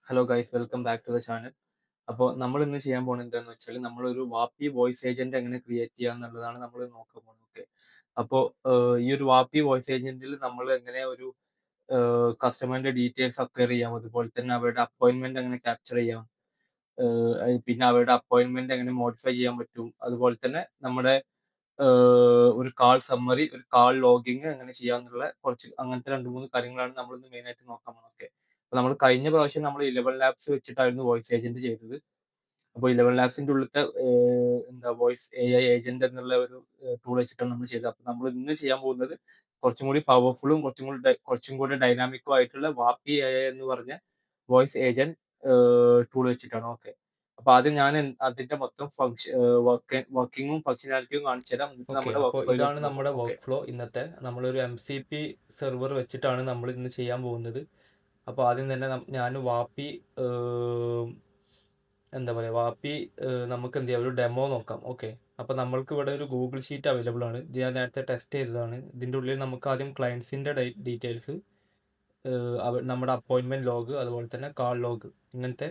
Hello guys welcome back to the channel. അപ്പോൾ നമ്മൾ ഇന്ന് ചെയ്യാൻ പോകുന്നത് എന്താണെന്ന് വെച്ചാൽ നമ്മളൊരു വാപ്പി വോയിസ് ഏജന്റ് എങ്ങനെ ക്രിയേറ്റ് ചെയ്യുക എന്നുള്ളതാണ് നമ്മൾ നോക്കാൻ പോകുന്നത്. ഓക്കെ. അപ്പോൾ ഈ ഒരു വാപ്പി വോയിസ് ഏജന്റിൽ നമ്മൾ എങ്ങനെ ഒരു കസ്റ്റമറിന്റെ ഡീറ്റെയിൽസ് അക്വയർ ചെയ്യാം, അതുപോലെ തന്നെ അവരുടെ അപ്പോയിന്റ്മെന്റ് എങ്ങനെ ക്യാപ്ചർ ചെയ്യാം, പിന്നെ അവരുടെ അപ്പോയിന്റ്മെന്റ് എങ്ങനെ മോഡിഫൈ ചെയ്യാൻ പറ്റും, അതുപോലെ തന്നെ നമ്മുടെ ഒരു കാൾ സമ്മറി, ഒരു കാൾ ലോഗിങ് എങ്ങനെ ചെയ്യാന്നുള്ള കുറച്ച് അങ്ങനത്തെ 2, 3 കാര്യങ്ങളാണ് നമ്മളിന്ന് മെയിനായിട്ട് നോക്കാൻ പോകുന്നത്. ഓക്കെ. അപ്പൊ നമ്മൾ കഴിഞ്ഞ പ്രാവശ്യം നമ്മൾ 11 ലാബ്സ് വെച്ചിട്ടായിരുന്നു വോയിസ് ഏജന്റ് ചെയ്തത്. അപ്പോൾ 11 ലാബ്സിന്റെ ഉള്ളിലത്തെ എന്താ വോയിസ് എഐ ഏജന്റ് എന്നുള്ള ഒരു ടൂൾ വെച്ചിട്ടാണ് നമ്മൾ ചെയ്തത്. അപ്പൊ നമ്മൾ ഇന്ന് ചെയ്യാൻ പോകുന്നത് കുറച്ചും കൂടി പവർഫുള്ളും കുറച്ചും കൂടി ഡൈനാമിക്കും ആയിട്ടുള്ള വാപ്പി എഐ എന്ന് പറഞ്ഞ വോയിസ് ഏജന്റ് ടൂൾ വെച്ചിട്ടാണ്. ഓക്കെ. അപ്പൊ ആദ്യം ഞാൻ അതിന്റെ മൊത്തം വർക്കിങ്ങും ഫംഗ്ഷനാലിറ്റിയും കാണിച്ചു തരാം. എന്നിട്ട് ഓക്കെ. നമ്മുടെ അപ്പോൾ വർക്ക് ഫ്ലോയിലോട്ട് ഇതാണ് പോകാം. നമ്മുടെ ഓക്കെ. Work flow. ഇന്നത്തെ നമ്മളൊരു MCP സെർവർ വെച്ചിട്ടാണ് നമ്മൾ ഇന്ന് ചെയ്യാൻ പോകുന്നത്. അപ്പോൾ ആദ്യം തന്നെ ഞാൻ വാപ്പി എന്താ പറയുക, വാപ്പി നമുക്ക് എന്ത് ചെയ്യാം, ഒരു ഡെമോ നോക്കാം. ഓക്കെ. അപ്പോൾ നമ്മൾക്ക് ഇവിടെ ഒരു ഗൂഗിൾ ഷീറ്റ് അവൈലബിൾ ആണ്. ഇത് ഞാൻ നേരത്തെ ടെസ്റ്റ് ചെയ്തതാണ്. ഇതിൻ്റെ ഉള്ളിൽ നമുക്ക് ആദ്യം ക്ലയൻസിൻ്റെ ഡീറ്റെയിൽസ്, നമ്മുടെ അപ്പോയിൻമെൻറ്റ് ലോഗ്, അതുപോലെ തന്നെ കാൾ ലോഗ്, ഇങ്ങനത്തെ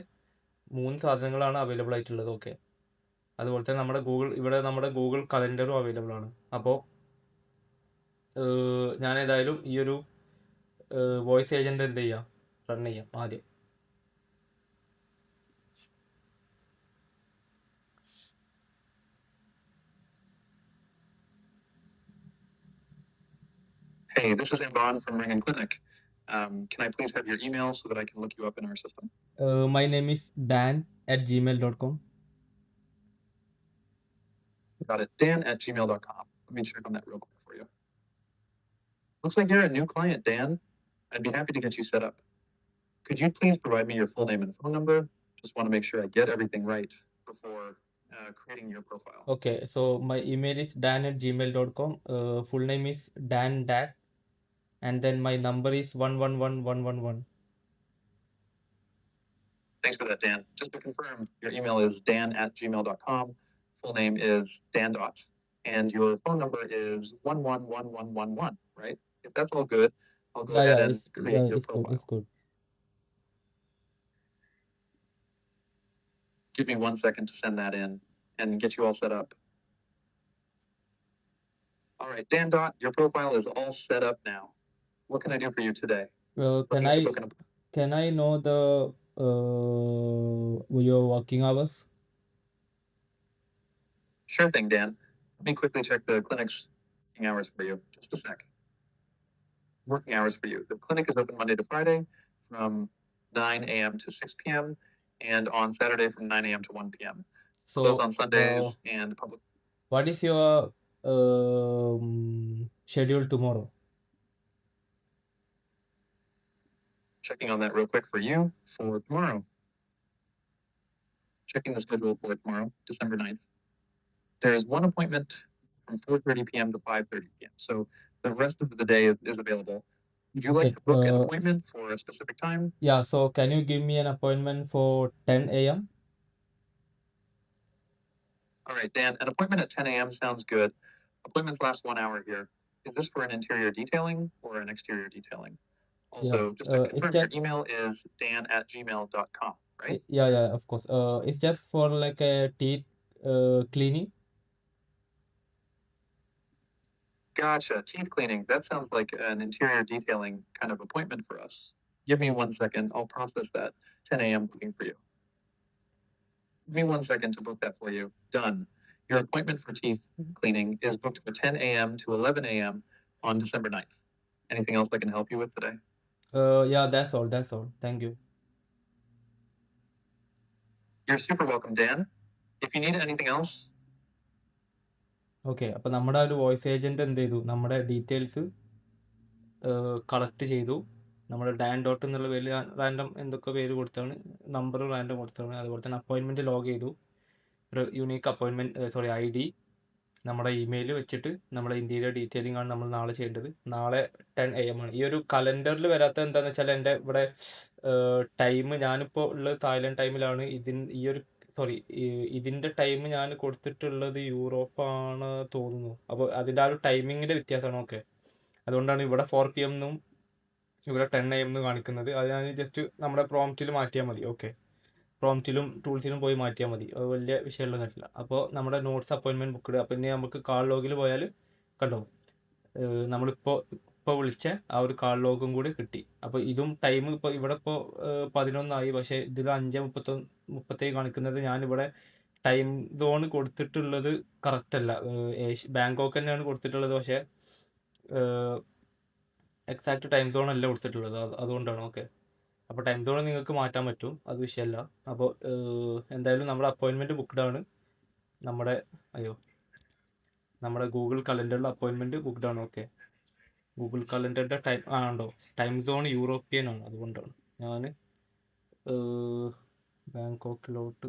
3 സാധനങ്ങളാണ് അവൈലബിൾ ആയിട്ടുള്ളത്. ഓക്കെ. അതുപോലെ തന്നെ നമ്മുടെ ഗൂഗിൾ കലണ്ടറും അവൈലബിൾ ആണ്. അപ്പോൾ ഞാൻ ഏതായാലും ഈ ഒരു വോയിസ് ഏജന്റ് എന്ത് ചെയ്യാം, റൺ ചെയ്യാം ആദ്യം. Hey, this is Imran from Ring and Clinic. Can I please have your email so that I can look you up in our system? My name is dan@gmail.com. Got it. Dan@gmail.com. Let me check on that real quick for you. Looks like you're a new client, Dan. I'd be happy to get you set up. Could you please provide me your full name and phone number? Just want to make sure I get everything right before creating your profile. Okay, so my email is dan@gmail.com. Full name is Dan Dat, and then my number is 111111. Thanks for that, Dan. Just to confirm, your email is dan@gmail.com. Full name is Dan Dot. And your phone number is 111111, right? If that's all good, I'll go ahead and create your It's good. profile. It's good. Give me 1 second to send that in and get you all set up. All right, Dan Dot, your profile is all set up now. What can I do for you today? Can I know the your working hours? Sure thing, Dan. Let me quickly check the clinic's working hours for you. Just a sec. Working hours for you. The clinic is open Monday to Friday from 9 a.m. to 6 p.m. and on Saturday from 9 a.m. to 1 p.m. So Both on Sundays and public. what is your schedule tomorrow? Checking on that real quick for you for tomorrow. Checking the schedule for tomorrow, December 9th. There is one appointment from 4:30 p.m. to 5:30 p.m. So the rest of the day is available. Would you like Okay, to book an appointment for a specific time? Yeah, so can you give me an appointment for 10 a.m.? All right, Dan, an appointment at 10 a.m. sounds good. Appointments last 1 hour here. Is this for an interior detailing or an exterior detailing? Also, just to confirm, your email is dan@gmail.com, right? Yeah, of course. It's just for like a teeth cleaning. Gotcha. Teeth cleaning. That sounds like an interior detailing kind of appointment for us. Give me 1 second. I'll process that 10 a.m. booking for you. Give me 1 second to book that for you. Done. Your appointment for teeth cleaning is booked for 10 a.m. to 11 a.m. on December 9th. Anything else I can help you with today? Yeah, that's all. Thank you. You're super welcome, Dan. If you need anything else, okay. അപ്പോൾ നമ്മുടെ ഒരു voice agent എന്ത് ചെയ്തു, നമ്മുടെ details collect ചെയ്തു. നമ്മുടെ Dan dot എന്നുള്ള പേര് റാൻഡം എന്തൊക്കെ പേര് കൊടുത്താണ്, നമ്പർ റാൻഡം കൊടുത്താണ്. അതുപോലെ തന്നെ അപ്പോയിൻമെൻറ്റ് ലോഗ് ചെയ്തു, ഒരു യുണീക്ക് അപ്പോയിൻമെൻറ്റ് ID, നമ്മുടെ ഇമെയിൽ വെച്ചിട്ട് നമ്മുടെ ഇന്ത്യയിലെ ഡീറ്റെയിലിംഗ് ആണ് നമ്മൾ നാളെ ചെയ്യേണ്ടത്. നാളെ 10 AM ആണ്. ഈ ഒരു കലണ്ടറിൽ വരാത്ത എന്താണെന്ന് വെച്ചാൽ എൻ്റെ ഇവിടെ ടൈം, ഞാനിപ്പോൾ ഉള്ളത് തായ്ലൻഡ് ടൈമിലാണ്. ഇതിൻ്റെ ടൈം ഞാൻ കൊടുത്തിട്ടുള്ളത് യൂറോപ്പാണ് തോന്നുന്നു. അപ്പോൾ അതിൻ്റെ ആ ഒരു ടൈമിങ്ങിൻ്റെ വ്യത്യാസമാണ്. ഓക്കെ. അതുകൊണ്ടാണ് ഇവിടെ 4 PM എന്നും ഇവിടെ 10 AM എന്ന് കാണിക്കുന്നത്. അത് ഞാൻ ജസ്റ്റ് നമ്മുടെ പ്രോംപ്റ്റിൽ മാറ്റിയാൽ മതി. ഓക്കെ, പ്രോംപ്റ്റിലും ടൂൾസിലും പോയി മാറ്റിയാൽ മതി. അത് വലിയ വിഷയമുള്ള കാര്യമില്ല. അപ്പോൾ നമ്മുടെ നോട്ട്സ് അപ്പോയിൻമെൻറ്റ് ബുക്ക്ഡ്. അപ്പോൾ ഇനി നമുക്ക് കാൾ ലോഗിൽ പോയാൽ കണ്ടോ, നമ്മളിപ്പോൾ വിളിച്ച ആ ഒരു കാൾ ലോഗും കൂടി കിട്ടി. അപ്പോൾ ഇതും ടൈം ഇപ്പോൾ ഇവിടെ ഇപ്പോൾ 11 പക്ഷേ ഇതിൽ 5:37 കാണിക്കുന്നത്. ഞാനിവിടെ ടൈം സോൺ കൊടുത്തിട്ടുള്ളത് കറക്റ്റ് അല്ല. ബാങ്കോക്ക് തന്നെയാണ് കൊടുത്തിട്ടുള്ളത്, പക്ഷേ എക്സാക്ട് ടൈം സോൺ അല്ല കൊടുത്തിട്ടുള്ളത്. അതുകൊണ്ടാണ്. ഓക്കെ, അപ്പോൾ ടൈം സോൺ നിങ്ങൾക്ക് മാറ്റാൻ പറ്റും, അത് വിഷയമല്ല. അപ്പോൾ എന്തായാലും നമ്മുടെ അപ്പോയിൻമെൻറ്റ് ബുക്ക്ഡ് ആണ്. നമ്മുടെ ഗൂഗിൾ കലണ്ടറിൽ അപ്പോയിൻമെൻറ്റ് ബുക്ക്ഡ് ആണ്. ഓക്കെ, ഗൂഗിൾ കലണ്ടറിൻ്റെ ടൈം ഉണ്ടോ, ടൈം സോൺ യൂറോപ്യൻ ആണ്, അതുകൊണ്ടാണ് ഞാൻ ബാങ്കോക്കിലോട്ട്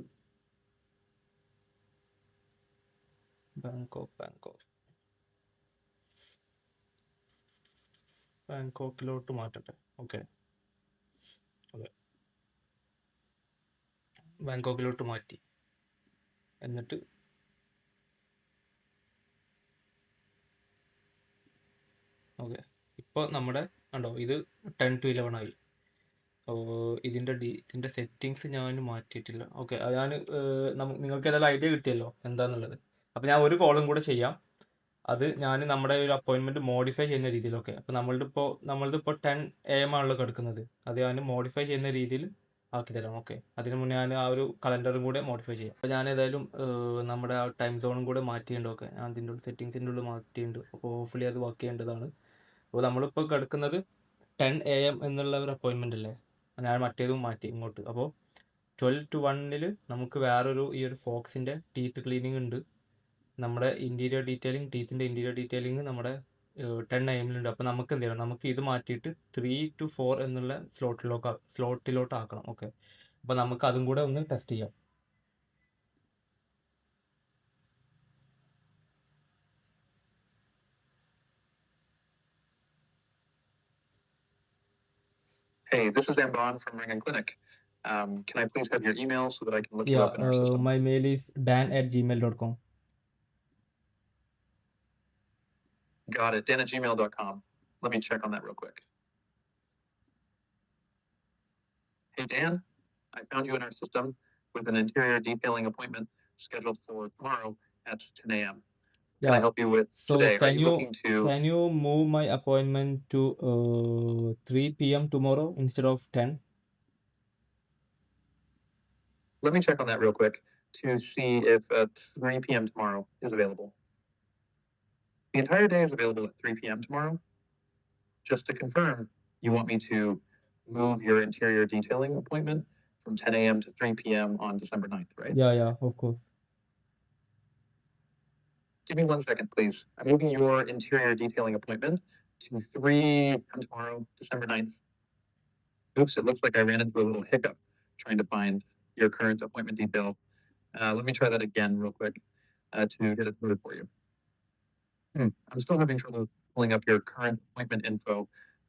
മാറ്റട്ടെ. ഓക്കെ, അതെ, ബാങ്കോക്കിലോട്ട് മാറ്റി. എന്നിട്ട് ഓക്കെ, ഇപ്പോൾ നമ്മുടെ കണ്ടോ, ഇത് 10 to 11 ആയി. ഇതിൻ്റെ സെറ്റിങ്സ് ഞാൻ മാറ്റിയിട്ടില്ല. ഓക്കെ, അത് ഞാൻ നിങ്ങൾക്ക് ഏതായാലും ഐഡിയ കിട്ടിയല്ലോ എന്താണെന്നുള്ളത്. അപ്പോൾ ഞാൻ ഒരു കോളും കൂടെ ചെയ്യാം. അത് ഞാൻ നമ്മുടെ ഒരു അപ്പോയിൻമെൻറ്റ് മോഡിഫൈ ചെയ്യുന്ന രീതിയിലൊക്കെ. അപ്പോൾ നമ്മളിതിപ്പോൾ 10 AM ആണല്ലോ കിടക്കുന്നത്. അത് ഞാൻ മോഡിഫൈ ചെയ്യുന്ന രീതിയിൽ ആക്കി തരാം. ഓക്കെ, അതിന് മുന്നേ ഞാൻ ആ ഒരു കലണ്ടറും കൂടെ മോഡിഫൈ ചെയ്യാം. അപ്പോൾ ഞാൻ ഏതായാലും നമ്മുടെ ആ ടൈം സോണും കൂടെ മാറ്റിയിട്ടുണ്ട്. ഓക്കെ, ഞാൻ അതിൻ്റെ ഉള്ളിൽ സെറ്റിങ്സിൻ്റെ ഉള്ളിൽ മാറ്റിയിട്ടുണ്ട്. അപ്പോൾ ഹോപ്പ്ഫുള്ളി അത് വർക്ക് ചെയ്യേണ്ടതാണ്. അപ്പോൾ നമ്മളിപ്പോൾ കിടക്കുന്നത് 10 AM എന്നുള്ള ഒരു അപ്പോയിൻമെൻ്റ് അല്ലേ, ഞാൻ മറ്റേതും മാറ്റി ഇങ്ങോട്ട്. അപ്പോൾ 12 to 1 നമുക്ക് വേറൊരു ഈ ഒരു ഫോക്സിൻ്റെ ടീത്ത് ക്ലീനിങ് ഉണ്ട്. നമ്മുടെ ഇൻറ്റീരിയർ ഡീറ്റെയിലിംഗ്, ടീത്തിൻ്റെ ഇൻറ്റീരിയർ ഡീറ്റെയിലിംഗ് നമ്മുടെ 10 AM അപ്പോൾ നമുക്ക് എന്ത് ചെയ്യണം, നമുക്ക് ഇത് മാറ്റിയിട്ട് 3 to 4 എന്നുള്ള സ്ലോട്ടിലോട്ട് ആക്കണം. ഓക്കെ, അപ്പോൾ നമുക്ക് അതും കൂടെ ഒന്ന് ടെസ്റ്റ് ചെയ്യാം. Hey, this is Amban from Ring and Clinic. Can I please have your email so that I can look you up in our system? My mail is dan@gmail.com. Got it. Dan@gmail.com. Let me check on that real quick. Hey, Dan, I found you in our system with an interior detailing appointment scheduled for tomorrow at 10 AM. Can I help you with So today? Are can you looking to... can you move my appointment to 3 PM tomorrow instead of 10? Let me check on that real quick to see if 3 PM tomorrow is available. The entire day is available at 3 PM tomorrow. Just to confirm, you want me to move your interior detailing appointment from 10 AM to 3 PM on December 9th, right? Yeah, of course. Give me 1 second, please. I'm moving your interior detailing appointment to 3 PM tomorrow, December 9th. Oops, it looks like I ran into a little hiccup trying to find your current appointment detail. Let me try that again real quick to get it moved for you. I'm still having trouble pulling up your current appointment info.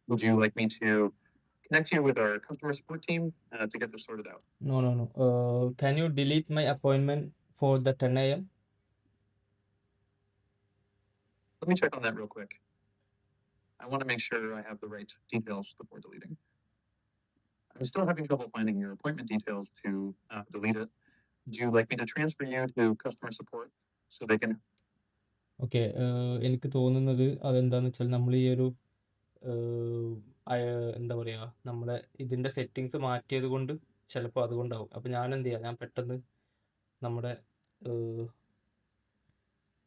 Would you like me to connect you with our customer support team to get this sorted out? No. Can you delete my appointment for the 10 AM? Let me check on that real quick. I want to make sure I have the right details before deleting. I'm still having trouble finding your appointment details to delete it. Would you like me to transfer you to customer support so they can... okay, എനിക്ക് തോന്നുന്നത് അതെന്താണെന്ന് വെച്ചാൽ നമ്മൾ ഈ ഒരു എന്താ പറയുക, നമ്മുടെ ഇതിൻ്റെ സെറ്റിങ്സ് മാറ്റിയത് കൊണ്ട് ചിലപ്പോൾ അതുകൊണ്ടാവും. അപ്പോൾ ഞാൻ എന്ത് ചെയ്യാം, ഞാൻ പെട്ടെന്ന് നമ്മുടെ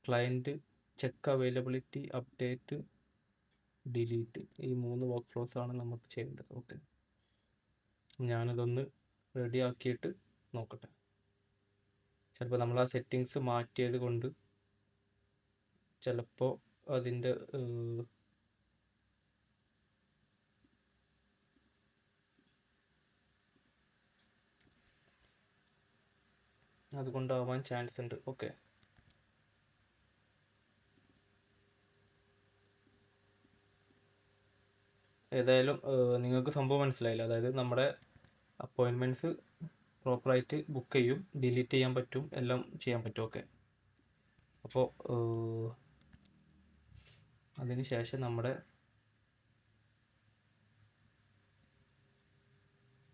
client check availability update delete ഈ 3 വർക്ക് ഫ്ലോസ് ആണ് നമുക്ക് ചെയ്യേണ്ടത്. ഓക്കെ, ഞാനിതൊന്ന് റെഡി ആക്കിയിട്ട് നോക്കട്ടെ. ചിലപ്പോൾ നമ്മൾ ആ സെറ്റിങ്സ് മാറ്റിയത് കൊണ്ട് ചിലപ്പോൾ അതിൻ്റെ അതുകൊണ്ടാവാൻ ചാൻസ് ഉണ്ട്. ഓക്കെ, ഏതായാലും നിങ്ങൾക്ക് സംഭവം മനസ്സിലായില്ല. അതായത് നമ്മുടെ അപ്പോയിൻമെൻറ്റ്സ് പ്രോപ്പറായിട്ട് ബുക്ക് ചെയ്യും, ഡിലീറ്റ് ചെയ്യാൻ പറ്റും, എല്ലാം ചെയ്യാൻ പറ്റും. ഓക്കെ, അപ്പോൾ അതിന് ശേഷം നമ്മുടെ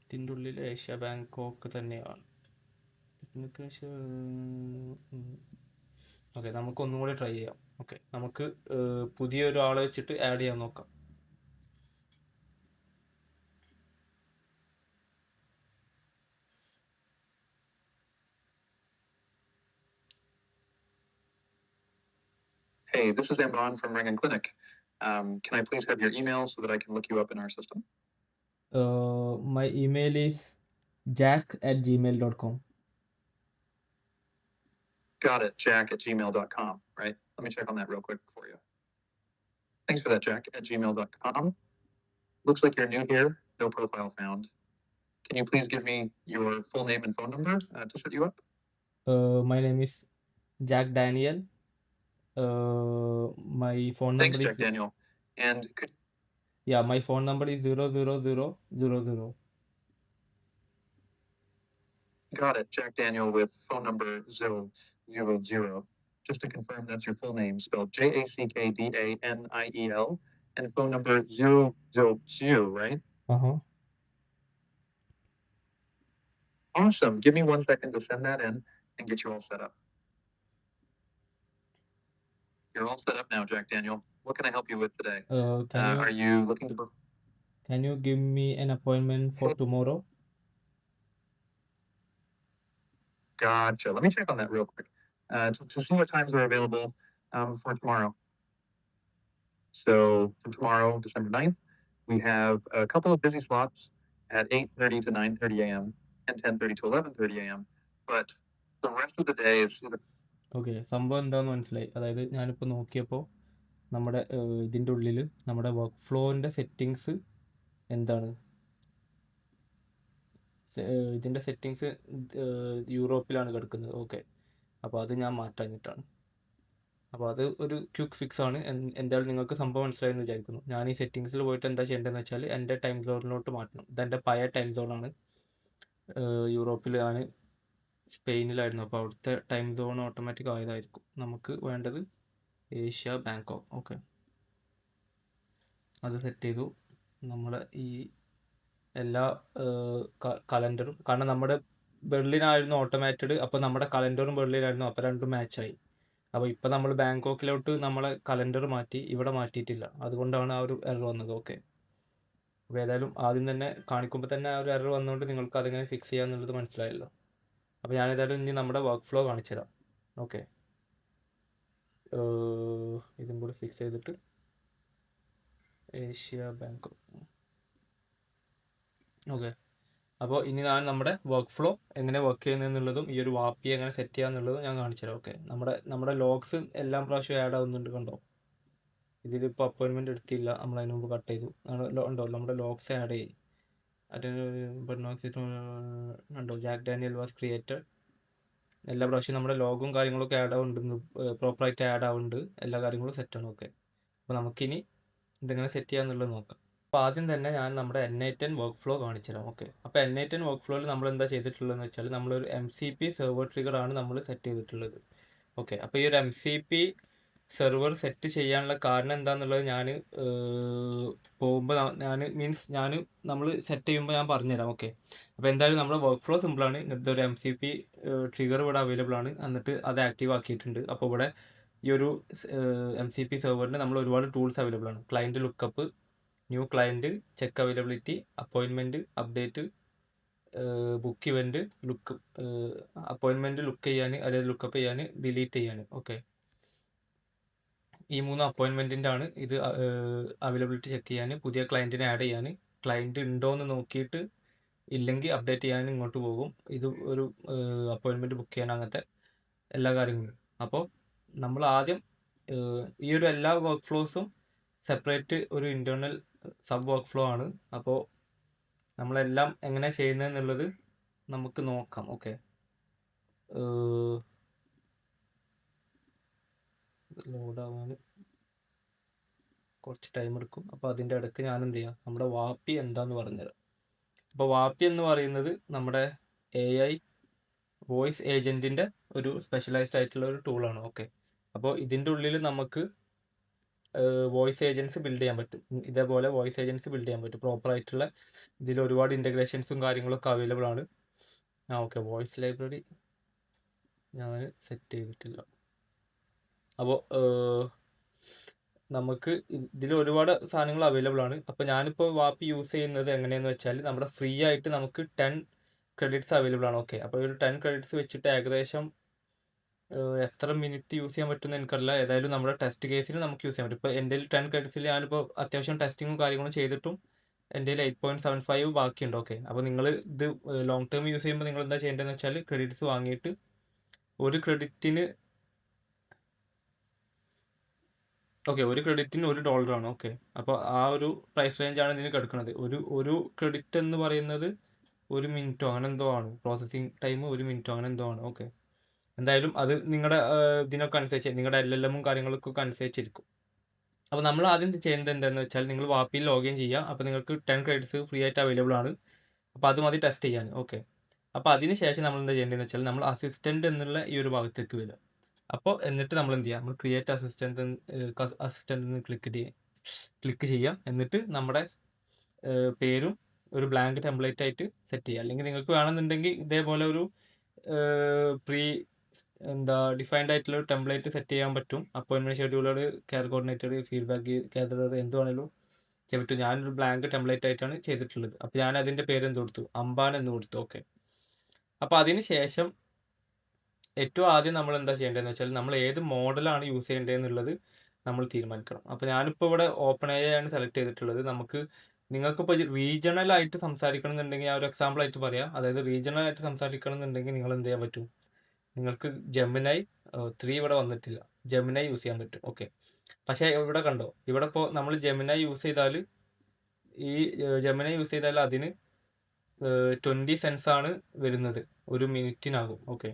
ഇതിൻ്റെ ഉള്ളിൽ ഏഷ്യ ബാങ്കോക്ക് തന്നെയാണ്. ഓക്കെ, നമുക്ക് ഒന്നും കൂടി ട്രൈ ചെയ്യാം. ഓക്കെ, നമുക്ക് പുതിയൊരാളെ വെച്ചിട്ട് ആഡ് ചെയ്യാൻ നോക്കാം. Hey, this is Amban from Ring and Clinic. Can I please have your email so that I can look you up in our system? My email is jack@gmail.com. Got it, jack@gmail.com, right? Let me check on that real quick for you. Thanks for that, jack@gmail.com. Looks like you're new here, no profile found. Can you please give me your full name and phone number to set you up? My name is Jack Daniel. My phone Thanks, number Jack is Daniel. And my phone number is 00000. got it, Jack Daniel with phone number 000. Just to confirm, that's your full name, spelled JACKDANIEL, and phone number 000, right? Awesome. Give me 1 second to send that in and get you all set up. You're all set up now, Jack Daniel. What can I help you with today? Are you looking to? Can you give me an appointment for tomorrow? Gotcha. Let me check on that real quick to see what times are available for tomorrow. So for tomorrow, December 9th, we have a couple of busy slots at 8:30 to 9:30 a.m. and 10:30 to 11:30 a.m. But the rest of the day is okay, സംഭവം എന്താണെന്ന് മനസ്സിലായി. അതായത് ഞാനിപ്പോൾ നോക്കിയപ്പോൾ നമ്മുടെ ഇതിൻ്റെ ഉള്ളിൽ നമ്മുടെ വർക്ക് ഫ്ലോൻ്റെ സെറ്റിങ്സ് എന്താണ്, ഇതിൻ്റെ സെറ്റിങ്സ് യൂറോപ്പിലാണ് കിടക്കുന്നത്. ഓക്കെ, അപ്പോൾ അത് ഞാൻ മാറ്റാഞ്ഞിട്ടാണ്. അപ്പോൾ അത് ഒരു ക്വിക്ക് ഫിക്സ് ആണ്. എന്തായാലും നിങ്ങൾക്ക് സംഭവം മനസ്സിലായെന്ന് വിചാരിക്കുന്നു. ഞാൻ ഈ സെറ്റിങ്സിൽ പോയിട്ട് എന്താ ചെയ്യേണ്ടതെന്ന് വെച്ചാൽ എൻ്റെ ടൈം സോണിലോട്ട് മാറ്റണം. ഇതെൻ്റെ പഴയ ടൈം സോണാണ്. യൂറോപ്പിലാണ്, സ്പെയിനിലായിരുന്നു. അപ്പോൾ അവിടുത്തെ ടൈം സോൺ ഓട്ടോമാറ്റിക് ആയതായിരിക്കും. നമുക്ക് വേണ്ടത് ഏഷ്യ ബാങ്കോക്ക്. ഓക്കെ, അത് സെറ്റ് ചെയ്തു. നമ്മുടെ ഈ എല്ലാ കലണ്ടറും, കാരണം നമ്മുടെ ബെർലിനായിരുന്നു ഓട്ടോമാറ്റഡ്, അപ്പോൾ നമ്മുടെ കലണ്ടറും ബെർലിനായിരുന്നു, അപ്പോൾ രണ്ടും മാച്ചായി. അപ്പോൾ ഇപ്പോൾ നമ്മൾ ബാങ്കോക്കിലോട്ട് നമ്മളെ കലണ്ടർ മാറ്റി, ഇവിടെ മാറ്റിയിട്ടില്ല. അതുകൊണ്ടാണ് ആ ഒരു എറർ വന്നത്. ഓക്കെ, അപ്പോൾ ഏതായാലും ആദ്യം തന്നെ കാണിക്കുമ്പോൾ തന്നെ ആ ഒരു എറർ വന്നുകൊണ്ട് നിങ്ങൾക്ക് അതെങ്ങനെ ഫിക്സ് ചെയ്യാന്നുള്ളത് മനസ്സിലായല്ലോ. അപ്പോൾ ഞാനേതായാലും ഇനി നമ്മുടെ വർക്ക് ഫ്ലോ കാണിച്ചു തരാം. ഓക്കെ, ഇതും കൂടി ഫിക്സ് ചെയ്തിട്ട് ഏഷ്യ ബാങ്കോക്ക്. ഓക്കെ, അപ്പോൾ ഇനി ഞാൻ നമ്മുടെ വർക്ക് ഫ്ലോ എങ്ങനെ വർക്ക് ചെയ്യുന്നതെന്നുള്ളതും ഈ ഒരു വാപ്പി എങ്ങനെ സെറ്റ് ചെയ്യാന്നുള്ളതും ഞാൻ കാണിച്ചു തരാം. ഓക്കെ, നമ്മുടെ ലോഗ്സ് എല്ലാം പ്രാവശ്യം ആഡ് ആവുന്നുണ്ട്, കണ്ടോ? ഇതിലിപ്പോൾ അപ്പോയിൻമെൻറ്റ് എടുത്തില്ല, നമ്മൾ അതിന് മുമ്പ് കട്ട് ചെയ്തു. ഉണ്ടോ, നമ്മുടെ ലോഗ്സ് ആഡ് ചെയ്യും. ഉണ്ടോ, ജാക്ക് ഡാനിയൽ വാസ് ക്രിയേറ്റഡ്. എല്ലാ പ്രാവശ്യം നമ്മുടെ ലോഗും കാര്യങ്ങളൊക്കെ ആഡ് ആവുന്നുണ്ട്, പ്രോപ്പറായിട്ട് ആഡ് ആവുന്നുണ്ട്, എല്ലാ കാര്യങ്ങളും സെറ്റാണ്. ഓക്കെ, അപ്പോൾ നമുക്കിനി ഇതെങ്ങനെ സെറ്റ് ചെയ്യാന്നുള്ളത് നോക്കാം. അപ്പോൾ ആദ്യം തന്നെ ഞാൻ നമ്മുടെ N8N വർക്ക് ഫ്ലോ കാണിച്ചു തരാം. ഓക്കെ, അപ്പോൾ N8N വർക്ക് ഫ്ലോയിൽ നമ്മൾ എന്താ ചെയ്തിട്ടുള്ളതെന്ന് വെച്ചാൽ നമ്മളൊരു MCP സെർവർ ട്രിഗറാണ് നമ്മൾ സെറ്റ് ചെയ്തിട്ടുള്ളത്. ഓക്കെ, അപ്പോൾ ഈ ഒരു MCP സെർവർ സെറ്റ് ചെയ്യാനുള്ള കാരണം എന്താണെന്നുള്ളത് ഞാൻ പോകുമ്പോൾ നമ്മൾ സെറ്റ് ചെയ്യുമ്പോൾ ഞാൻ പറഞ്ഞുതരാം. ഓക്കെ, അപ്പോൾ എന്തായാലും നമ്മുടെ വർക്ക് ഫ്ലോ സിമ്പിളാണ്. ഇതൊരു MCP ട്രിഗർ ഇവിടെ അവൈലബിൾ ആണ്, എന്നിട്ട് അത് ആക്റ്റീവ് ആക്കിയിട്ടുണ്ട്. അപ്പോൾ ഇവിടെ ഈ ഒരു MCP സെർവറിന് നമ്മൾ ഒരുപാട് ടൂൾസ് അവൈലബിൾ ആണ്. Client lookup, new client, check availability, appointment, update, book event, appointment look ചെയ്യാൻ, അതായത് ലുക്കപ്പ് ചെയ്യാൻ, ഡിലീറ്റ് ചെയ്യാൻ. ഓക്കെ, ഈ 3 അപ്പോയിൻമെൻറ്റിൻ്റെ ആണ്. ഇത് അവൈലബിലിറ്റി ചെക്ക് ചെയ്യാൻ, പുതിയ ക്ലയൻറ്റിനെ ആഡ് ചെയ്യാൻ, ക്ലയൻറ്റ് ഉണ്ടോ എന്ന് നോക്കിയിട്ട് ഇല്ലെങ്കിൽ അപ്ഡേറ്റ് ചെയ്യാൻ ഇങ്ങോട്ട് പോകും. ഇത് ഒരു അപ്പോയിൻമെൻറ്റ് ബുക്ക് ചെയ്യാൻ, അങ്ങനത്തെ എല്ലാ കാര്യങ്ങളും. അപ്പോൾ നമ്മൾ ആദ്യം ഈ ഒരു എല്ലാ വർക്ക് ഫ്ലോസും സെപ്പറേറ്റ് ഒരു ഇൻറ്റേർണൽ സബ് വർക്ക് ഫ്ലോ ആണ്. അപ്പോൾ നമ്മളെല്ലാം എങ്ങനെ ചെയ്യുന്നതെന്നുള്ളത് നമുക്ക് നോക്കാം. ഓക്കെ, ലോഡാവാൻ കുറച്ച് ടൈം എടുക്കും. അപ്പോൾ അതിൻ്റെ ഇടയ്ക്ക് ഞാൻ എന്ത് ചെയ്യാം, നമ്മുടെ വാപ്പി എന്താന്ന് പറഞ്ഞുതരാം. അപ്പോൾ വാപ്പി എന്ന് പറയുന്നത് നമ്മുടെ AI വോയിസ് ഏജൻറ്റിൻ്റെ ഒരു സ്പെഷ്യലൈസ്ഡ് ആയിട്ടുള്ള ഒരു ടൂളാണ്. ഓക്കെ, അപ്പോൾ ഇതിൻ്റെ ഉള്ളിൽ നമുക്ക് വോയിസ് ഏജൻറ്റ്സ് ബിൽഡ് ചെയ്യാൻ പറ്റും. ഇതേപോലെ വോയിസ് ഏജൻറ്റ്സ് ബിൽഡ് ചെയ്യാൻ പറ്റും. പ്രോപ്പറായിട്ടുള്ള ഇതിൽ ഒരുപാട് ഇൻ്റഗ്രേഷൻസും കാര്യങ്ങളൊക്കെ അവൈലബിൾ ആണ്. ഓക്കെ, വോയിസ് ലൈബ്രറി ഞാൻ സെറ്റ് ചെയ്തിട്ടില്ല. അപ്പോൾ നമുക്ക് ഇതിൽ ഒരുപാട് സാധനങ്ങൾ അവൈലബിൾ ആണ്. അപ്പോൾ ഞാനിപ്പോൾ വാപ്പി യൂസ് ചെയ്യുന്നത് എങ്ങനെയെന്ന് വെച്ചാൽ നമ്മുടെ ഫ്രീ ആയിട്ട് നമുക്ക് 10 ക്രെഡിറ്റ്സ് അവൈലബിൾ ആണ്. ഓക്കെ, അപ്പോൾ ഒരു 10 ക്രെഡിറ്റ്സ് വെച്ചിട്ട് ഏകദേശം എത്ര മിനിറ്റ് യൂസ് ചെയ്യാൻ പറ്റുമെന്ന് എനിക്കറിയില്ല. ഏതായാലും നമ്മുടെ ടെസ്റ്റ് കേസിന് നമുക്ക് യൂസ് ചെയ്യാൻ പറ്റും. ഇപ്പോൾ എൻ്റെ 10 ക്രെഡിറ്റ്സിൽ ഞാനിപ്പോൾ അത്യാവശ്യം ടെസ്റ്റിങ്ങും കാര്യങ്ങളും ചെയ്തിട്ടും എൻ്റെ 8.75 ബാക്കിയുണ്ട്. ഓക്കെ, അപ്പോൾ നിങ്ങൾ ഇത് ലോങ് ടേം യൂസ് ചെയ്യുമ്പോൾ നിങ്ങൾ എന്താ ചെയ്യേണ്ടതെന്ന് വെച്ചാൽ ക്രെഡിറ്റ്സ് വാങ്ങിയിട്ട് ഒരു ക്രെഡിറ്റിന് $1 ആണ്. ഓക്കെ, അപ്പോൾ ആ ഒരു പ്രൈസ് റേഞ്ചാണ് ഇതിന് കിടക്കുന്നത്. ഒരു ക്രെഡിറ്റ് എന്ന് പറയുന്നത് 1 മിനിറ്റോ അങ്ങനെ എന്തോ ആണ്. പ്രോസസ്സിങ് ടൈം 1 മിനിറ്റോ അങ്ങനെ എന്തോ ആണ്. ഓക്കെ, എന്തായാലും അത് നിങ്ങളുടെ ഇതിനൊക്കെ അനുസരിച്ച് നിങ്ങളുടെ LLMഉം കാര്യങ്ങൾക്കൊക്കെ അനുസരിച്ചിരിക്കും. അപ്പോൾ നമ്മൾ ആദ്യം ചെയ്യുന്നത് എന്താണെന്ന് വെച്ചാൽ നിങ്ങൾ വാപ്പിയിൽ ലോഗിൻ ചെയ്യുക. അപ്പോൾ നിങ്ങൾക്ക് 10 ക്രെഡിറ്റ്സ് ഫ്രീ ആയിട്ട് അവൈലബിൾ ആണ്. അപ്പോൾ അത് മതി ടെസ്റ്റ് ചെയ്യാൻ. ഓക്കെ, അപ്പോൾ അതിന് ശേഷം നമ്മൾ എന്താ ചെയ്യേണ്ടതെന്ന് വെച്ചാൽ നമ്മൾ അസിസ്റ്റൻ്റ് എന്നുള്ള ഈ ഒരു ഭാഗത്തേക്ക് വരിക. അപ്പോൾ എന്നിട്ട് നമ്മൾ എന്ത് ചെയ്യുക, നമ്മൾ ക്രിയേറ്റ് അസിസ്റ്റൻ്റ് ക്ലിക്ക് ചെയ്യുക. എന്നിട്ട് നമ്മുടെ പേരും ഒരു ബ്ലാങ്ക് ടെംപ്ലേറ്റ് ആയിട്ട് സെറ്റ് ചെയ്യുക. അല്ലെങ്കിൽ നിങ്ങൾക്ക് വേണമെന്നുണ്ടെങ്കിൽ ഇതേപോലെ ഒരു ഡിഫൈൻഡ് ആയിട്ടുള്ള ഒരു ടെംപ്ലേറ്റ് സെറ്റ് ചെയ്യാൻ പറ്റും. Appointment scheduler, care coordinator, feedback gatherer എന്ത് വേണമെങ്കിലും ചെയ്യാൻ പറ്റും. ഞാനൊരു ബ്ലാങ്ക് ടെംപ്ലേറ്റ് ആയിട്ടാണ് ചെയ്തിട്ടുള്ളത്. അപ്പോൾ ഞാൻ അതിൻ്റെ പേര് എന്ത് കൊടുത്തു, അംബാൻ എന്ന് കൊടുത്തു. ഓക്കെ, അപ്പോൾ അതിന് ശേഷം ഏറ്റവും ആദ്യം നമ്മൾ എന്താ ചെയ്യേണ്ടതെന്ന് വെച്ചാൽ നമ്മൾ ഏത് മോഡലാണ് യൂസ് ചെയ്യേണ്ടതെന്നുള്ളത് നമ്മൾ തീരുമാനിക്കണം. അപ്പോൾ ഞാനിപ്പോൾ ഇവിടെ ഓപ്പൺ AI ആണ് സെലക്ട് ചെയ്തിട്ടുള്ളത്. നിങ്ങൾക്കിപ്പോൾ റീജിയണൽ ആയിട്ട് സംസാരിക്കണം എന്നുണ്ടെങ്കിൽ ഞാൻ ഒരു എക്സാമ്പിൾ ആയിട്ട് പറയാം. അതായത് റീജിയണൽ ആയിട്ട് സംസാരിക്കണം എന്നുണ്ടെങ്കിൽ നിങ്ങൾ എന്ത് ചെയ്യാൻ പറ്റും, നിങ്ങൾക്ക് Gemini 3 ഇവിടെ വന്നിട്ടില്ല, Gemini യൂസ് ചെയ്യാൻ പറ്റും. ഓക്കെ, പക്ഷേ ഇവിടെ കണ്ടോ, ഇവിടെ ഇപ്പോൾ നമ്മൾ Gemini യൂസ് ചെയ്താൽ അതിന് 20 cents ആണ് വരുന്നത്, 1 മിനിറ്റിനാകും. ഓക്കെ,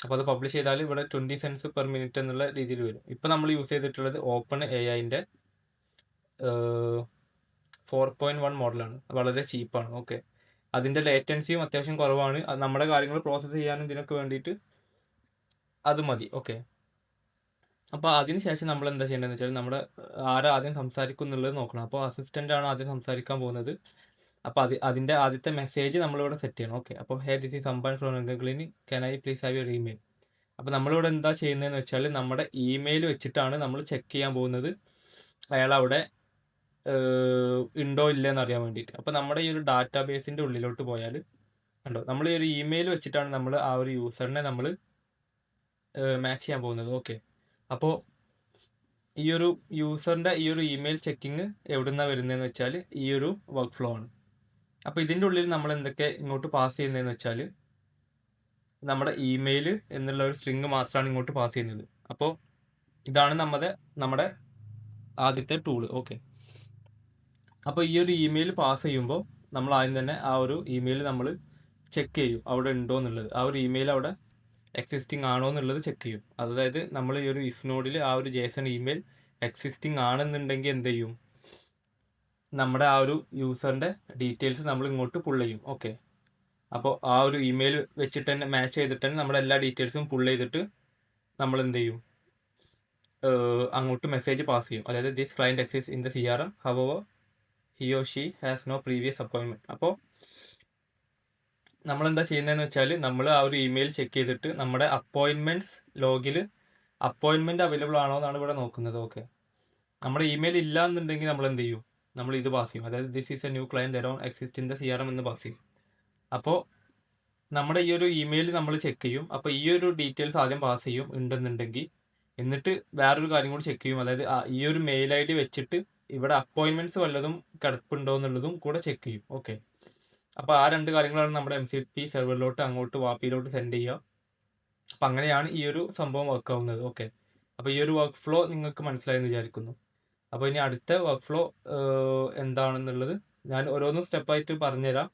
അപ്പോൾ അത് പബ്ലിഷ് ചെയ്താൽ ഇവിടെ 20 cents പെർ മിനിറ്റ് എന്നുള്ള രീതിയിൽ വരും. ഇപ്പോൾ നമ്മൾ യൂസ് ചെയ്തിട്ടുള്ളത് ഓപ്പൺ AIൻ്റെ 4.1 മോഡലാണ്. വളരെ ചീപ്പാണ്. ഓക്കെ, അതിൻ്റെ ലേറ്റൻസിയും അത്യാവശ്യം കുറവാണ്. നമ്മുടെ കാര്യങ്ങൾ പ്രോസസ്സ് ചെയ്യാനും ഇതിനൊക്കെ വേണ്ടിയിട്ട് അത് മതി. ഓക്കെ, അപ്പോൾ അതിന് ശേഷം നമ്മൾ എന്താ ചെയ്യേണ്ടതെന്ന് വെച്ചാൽ നമ്മുടെ ആരാ ആദ്യം സംസാരിക്കും എന്നുള്ളത് നോക്കണം. അപ്പോൾ അസിസ്റ്റൻ്റ് ആണ് ആദ്യം സംസാരിക്കാൻ പോകുന്നത്. അപ്പോൾ അതിൻ്റെ ആദ്യത്തെ മെസ്സേജ് നമ്മളിവിടെ സെറ്റ് ചെയ്യണം. ഓക്കെ, അപ്പോൾ hey this is Amban from clinic, can I please have your email. അപ്പോൾ നമ്മളിവിടെ എന്താ ചെയ്യുന്നതെന്ന് വെച്ചാൽ നമ്മുടെ ഇമെയിൽ വെച്ചിട്ടാണ് നമ്മൾ ചെക്ക് ചെയ്യാൻ പോകുന്നത് അയാൾ അവിടെ ഉണ്ടോ ഇല്ലയെന്ന് അറിയാൻ വേണ്ടിയിട്ട്. അപ്പോൾ നമ്മുടെ ഈ ഒരു ഡാറ്റാ ബേസിൻ്റെ ഉള്ളിലോട്ട് പോയാൽ കണ്ടോ, നമ്മൾ ഈ ഒരു ഇമെയിൽ വെച്ചിട്ടാണ് നമ്മൾ ആ ഒരു യൂസറിനെ നമ്മൾ മാച്ച് ചെയ്യാൻ പോകുന്നത്. ഓക്കെ, അപ്പോൾ ഈ ഒരു യൂസറിൻ്റെ ഈ ഒരു ഇമെയിൽ ചെക്കിങ് എവിടെ നിന്നാണ് വരുന്നതെന്ന് വെച്ചാൽ ഈ ഒരു വർക്ക് ഫ്ലോ ആണ്. അപ്പോൾ ഇതിൻ്റെ ഉള്ളിൽ നമ്മൾ എന്തൊക്കെ ഇങ്ങോട്ട് പാസ് ചെയ്യുന്നതെന്ന് വെച്ചാൽ നമ്മുടെ ഇമെയിൽ എന്നുള്ള ഒരു സ്ട്രിങ് മാത്രമാണ് ഇങ്ങോട്ട് പാസ് ചെയ്യുന്നത്. അപ്പോൾ ഇതാണ് നമ്മുടെ ആദ്യത്തെ ടൂള്. ഓക്കെ, അപ്പോൾ ഈ ഒരു ഇമെയിൽ പാസ് ചെയ്യുമ്പോൾ നമ്മൾ ആദ്യം തന്നെ ആ ഒരു ഇമെയിൽ നമ്മൾ ചെക്ക് ചെയ്യും അവിടെ ഉണ്ടോ എന്നുള്ളത്. ആ ഒരു ഇമെയിൽ അവിടെ എക്സിസ്റ്റിംഗ് ആണോ എന്നുള്ളത് ചെക്ക് ചെയ്യും. അതായത് നമ്മൾ ഈ ഒരു ഇഫ് നോഡിൽ ആ ഒരു JSON ഇമെയിൽ എക്സിസ്റ്റിംഗ് ആണെന്നുണ്ടെങ്കിൽ എന്ത് ചെയ്യും, നമ്മുടെ ആ ഒരു യൂസറിൻ്റെ ഡീറ്റെയിൽസ് നമ്മൾ ഇങ്ങോട്ട് പുൾ ചെയ്യും. ഓക്കെ, അപ്പോൾ ആ ഒരു ഇമെയിൽ വെച്ചിട്ട് തന്നെ മാച്ച് ചെയ്തിട്ട് തന്നെ നമ്മുടെ എല്ലാ ഡീറ്റെയിൽസും പുൾ ചെയ്തിട്ട് നമ്മൾ എന്ത് ചെയ്യും, അങ്ങോട്ട് മെസ്സേജ് പാസ് ചെയ്യും. അതായത് this client exist in the CRM, however he or she has no previous appointment. അപ്പോൾ നമ്മളെന്താ ചെയ്യുന്നതെന്ന് വെച്ചാൽ നമ്മൾ ആ ഒരു ഇമെയിൽ ചെക്ക് ചെയ്തിട്ട് നമ്മുടെ അപ്പോയിൻമെൻറ്റ്സ് ലോഗിൽ അപ്പോയിൻമെൻറ്റ് അവൈലബിൾ ആണോ എന്നാണ് ഇവിടെ നോക്കുന്നത്. ഓക്കെ, നമ്മുടെ ഇമെയിൽ ഇല്ല എന്നുണ്ടെങ്കിൽ നമ്മൾ എന്ത് ചെയ്യും, നമ്മൾ ഇത് പാസ് ചെയ്യും. അതായത് this is A new client around exist in the CRM എന്ന് പാസ് ചെയ്യും. അപ്പോൾ നമ്മുടെ ഈ ഒരു ഇമെയിൽ നമ്മൾ ചെക്ക് ചെയ്യും. അപ്പോൾ ഈ ഒരു ഡീറ്റെയിൽസ് ആദ്യം പാസ് ചെയ്യും ഉണ്ടെന്നുണ്ടെങ്കിൽ, എന്നിട്ട് വേറൊരു കാര്യം കൂടി ചെക്ക് ചെയ്യും. അതായത് ഈ ഒരു മെയിൽ ID വെച്ചിട്ട് ഇവിടെ അപ്പോയിൻമെൻറ്റ്സ് വല്ലതും കിടപ്പുണ്ടോ എന്നുള്ളതും കൂടെ ചെക്ക് ചെയ്യും. ഓക്കെ, അപ്പോൾ ആ 2 കാര്യങ്ങളാണ് നമ്മുടെ MCP സെർവറിലോട്ട് അങ്ങോട്ട് വാപ്പിയിലോട്ട് സെൻഡ് ചെയ്യുക. അപ്പം അങ്ങനെയാണ് ഈ ഒരു സംഭവം വർക്ക് ആവുന്നത്. ഓക്കെ, അപ്പോൾ ഈ ഒരു വർക്ക് ഫ്ലോ നിങ്ങൾക്ക് മനസ്സിലായെന്ന് വിചാരിക്കുന്നു. അപ്പോൾ ഇനി അടുത്ത വർക്ക് ഫ്ലോ എന്താണെന്നുള്ളത് ഞാൻ ഓരോന്നും സ്റ്റെപ്പായിട്ട് പറഞ്ഞുതരാം.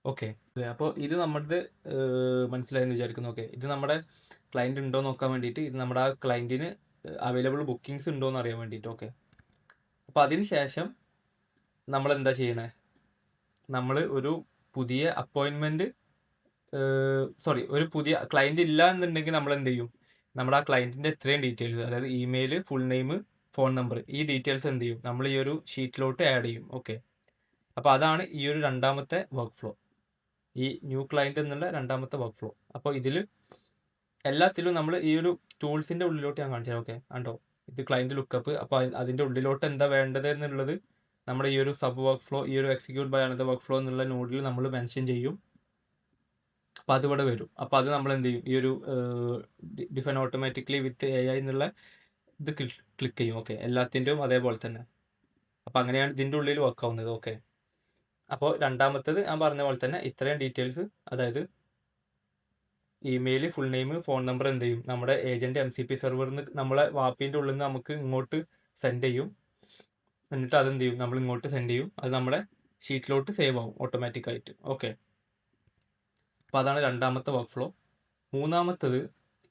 ഓക്കെ, അപ്പോൾ ഇത് നമ്മുടെ മനസ്സിലായെന്ന് വിചാരിക്കുന്നു. ഓക്കെ, ഇത് നമ്മുടെ ക്ലയൻറ്റ് ഉണ്ടോ നോക്കാൻ വേണ്ടിയിട്ട്, ഇത് നമ്മുടെ ആ ക്ലയൻറ്റിന് അവൈലബിൾ ബുക്കിങ്സ് ഉണ്ടോ എന്ന് അറിയാൻ വേണ്ടിയിട്ട്. ഓക്കെ, അപ്പോൾ അതിന് ശേഷം നമ്മൾ എന്താ ചെയ്യണേ, നമ്മൾ ഒരു പുതിയ അപ്പോയിൻമെൻറ്റ് ഒരു പുതിയ ക്ലയൻറ്റ് ഇല്ല എന്നുണ്ടെങ്കിൽ നമ്മൾ എന്ത് ചെയ്യും, നമ്മുടെ ആ ക്ലയൻറ്റിൻ്റെ എത്രയും ഡീറ്റെയിൽസ്, അതായത് email, full name, phone number, ഈ ഡീറ്റെയിൽസ് എന്ത് ചെയ്യും, നമ്മൾ ഈ ഒരു ഷീറ്റിലോട്ട് ആഡ് ചെയ്യും. ഓക്കെ, അപ്പോൾ അതാണ് ഈ ഒരു രണ്ടാമത്തെ വർക്ക് ഫ്ലോ, ഈ ന്യൂ ക്ലയൻറ്റ് എന്നുള്ള രണ്ടാമത്തെ വർക്ക് ഫ്ലോ. അപ്പോൾ ഇതിൽ എല്ലാത്തിലും നമ്മൾ ഈ ഒരു ടൂൾസിൻ്റെ ഉള്ളിലോട്ട് ഞാൻ കാണിച്ചു തരാം. ഓക്കെ, കണ്ടോ, ഇത് ക്ലയൻറ്റ് ലുക്കപ്പ്. അപ്പോൾ അതിൻ്റെ ഉള്ളിലോട്ട് എന്താ വേണ്ടത് എന്നുള്ളത് നമ്മുടെ ഈ ഒരു സബ് വർക്ക് ഫ്ലോ, ഈ ഒരു execute by another workflow എന്നുള്ള നോഡിൽ നമ്മൾ മെൻഷൻ ചെയ്യും. അപ്പോൾ അതിവിടെ വരും. അപ്പോൾ അത് നമ്മൾ എന്ത് ചെയ്യും, ഈ ഒരു ഡിഫൈൻ ഓട്ടോമാറ്റിക്കലി വിത്ത് AI എന്നുള്ള ഇത് ക്ലിക്ക് ചെയ്യും. ഓക്കെ, എല്ലാത്തിൻ്റെയും അതേപോലെ തന്നെ. അപ്പോൾ അങ്ങനെയാണ് ഇതിൻ്റെ ഉള്ളിൽ വർക്ക് ആവുന്നത്. ഓക്കെ, അപ്പോൾ രണ്ടാമത്തത് ഞാൻ പറഞ്ഞ പോലെ തന്നെ ഇത്രയും ഡീറ്റെയിൽസ്, അതായത് email, full name, phone number എന്ത് ചെയ്യും, നമ്മുടെ ഏജൻറ്റ് MCP സെർവറിൽ നിന്ന് നമ്മളെ വാപ്പിൻ്റെ ഉള്ളിൽ നിന്ന് നമുക്ക് ഇങ്ങോട്ട് സെൻഡ് ചെയ്യും. എന്നിട്ട് അതെന്ത് ചെയ്യും, നമ്മൾ ഇങ്ങോട്ട് സെൻഡ് ചെയ്യും. അത് നമ്മുടെ ഷീറ്റിലോട്ട് സേവ് ആവും ഓട്ടോമാറ്റിക്കായിട്ട്. ഓക്കെ, അപ്പോൾ അതാണ് രണ്ടാമത്തെ വർക്ക് ഫ്ലോ. മൂന്നാമത്തത്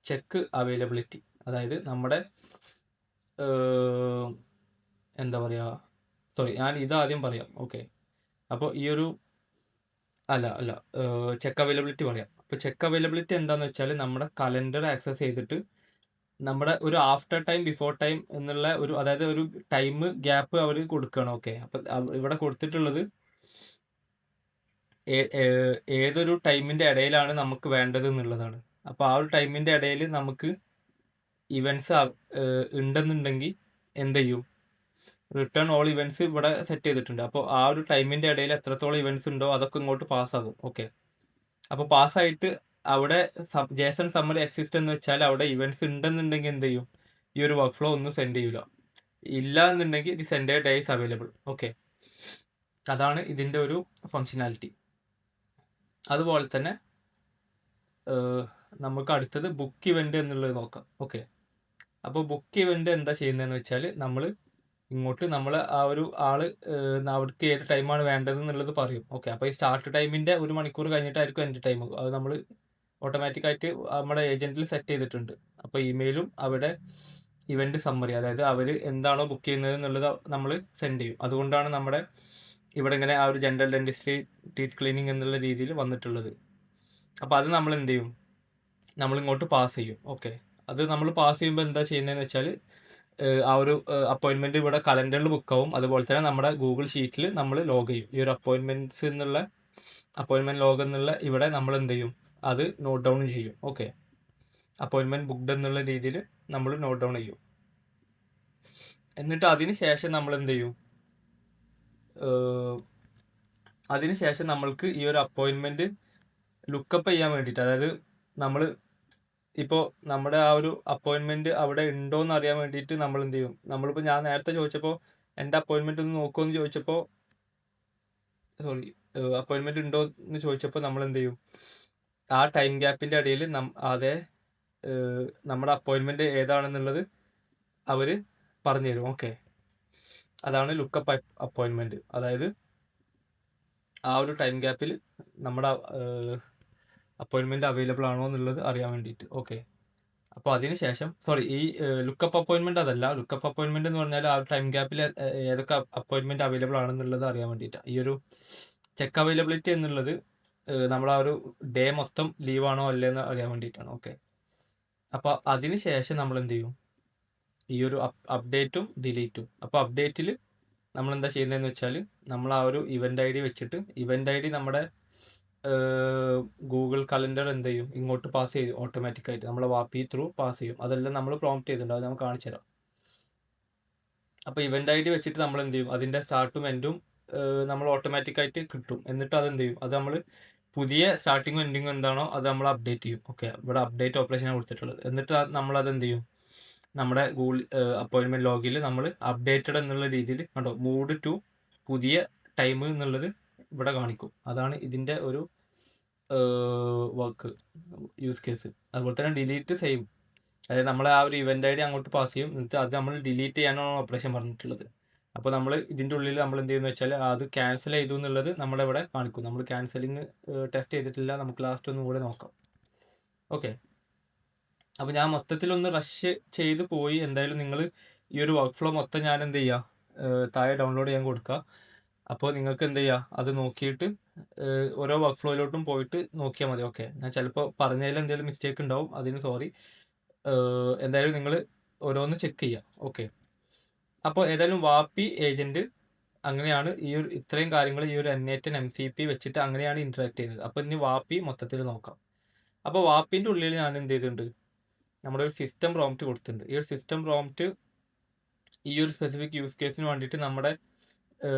ചെക്ക് അവൈലബിലിറ്റി. അതായത് നമ്മുടെ എന്താ പറയുക, സോറി, ഞാൻ ഇതാദ്യം പറയാം. ഓക്കെ, അപ്പോൾ ഈ ഒരു ചെക്ക് അവൈലബിലിറ്റി പറയാം. അപ്പോൾ ചെക്ക് അവൈലബിലിറ്റി എന്താണെന്ന് വെച്ചാൽ നമ്മുടെ കലണ്ടർ ആക്സസ് ചെയ്തിട്ട് നമ്മുടെ ഒരു ആഫ്റ്റർ ടൈം, ബിഫോർ ടൈം എന്നുള്ള ഒരു, അതായത് ഒരു ടൈം ഗ്യാപ്പ് അവർ കൊടുക്കുകയാണ്. ഓക്കെ, അപ്പം ഇവിടെ കൊടുത്തിട്ടുള്ളത് ഏതൊരു ടൈമിൻ്റെ ഇടയിലാണ് നമുക്ക് വേണ്ടത് എന്നുള്ളതാണ്. അപ്പോൾ ആ ഒരു ടൈമിൻ്റെ ഇടയിൽ നമുക്ക് ഇവൻറ്റ്സ് ഉണ്ടെന്നുണ്ടെങ്കിൽ എന്ത് ചെയ്യും, റിട്ടേൺ ഓൾ ഇവൻറ്റ്സ് ഇവിടെ സെറ്റ് ചെയ്തിട്ടുണ്ട്. അപ്പോൾ ആ ഒരു ടൈമിൻ്റെ ഇടയിൽ എത്രത്തോളം ഇവൻറ്റ്സ് ഉണ്ടോ അതൊക്കെ ഇങ്ങോട്ട് പാസ്സാകും. ഓക്കെ, അപ്പോൾ പാസ്സായിട്ട് അവിടെ ജേസൺ സമ്മറി എക്സിസ്റ്റ് എന്ന് വെച്ചാൽ അവിടെ ഇവൻറ്റ്സ് ഉണ്ടെന്നുണ്ടെങ്കിൽ എന്ത് ചെയ്യും, ഈ ഒരു വർക്ക് ഫ്ലോ ഒന്നും സെൻഡ് ചെയ്യില്ല. ഇല്ല എന്നുണ്ടെങ്കിൽ ഇത് സെൻഡ് ഡേയ്സ് അവൈലബിൾ. ഓക്കെ, അതാണ് ഇതിൻ്റെ ഒരു ഫങ്ഷനാലിറ്റി. അതുപോലെ തന്നെ നമുക്ക് അടുത്തത് ബുക്ക് ഇവൻ്റ് എന്നുള്ളത് നോക്കാം. ഓക്കെ, അപ്പോൾ ബുക്ക് ഇവൻ്റ് എന്താ ചെയ്യുന്നതെന്ന് വെച്ചാൽ നമ്മൾ ഇങ്ങോട്ട് നമ്മൾ ആ ഒരു ആള് അവർക്ക് ഏത് ടൈമാണ് വേണ്ടത് എന്നുള്ളത് പറയും. ഓക്കെ, അപ്പോൾ ഈ സ്റ്റാർട്ട് ടൈമിൻ്റെ 1 മണിക്കൂർ കഴിഞ്ഞിട്ടായിരിക്കും എൻ്റെ ടൈം. അത് നമ്മൾ ഓട്ടോമാറ്റിക്കായിട്ട് നമ്മുടെ ഏജൻറ്റിൽ സെറ്റ് ചെയ്തിട്ടുണ്ട്. അപ്പോൾ ഇമെയിലും അവിടെ ഇവൻ്റ് സമ്മറി, അതായത് അവർ എന്താണോ ബുക്ക് ചെയ്യുന്നത് എന്നുള്ളത് നമ്മൾ സെൻഡ് ചെയ്യും. അതുകൊണ്ടാണ് നമ്മുടെ ഇവിടെ ഇങ്ങനെ ആ ഒരു ജനറൽ ഡെന്റിസ്ട്രി, ടീത്ത് ക്ലീനിങ് എന്നുള്ള രീതിയിൽ വന്നിട്ടുള്ളത്. അപ്പോൾ അത് നമ്മൾ എന്ത് ചെയ്യും, നമ്മളിങ്ങോട്ട് പാസ് ചെയ്യും. ഓക്കെ, അത് നമ്മൾ പാസ് ചെയ്യുമ്പോൾ എന്താ ചെയ്യുന്നതെന്ന് വെച്ചാൽ ആ ഒരു അപ്പോയിൻമെൻറ്റ് ഇവിടെ കലണ്ടറിൽ ബുക്കാവും. അതുപോലെ തന്നെ നമ്മുടെ ഗൂഗിൾ ഷീറ്റിൽ നമ്മൾ ലോഗ് ചെയ്യും. ഈ ഒരു അപ്പോയിൻമെൻറ്റ്സ് എന്നുള്ള അപ്പോയിൻമെൻറ്റ് ലോഗ് എന്നുള്ള ഇവിടെ നമ്മൾ എന്ത് ചെയ്യും, അത് നോട്ട് ഡൗൺ ചെയ്യും. ഓക്കെ, അപ്പോയിൻമെൻറ്റ് ബുക്ക്ഡ് എന്നുള്ള രീതിയിൽ നമ്മൾ നോട്ട് ഡൗൺ ചെയ്യും. എന്നിട്ട് അതിന് ശേഷം നമ്മൾ എന്ത് ചെയ്യും, അതിനുശേഷം നമ്മൾക്ക് ഈ ഒരു അപ്പോയിൻമെൻറ്റ് ലുക്കപ്പ് ചെയ്യാൻ വേണ്ടിയിട്ട്, അതായത് നമ്മൾ ഇപ്പോൾ നമ്മുടെ ആ ഒരു അപ്പോയിൻമെൻറ്റ് അവിടെ ഉണ്ടോ എന്ന് അറിയാൻ വേണ്ടിയിട്ട് നമ്മൾ എന്ത് ചെയ്യും, നമ്മളിപ്പോൾ ഞാൻ നേരത്തെ ചോദിച്ചപ്പോൾ എൻ്റെ അപ്പോയിൻമെൻറ്റ് ഒന്ന് നോക്കുമോ എന്ന് ചോദിച്ചപ്പോൾ, സോറി, അപ്പോയിൻമെൻറ്റ് ഉണ്ടോ എന്ന് ചോദിച്ചപ്പോൾ നമ്മൾ എന്ത് ചെയ്യും, ആ ടൈം ഗ്യാപ്പിൻ്റെ ഇടയിൽ അതേ നമ്മുടെ അപ്പോയിൻമെൻറ്റ് ഏതാണെന്നുള്ളത് അവർ പറഞ്ഞു തരും. ഓക്കെ, അതാണ് ലുക്കപ്പ് അപ്പോയിൻമെൻറ്റ്. അതായത് ആ ഒരു ടൈം ഗ്യാപ്പിൽ നമ്മുടെ അപ്പോയിൻമെൻറ്റ് അവൈലബിൾ ആണോ എന്നുള്ളത് അറിയാൻ വേണ്ടിയിട്ട്. ഓക്കെ, അപ്പോൾ അതിന് ശേഷം, സോറി, ഈ ലുക്കപ്പ് അപ്പോയിൻമെൻറ്റ് അതല്ല. ലുക്കപ്പ് അപ്പോയിൻമെൻറ്റ് എന്ന് പറഞ്ഞാൽ ആ ടൈം ഗ്യാപ്പിൽ ഏതൊക്കെ അപ്പോയിൻമെൻറ്റ് അവൈലബിൾ ആണെന്നുള്ളത് അറിയാൻ വേണ്ടിയിട്ടാണ്. ഈ ഒരു ചെക്ക് അവൈലബിലിറ്റി എന്നുള്ളത് നമ്മൾ ആ ഒരു ഡേ മൊത്തം ലീവാണോ അല്ലേന്ന് അറിയാൻ വേണ്ടിയിട്ടാണ്. ഓക്കെ, അപ്പോൾ അതിന് ശേഷം നമ്മൾ എന്ത് ചെയ്യും, ഈ ഒരു അപ്ഡേറ്റും ഡിലീറ്റും. അപ്പോൾ അപ്ഡേറ്റിൽ നമ്മൾ എന്താ ചെയ്യുന്നതെന്ന് വെച്ചാൽ നമ്മൾ ആ ഒരു ഇവൻ്റ് ID വെച്ചിട്ട്, ഇവൻ്റ് ID നമ്മുടെ ഗൂഗിൾ കലണ്ടർ എന്ത് ചെയ്യും, ഇങ്ങോട്ട് പാസ് ചെയ്യും ഓട്ടോമാറ്റിക്കായിട്ട്, നമ്മളെ വാപ്പി ത്രൂ പാസ് ചെയ്യും. അതെല്ലാം നമ്മൾ പ്രോംപ്റ്റ് ചെയ്തിട്ടുണ്ട്, അത് നമുക്ക് കാണിച്ചു തരാം. അപ്പോൾ ഇവൻ്റ് ID വെച്ചിട്ട് നമ്മൾ എന്ത് ചെയ്യും, അതിൻ്റെ സ്റ്റാർട്ടും എൻഡും നമ്മൾ ഓട്ടോമാറ്റിക്കായിട്ട് കിട്ടും. എന്നിട്ട് അതെന്ത് ചെയ്യും, അത് നമ്മൾ പുതിയ സ്റ്റാർട്ടിങ്ങും എൻഡിങ്ങും എന്താണോ അത് നമ്മൾ അപ്ഡേറ്റ് ചെയ്യും. ഓക്കെ, ഇവിടെ അപ്ഡേറ്റ് ഓപ്പറേഷനാണ് കൊടുത്തിട്ടുള്ളത്. എന്നിട്ട് നമ്മളത് എന്ത് ചെയ്യും, നമ്മുടെ ഗൂഗിൾ അപ്പോയിൻമെൻറ്റ് ലോഗിൽ നമ്മൾ അപ്ഡേറ്റഡ് എന്നുള്ള രീതിയിൽ കണ്ടോ, മൂഡ് ടു പുതിയ ടൈം എന്നുള്ളത് ഇവിടെ കാണിക്കും. അതാണ് ഇതിൻ്റെ ഒരു വർക്ക് യൂസ് കേസ്. അതുപോലെ തന്നെ ഡിലീറ്റ് സെയിം, അതായത് നമ്മൾ ആ ഒരു ഇവൻ്റ് ID അങ്ങോട്ട് പാസ് ചെയ്യും. എന്നിട്ട് അത് നമ്മൾ ഡിലീറ്റ് ചെയ്യാനാണ് ഓപ്പറേഷൻ പറഞ്ഞിട്ടുള്ളത്. അപ്പോൾ നമ്മൾ ഇതിൻ്റെ ഉള്ളിൽ നമ്മൾ എന്ത് ചെയ്യുന്നത് വെച്ചാൽ അത് ക്യാൻസൽ ചെയ്തു എന്നുള്ളത് നമ്മളിവിടെ കാണിക്കും. നമ്മൾ ക്യാൻസലിങ് ടെസ്റ്റ് ചെയ്തിട്ടില്ല, നമുക്ക് ലാസ്റ്റ് ഒന്നും കൂടെ നോക്കാം. ഓക്കെ, അപ്പോൾ ഞാൻ മൊത്തത്തിലൊന്ന് റഷ് ചെയ്ത് പോയി. എന്തായാലും നിങ്ങൾ ഈ ഒരു വർക്ക് ഫ്ലോ മൊത്തം ഞാൻ എന്ത് ചെയ്യുക, താഴെ ഡൗൺലോഡ് ചെയ്യാൻ കൊടുക്കുക. അപ്പോൾ നിങ്ങൾക്ക് എന്ത് ചെയ്യുക, അത് നോക്കിയിട്ട് ഓരോ വർക്ക് ഫ്ലോയിലോട്ടും പോയിട്ട് നോക്കിയാൽ മതി. ഓക്കെ, ഞാൻ ചിലപ്പോൾ പറഞ്ഞതിൽ എന്തെങ്കിലും മിസ്റ്റേക്ക് ഉണ്ടാവും, അതിന് സോറി. എന്തായാലും നിങ്ങൾ ഓരോന്ന് ചെക്ക് ചെയ്യുക. ഓക്കെ, അപ്പോൾ ഏതായാലും വാപ്പി ഏജന്റ് അങ്ങനെയാണ് ഈ ഒരു ഇത്രയും കാര്യങ്ങൾ ഈ ഒരു N8 MCP വെച്ചിട്ട് അങ്ങനെയാണ് ഇന്ററാക്ട് ചെയ്യുന്നത്. അപ്പോൾ ഇനി വാപ്പി മൊത്തത്തിൽ നോക്കാം. അപ്പോൾ വാപ്പിന്റെ ഉള്ളിൽ ഞാൻ എന്ത് ചെയ്തിട്ടുണ്ട്, നമ്മുടെ ഒരു സിസ്റ്റം പ്രോംപ്റ്റ് കൊടുത്തിട്ടുണ്ട്. ഈ ഒരു സിസ്റ്റം പ്രോംപ്റ്റ് ഈ ഒരു സ്പെസിഫിക് യൂസ് കേസിന് വേണ്ടിയിട്ട് നമ്മുടെ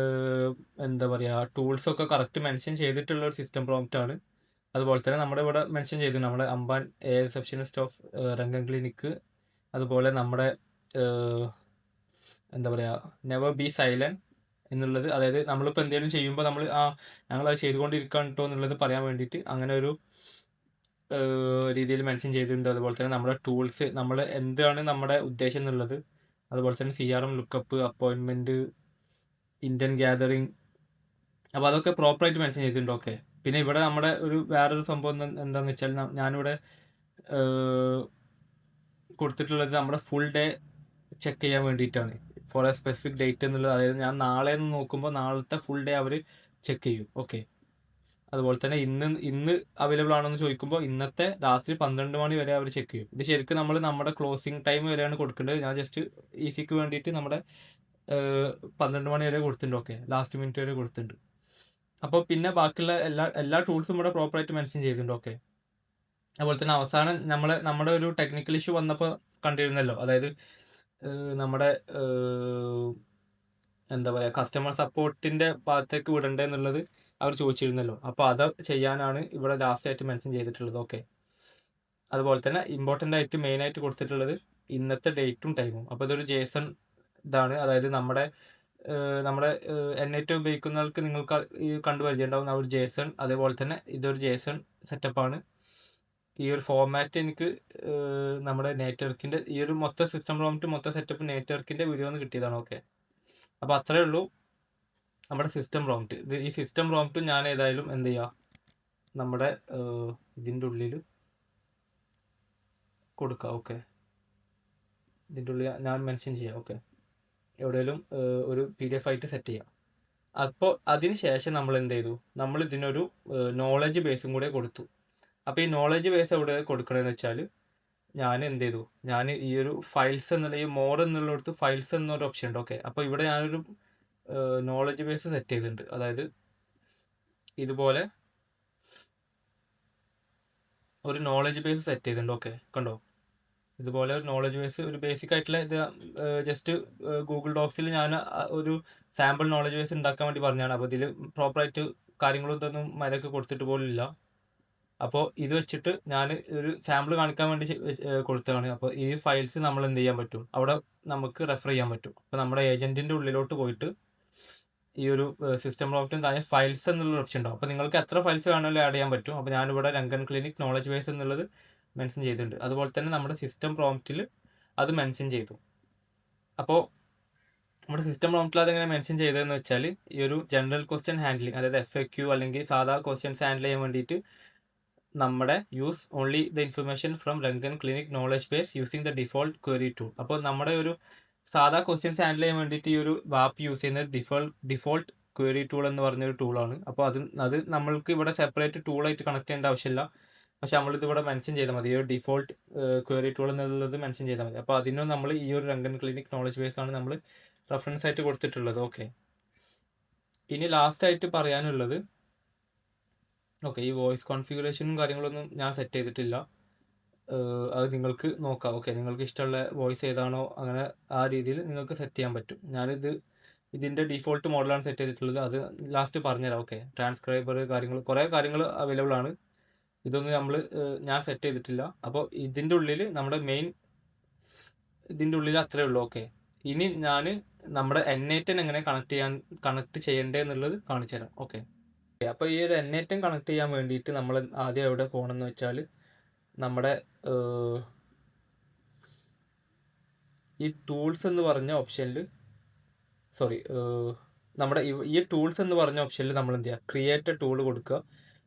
എന്താ പറയുക ടൂൾസ് ഒക്കെ കറക്റ്റ് മെൻഷൻ ചെയ്തിട്ടുള്ള ഒരു സിസ്റ്റം പ്രോംപ്റ്റ് ആണ്. അതുപോലെ തന്നെ നമ്മുടെ ഇവിടെ മെൻഷൻ ചെയ്തു നമ്മുടെ അംബാൻ റിസപ്ഷനിസ്റ്റ് ഓഫ് രംഗൻ ക്ലിനിക്ക്, അതുപോലെ നമ്മുടെ എന്താ പറയുക നെവർ ബി സൈലന്റ് എന്നുള്ളത്, അതായത് നമ്മളിപ്പോൾ എന്തെങ്കിലും ചെയ്യുമ്പോൾ നമ്മൾ ഞങ്ങളത് ചെയ്തുകൊണ്ടിരിക്കുകയാണ് കേട്ടോ എന്നുള്ളത് പറയാൻ വേണ്ടിയിട്ട് അങ്ങനെ ഒരു രീതിയിൽ മെൻഷൻ ചെയ്തിട്ടുണ്ട്. അതുപോലെ തന്നെ നമ്മുടെ ടൂൾസ് നമ്മൾ എന്താണ് നമ്മുടെ ഉദ്ദേശം എന്നുള്ളത്, അതുപോലെ തന്നെ CRM lookup, appointment, Indian gathering, അപ്പോൾ അതൊക്കെ പ്രോപ്പറായിട്ട് മെൻഷൻ ചെയ്തിട്ടുണ്ട്. ഓക്കെ, പിന്നെ ഇവിടെ നമ്മുടെ ഒരു വേറൊരു സംഭവം എന്താണെന്ന് വെച്ചാൽ ഞാനിവിടെ കൊടുത്തിട്ടുള്ളത് നമ്മുടെ ഫുൾ ഡേ ചെക്ക് ചെയ്യാൻ വേണ്ടിയിട്ടാണ്, ഫോർ എ സ്പെസിഫിക് ഡേറ്റ് എന്നുള്ളത്. അതായത് ഞാൻ നാളെ എന്ന് നോക്കുമ്പോൾ നാളത്തെ ഫുൾ ഡേ അവർ ചെക്ക് ചെയ്യും. ഓക്കെ, അതുപോലെ തന്നെ ഇന്ന് അവൈലബിൾ ആണോ എന്ന് ചോദിക്കുമ്പോൾ ഇന്നത്തെ രാത്രി 12 മണി വരെ അവർ ചെക്ക് ചെയ്യും. ഇത് ശരിക്കും നമ്മൾ നമ്മുടെ ക്ലോസിംഗ് ടൈം വരെയാണ് കൊടുക്കേണ്ടത്. ഞാൻ ജസ്റ്റ് ഈസിക്ക് വേണ്ടിയിട്ട് നമ്മുടെ 12 മണി വരെ കൊടുത്തിട്ടുണ്ട്. ഓക്കെ, ലാസ്റ്റ് മിനിറ്റ് വരെ കൊടുത്തിട്ടുണ്ട്. അപ്പോൾ പിന്നെ ബാക്കിയുള്ള എല്ലാ ടൂൾസും ഇവിടെ പ്രോപ്പറായിട്ട് മെൻഷൻ ചെയ്തിട്ടുണ്ട്. ഓക്കെ, അതുപോലെ തന്നെ അവസാനം നമ്മുടെ ഒരു ടെക്നിക്കൽ ഇഷ്യൂ വന്നപ്പോൾ കണ്ടിരുന്നല്ലോ, അതായത് നമ്മുടെ എന്താ പറയുക കസ്റ്റമർ സപ്പോർട്ടിൻ്റെ ഭാഗത്തേക്ക് വിടണ്ടേ എന്നുള്ളത് അവർ ചോദിച്ചിരുന്നല്ലോ. അപ്പോൾ അത് ചെയ്യാനാണ് ഇവിടെ ലാസ്റ്റ് ആയിട്ട് മെൻഷൻ ചെയ്തിട്ടുള്ളത്. ഓക്കെ, അതുപോലെ തന്നെ ഇമ്പോർട്ടൻ്റ് ആയിട്ട് മെയിനായിട്ട് കൊടുത്തിട്ടുള്ളത് ഇന്നത്തെ ഡേറ്റും ടൈമും. അപ്പോൾ ഇതൊരു ജേസൺ ഇതാണ്, അതായത് നമ്മുടെ N8 ഉപയോഗിക്കുന്നവർക്ക് നിങ്ങൾക്ക് ഈ കണ്ടു പരിചയമുണ്ടാവുന്ന ഒരു ജേസൺ, അതേപോലെ തന്നെ ഇതൊരു ജേസൺ സെറ്റപ്പാണ്. ഈ ഒരു ഫോർമാറ്റ് എനിക്ക് നമ്മുടെ നെറ്റ്വർക്കിൻ്റെ ഈ ഒരു മൊത്തം സിസ്റ്റം പ്രോംപ്റ്റ് മൊത്തം സെറ്റപ്പ് നെറ്റ്വർക്കിൻ്റെ വീഡിയോ ഒന്ന് കിട്ടിയതാണ്. ഓക്കെ, അപ്പോൾ അത്രയേ ഉള്ളൂ നമ്മുടെ സിസ്റ്റം പ്രോംപ്റ്റ്. ഈ സിസ്റ്റം പ്രോംപ്റ്റ് ഞാൻ ഏതായാലും എന്ത് ചെയ്യുക, നമ്മുടെ ഇതിൻ്റെ ഉള്ളിൽ കൊടുക്കുക. ഓക്കെ, ഇതിൻ്റെ ഉള്ളിൽ ഞാൻ മെൻഷൻ ചെയ്യാം. ഓക്കെ, എവിടെയെങ്കിലും ഒരു PDF ആയിട്ട് സെറ്റ് ചെയ്യാം. അപ്പോൾ അതിന് ശേഷം നമ്മൾ എന്ത് ചെയ്തു, നമ്മൾ ഇതിനൊരു നോളജ് ബേസും കൂടെ കൊടുത്തു. അപ്പോൾ ഈ നോളജ് ബേസ് എവിടെ കൊടുക്കണമെന്ന് വെച്ചാൽ ഞാൻ എന്ത് ചെയ്തു, ഞാൻ ഈ ഒരു ഫയൽസ് എന്നുള്ള ഈ മോർ എന്നുള്ളിടത്ത് ഫയൽസ് എന്നൊരു ഓപ്ഷൻ ഉണ്ട്. ഓക്കെ, അപ്പോൾ ഇവിടെ ഞാനൊരു നോളജ് ബേസ് സെറ്റ് ചെയ്തിട്ടുണ്ട്. അതായത് ഇതുപോലെ ഒരു നോളജ് ബേസ് സെറ്റ് ചെയ്തിട്ടുണ്ട്. ഓക്കെ, കണ്ടോ, ഇതുപോലെ ഒരു നോളജ് ബേസ്, ഒരു ബേസിക് ആയിട്ടുള്ള ഇത് ജസ്റ്റ് ഗൂഗിൾ ഡോക്സിൽ ഞാൻ ഒരു സാമ്പിൾ നോളജ് ബേസ് ഉണ്ടാക്കാൻ വേണ്ടി പറഞ്ഞാണ്. അപ്പോൾ ഇതിൽ പ്രോപ്പറായിട്ട് കാര്യങ്ങളും ഇതൊന്നും മരൊക്കെ കൊടുത്തിട്ട് പോലില്ല. അപ്പോൾ ഇത് വെച്ചിട്ട് ഞാൻ ഒരു സാമ്പിൾ കാണിക്കാൻ വേണ്ടി കൊടുത്തതാണ്. അപ്പോൾ ഈ ഫയൽസ് നമ്മൾ എന്ത് ചെയ്യാൻ പറ്റും, അവിടെ നമുക്ക് റെഫർ ചെയ്യാൻ പറ്റും. അപ്പോൾ നമ്മുടെ ഏജൻറ്റിൻ്റെ ഉള്ളിലോട്ട് പോയിട്ട് ഈ ഒരു സിസ്റ്റം പ്രോംപ്റ്റിന് താഴെ ഫയൽസ് എന്നുള്ള ഓപ്ഷൻ ഉണ്ടാവും. അപ്പോൾ നിങ്ങൾക്ക് എത്ര ഫയൽസ് വേണമെങ്കിലും ആഡ് ചെയ്യാൻ പറ്റും. അപ്പോൾ ഞാനിവിടെ രംഗൻ ക്ലിനിക് നോളജ് ബേസ് എന്നുള്ളത് മെൻഷൻ ചെയ്തിട്ടുണ്ട്. അതുപോലെ തന്നെ നമ്മുടെ സിസ്റ്റം പ്രോംപ്റ്റിൽ അത് മെൻഷൻ ചെയ്തു. അപ്പോൾ നമ്മുടെ സിസ്റ്റം പ്രോംപ്റ്റിൽ അതെങ്ങനെ മെൻഷൻ ചെയ്തതെന്ന് വെച്ചാൽ ഈ ഒരു ജനറൽ ക്വസ്റ്റ്യൻ ഹാൻഡ്ലിങ്, അതായത് FAQ അല്ലെങ്കിൽ സാധാ ക്വസ്റ്റ്യൻസ് ഹാൻഡിൽ ചെയ്യാൻ വേണ്ടിയിട്ട് നമ്മുടെ use only the information from Rangan clinic knowledge base using the default query tool. അപ്പോൾ നമ്മുടെ ഒരു സാധാ ക്വസ്റ്റ്യൻസ് ഹാൻഡിൽ ചെയ്യാൻ വേണ്ടിയിട്ട് ഈ ഒരു വാപ്പ് യൂസ് ചെയ്യുന്നത് ഡിഫോൾട്ട് ക്വറി ടൂൾ എന്ന് പറഞ്ഞൊരു ടൂളാണ്. അപ്പോൾ അത് നമ്മൾക്ക് ഇവിടെ സെപ്പറേറ്റ് ടൂളായിട്ട് കണക്ട് ചെയ്യേണ്ട ആവശ്യമില്ല. പക്ഷെ നമ്മളിത് ഇവിടെ മെൻഷൻ ചെയ്താൽ മതി, ഈ ഒരു ഡിഫോൾട്ട് ക്വറി ടൂൾ എന്നുള്ളത് മെൻഷൻ ചെയ്താൽ മതി. അപ്പോൾ അതിനും നമ്മൾ ഈ ഒരു രംഗൻ ക്ലിനിക് നോളജ് ബേസ് ആണ് നമ്മൾ റെഫറൻസ് ആയിട്ട് കൊടുത്തിട്ടുള്ളത്. ഓക്കെ, ഇനി ലാസ്റ്റ് ആയിട്ട് പറയാനുള്ളത്, ഓക്കെ, ഈ വോയിസ് കോൺഫിഗറേഷനും കാര്യങ്ങളൊന്നും ഞാൻ സെറ്റ് ചെയ്തിട്ടില്ല. അത് നിങ്ങൾക്ക് നോക്കാം. ഓക്കെ, നിങ്ങൾക്ക് ഇഷ്ടമുള്ള വോയിസ് ഏതാണോ അങ്ങനെ ആ രീതിയിൽ നിങ്ങൾക്ക് സെറ്റ് ചെയ്യാൻ പറ്റും. ഇതിൻ്റെ ഡിഫോൾട്ട് മോഡലാണ് സെറ്റ് ചെയ്തിട്ടുള്ളത്. അത് ലാസ്റ്റ് പറഞ്ഞുതരാം. ഓക്കെ, ട്രാൻസ്ക്രൈബർ കാര്യങ്ങൾ കുറേ കാര്യങ്ങൾ അവൈലബിൾ ആണ്. ഇതൊന്നും ഞാൻ സെറ്റ് ചെയ്തിട്ടില്ല. അപ്പോൾ ഇതിൻ്റെ ഉള്ളിൽ നമ്മുടെ ഇതിൻ്റെ ഉള്ളിൽ അത്രേ ഉള്ളൂ. ഓക്കെ, ഇനി ഞാൻ നമ്മുടെ N8 എങ്ങനെ കണക്ട് ചെയ്യേണ്ടത് എന്നുള്ളത് കാണിച്ചു തരാം. ഓക്കെ, അപ്പോൾ ഈ ഒരു N8 കണക്ട് ചെയ്യാൻ വേണ്ടിയിട്ട് നമ്മൾ ആദ്യം എവിടെ പോകണമെന്ന് വെച്ചാൽ നമ്മുടെ ഈ ടൂൾസ് എന്ന് പറഞ്ഞ ഓപ്ഷനിൽ നമ്മുടെ ഈ ടൂൾസ് എന്ന് പറഞ്ഞ ഓപ്ഷനിൽ നമ്മൾ എന്ത് ചെയ്യുക, ക്രിയേറ്റ് ടൂൾ കൊടുക്കുക.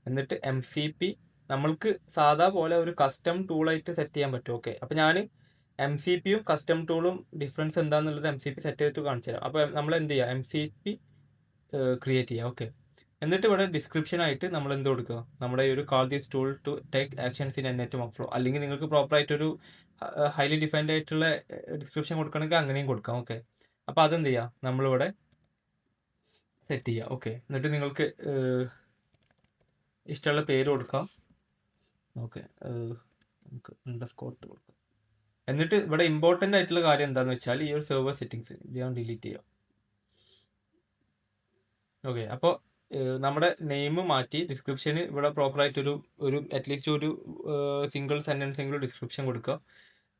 എന്നിട്ട് MCP നമ്മൾക്ക് സാധാ പോലെ ഒരു കസ്റ്റം ടൂളായിട്ട് സെറ്റ് ചെയ്യാൻ പറ്റും. ഓക്കെ, അപ്പോൾ ഞാൻ MCPയും കസ്റ്റം ടൂളും ഡിഫറൻസ് എന്താണെന്നുള്ളത് MCP സെറ്റ് ചെയ്തിട്ട് കാണിച്ചു തരാം. അപ്പോൾ നമ്മൾ എന്ത് ചെയ്യുക, MCP ക്രിയേറ്റ് ചെയ്യുക. ഓക്കെ, എന്നിട്ട് ഇവിടെ ഡിസ്ക്രിപ്ഷനായിട്ട് നമ്മൾ എന്ത് കൊടുക്കുക, നമ്മുടെ ഈ ഒരു call this tool to take actions in N8 workflow, അല്ലെങ്കിൽ നിങ്ങൾക്ക് പ്രോപ്പറായിട്ടൊരു ഹൈലി ഡിഫൈൻഡ് ആയിട്ടുള്ള ഡിസ്ക്രിപ്ഷൻ കൊടുക്കണമെങ്കിൽ അങ്ങനെയും കൊടുക്കാം. ഓക്കെ, അപ്പോൾ അതെന്ത് ചെയ്യുക, നമ്മളിവിടെ സെറ്റ് ചെയ്യുക. ഓക്കെ, എന്നിട്ട് നിങ്ങൾക്ക് ഇഷ്ടമുള്ള പേര് കൊടുക്കാം. ഓക്കെ, നമുക്ക് അണ്ടർസ്കോർ കൊടുക്കാം. എന്നിട്ട് ഇവിടെ ഇമ്പോർട്ടൻ്റ് ആയിട്ടുള്ള കാര്യം എന്താണെന്ന് വെച്ചാൽ ഈ ഒരു സെർവർ സെറ്റിങ്സ് ഇത് ഞാൻ ഡിലീറ്റ് ചെയ്യാം. ഓക്കെ, അപ്പോൾ നമ്മുടെ നെയിം മാറ്റി ഡിസ്ക്രിപ്ഷന് ഇവിടെ പ്രോപ്പറായിട്ടൊരു അറ്റ്ലീസ്റ്റ് ഒരു സിംഗിൾ സെൻറ്റൻസ് എങ്കിലും ഡിസ്ക്രിപ്ഷൻ കൊടുക്കുക.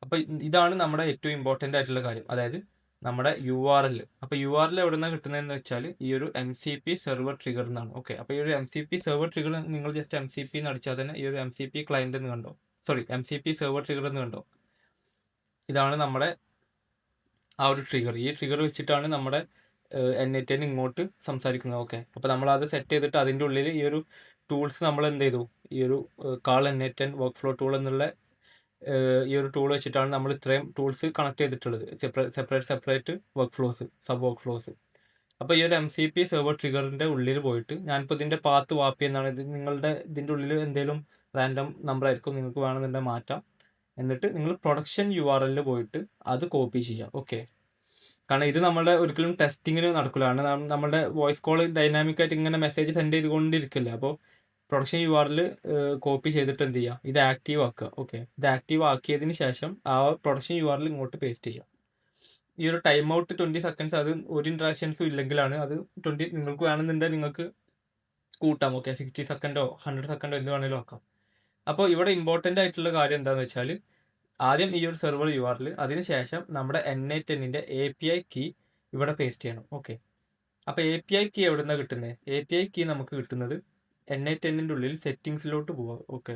അപ്പോൾ ഇതാണ് നമ്മുടെ ഏറ്റവും ഇമ്പോർട്ടൻ്റ് ആയിട്ടുള്ള കാര്യം, അതായത് നമ്മുടെ URL. അപ്പോൾ URL എവിടെ നിന്നാണ് കിട്ടുന്നതെന്ന് വെച്ചാൽ ഈ ഒരു MCP സെർവർ ട്രിഗർ എന്നാണ്. ഓക്കെ, അപ്പോൾ ഈ ഒരു MCP സെർവർ ട്രിഗർ നിങ്ങൾ ജസ്റ്റ് MCP എന്ന് അടിച്ചാൽ തന്നെ ഈ ഒരു MCP ക്ലയൻ്റ് എന്ന് കണ്ടോ, സോറി MCP സെർവർ ട്രിഗർ എന്ന് കണ്ടോ, ഇതാണ് നമ്മുടെ ആ ഒരു ട്രിഗർ. ഈ ട്രിഗർ വെച്ചിട്ടാണ് നമ്മുടെ N8N ഇങ്ങോട്ട് സംസാരിക്കുന്നത്. ഓക്കെ, അപ്പോൾ നമ്മളത് സെറ്റ് ചെയ്തിട്ട് അതിൻ്റെ ഉള്ളിൽ ഈ ഒരു ടൂൾസ് നമ്മൾ എന്ത് ചെയ്തു, ഈ ഒരു call N8N work flow tool എന്നുള്ള ഈ ഒരു ടൂൾ വെച്ചിട്ടാണ് നമ്മൾ ഇത്രയും ടൂൾസ് കണക്ട് ചെയ്തിട്ടുള്ളത്, separate workflows, sub workflows. അപ്പോൾ ഈ ഒരു MCP സെർവർ ട്രിഗറിൻ്റെ ഉള്ളിൽ പോയിട്ട് ഞാനിപ്പോൾ ഇതിൻ്റെ പാത്ത് വാപ്പി എന്നാണ്, ഇത് നിങ്ങളുടെ ഇതിൻ്റെ ഉള്ളിൽ എന്തെങ്കിലും റാൻഡം നമ്പർ ആയിരിക്കും, നിങ്ങൾക്ക് വേണമെന്നുണ്ടെങ്കിൽ മാറ്റാം. എന്നിട്ട് നിങ്ങൾ പ്രൊഡക്ഷൻ URL പോയിട്ട് അത് കോപ്പി ചെയ്യുക. ഓക്കെ, കാരണം ഇത് നമ്മുടെ ഒരിക്കലും ടെസ്റ്റിങ്ങിന് നടക്കില്ല, കാരണം നമ്മുടെ വോയിസ് കോൾ ഡൈനാമിക് ആയിട്ട് ഇങ്ങനെ മെസ്സേജ് സെൻഡ് ചെയ്തുകൊണ്ടിരിക്കില്ല. അപ്പോൾ പ്രൊഡക്ഷൻ URL കോപ്പി ചെയ്തിട്ട് എന്ത് ചെയ്യുക, ഇത് ആക്റ്റീവ് ആക്കുക. ഓക്കെ, ഇത് ആക്റ്റീവ് ആക്കിയതിന് ശേഷം ആ പ്രൊഡക്ഷൻ URL ഇങ്ങോട്ട് പേസ്റ്റ് ചെയ്യുക. ഈ ഒരു ടൈം ഔട്ട് 20 സെക്കൻഡ്സ്, അത് ഒരു ഇൻട്രാക്ഷൻസും ഇല്ലെങ്കിലാണ് അത് 20, നിങ്ങൾക്ക് വേണമെന്നുണ്ടെങ്കിൽ നിങ്ങൾക്ക് കൂട്ടാം. ഓക്കെ, 60 സെക്കൻഡോ 100 സെക്കൻഡോ എന്ത് വേണമെങ്കിലും ആക്കാം. അപ്പോൾ ഇവിടെ ഇമ്പോർട്ടൻ്റ് ആയിട്ടുള്ള കാര്യം എന്താണെന്ന് വെച്ചാൽ ആദ്യം ഈ ഒരു സെർവർ URL, അതിനുശേഷം നമ്മുടെ N8Nൻ്റെ API കീ ഇവിടെ പേസ്റ്റ് ചെയ്യണം. ഓക്കെ, അപ്പോൾ API കീ എവിടെ നിന്നാണ് കിട്ടുന്നത്? API കീ നമുക്ക് കിട്ടുന്നത് N8Nൻ്റെ ഉള്ളിൽ സെറ്റിങ്സിലോട്ട് പോവുക. ഓക്കെ,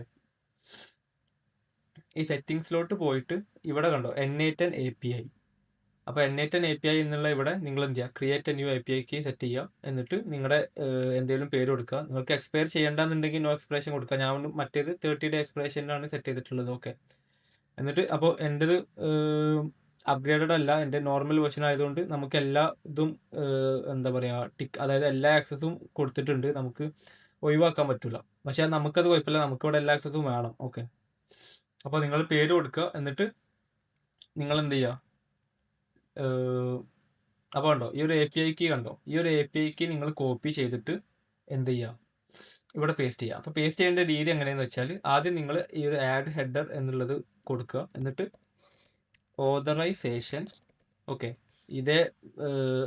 ഈ സെറ്റിങ്സിലോട്ട് പോയിട്ട് ഇവിടെ കണ്ടോ N8N API. അപ്പോൾ N8N API എന്നുള്ള ഇവിടെ നിങ്ങൾ എന്ത് ചെയ്യുക, create new API key set ചെയ്യുക. എന്നിട്ട് നിങ്ങളുടെ എന്തെങ്കിലും പേര് കൊടുക്കുക. നിങ്ങൾക്ക് എക്സ്പയർ ചെയ്യേണ്ടെന്നുണ്ടെങ്കിൽ നോ എക്സ്പിറേഷൻ കൊടുക്കുക. ഞാൻ മറ്റേത് 30 ഡേ എക്സ്പിറേഷനിലാണ് സെറ്റ് ചെയ്തിട്ടുള്ളത്. ഓക്കെ, എന്നിട്ട് അപ്പോൾ എൻ്റെത് അപ്ഗ്രേഡഡ് അല്ല, എൻ്റെ നോർമൽ വെർഷൻ ആയതുകൊണ്ട് നമുക്ക് എല്ലാ ഇതും എന്താ പറയുക ടിക്ക്, അതായത് എല്ലാ ആക്സസും കൊടുത്തിട്ടുണ്ട്, നമുക്ക് ഒഴിവാക്കാൻ പറ്റില്ല. പക്ഷേ നമുക്കത് കുഴപ്പമില്ല, നമുക്കിവിടെ എല്ലാ ആക്സസും വേണം. ഓക്കെ, അപ്പോൾ നിങ്ങൾ പേര് കൊടുക്കുക. എന്നിട്ട് നിങ്ങൾ എന്ത് ചെയ്യുക, അപ്പോൾ കണ്ടോ ഈ ഒരു API കീ കണ്ടോ, ഈ ഒരു API കീ നിങ്ങൾ കോപ്പി ചെയ്തിട്ട് എന്ത് ചെയ്യുക, ഇവിടെ പേസ്റ്റ് ചെയ്യുക. അപ്പോൾ പേസ്റ്റ് ചെയ്യേണ്ട രീതി എങ്ങനെയാണെന്ന് വെച്ചാൽ ആദ്യം നിങ്ങൾ ഈ ഒരു ആഡ് ഹെഡർ എന്നുള്ളത് കൊടുക്കുക. എന്നിട്ട് ഓതറൈസേഷൻ, ഓക്കെ, ഇതേ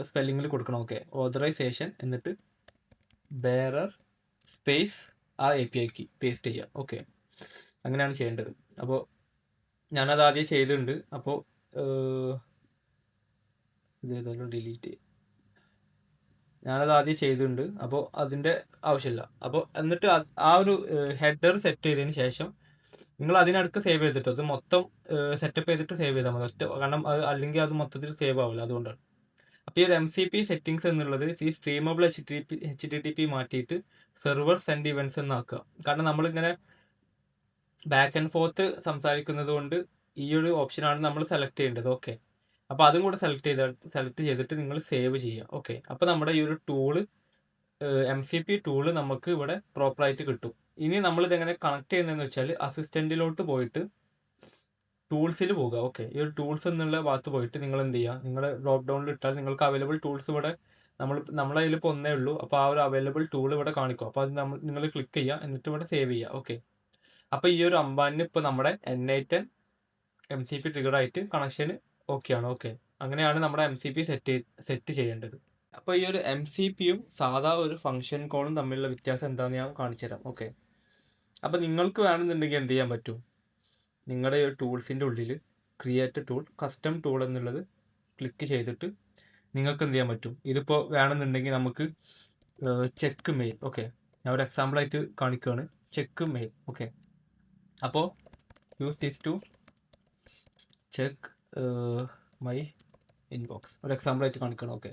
സ്പെല്ലിങ്ങിൽ കൊടുക്കണം. ഓക്കെ, ഓതറൈസേഷൻ, എന്നിട്ട് ബെയറർ സ്പേസ് ആ API കീ പേസ്റ്റ് ചെയ്യുക. ഓക്കെ, അങ്ങനെയാണ് ചെയ്യേണ്ടത്. അപ്പോൾ ഞാനത് ആദ്യം ചെയ്തിട്ടുണ്ട്. അപ്പോൾ ഇതേതായാലും ഡിലീറ്റ് ചെയ്യും, ഞാനത് ആദ്യം ചെയ്തിട്ടുണ്ട്. അപ്പോൾ അതിൻ്റെ ആവശ്യമില്ല. അപ്പോൾ എന്നിട്ട് ആ ഒരു ഹെഡർ സെറ്റ് ചെയ്തതിന് ശേഷം നിങ്ങൾ അതിനടുത്ത് സേവ് ചെയ്തിട്ട് അത് മൊത്തം സെറ്റപ്പ് ചെയ്തിട്ട് സേവ് ചെയ്താൽ മതി ഒറ്റ, കാരണം അത് അല്ലെങ്കിൽ അത് മൊത്തത്തിൽ സേവ് ആവില്ല, അതുകൊണ്ടാണ്. അപ്പോൾ ഈ ഒരു MCP സെറ്റിങ്സ് എന്നുള്ളത് ഈ സ്ട്രീമബിൾ HTTP മാറ്റിയിട്ട് സെർവർ സെൻഡ് ഇവൻറ്റ്സ് എന്നാക്കുക. കാരണം നമ്മളിങ്ങനെ ബാക്ക് ആൻഡ് ഫോർത്ത് സംസാരിക്കുന്നത് കൊണ്ട് ഈ ഒരു ഓപ്ഷനാണ് നമ്മൾ സെലക്ട് ചെയ്യേണ്ടത്. ഓക്കെ, അപ്പോൾ അതും കൂടെ സെലക്ട് ചെയ്തിട്ട് നിങ്ങൾ സേവ് ചെയ്യുക. ഓക്കെ, അപ്പോൾ നമ്മുടെ ഈ ഒരു ടൂള് MCP ടൂള് നമുക്ക് ഇവിടെ പ്രോപ്പറായിട്ട് കിട്ടും. ഇനി നമ്മളിതെങ്ങനെ കണക്ട് ചെയ്യുന്നതെന്ന് വെച്ചാൽ അസിസ്റ്റൻറ്റിലോട്ട് പോയിട്ട് ടൂൾസിൽ പോകുക. ഓക്കെ, ഈ ഒരു ടൂൾസ് എന്നുള്ള ഭാഗത്ത് പോയിട്ട് നിങ്ങൾ എന്ത് ചെയ്യുക, നിങ്ങൾ ഡ്രോപ്പ് ഡൗണിൽ ഇട്ടാൽ നിങ്ങൾക്ക് അവൈലബിൾ ടൂൾസ് ഇവിടെ നമ്മളെ കയ്യിൽ ഇപ്പോൾ ഒന്നേ ഉള്ളൂ. അപ്പോൾ ആ ഒരു അവൈലബിൾ ടൂൾ ഇവിടെ കാണിക്കും. അപ്പോൾ അത് നിങ്ങൾ ക്ലിക്ക് ചെയ്യുക, എന്നിട്ട് ഇവിടെ സേവ് ചെയ്യുക. ഓക്കെ, അപ്പോൾ ഈ ഒരു അമ്പാനിന് ഇപ്പോൾ നമ്മുടെ N8N MCP ട്രിഗർ ആയിട്ട് കണക്ഷൻ ഓക്കെയാണ്. ഓക്കെ, അങ്ങനെയാണ് നമ്മുടെ MCP സെറ്റ് ചെയ്യേണ്ടത്. അപ്പോൾ ഈ ഒരു MCPയും സാധാ ഒരു ഫംഗ്ഷൻ കോളും തമ്മിലുള്ള വ്യത്യാസം എന്താണെന്ന് ഞാൻ കാണിച്ചു തരാം. ഓക്കെ, അപ്പോൾ നിങ്ങൾക്ക് വേണമെന്നുണ്ടെങ്കിൽ എന്ത് ചെയ്യാൻ പറ്റും, നിങ്ങളുടെ ഈ ടൂൾസിൻ്റെ ഉള്ളിൽ ക്രിയേറ്റ് ടൂൾ, കസ്റ്റം ടൂൾ എന്നുള്ളത് ക്ലിക്ക് ചെയ്തിട്ട് നിങ്ങൾക്ക് എന്ത് ചെയ്യാൻ പറ്റും, ഇതിപ്പോൾ വേണമെന്നുണ്ടെങ്കിൽ നമുക്ക് ചെക്ക് മെയിൽ. ഓക്കെ, ഞാൻ ഒരു എക്സാമ്പിളായിട്ട് കാണിക്കുകയാണ്, ചെക്ക് മെയിൽ. ഓക്കെ, അപ്പോൾ use this to check my inbox, ഒരു എക്സാമ്പിളായിട്ട് കാണിക്കണം. ഓക്കെ,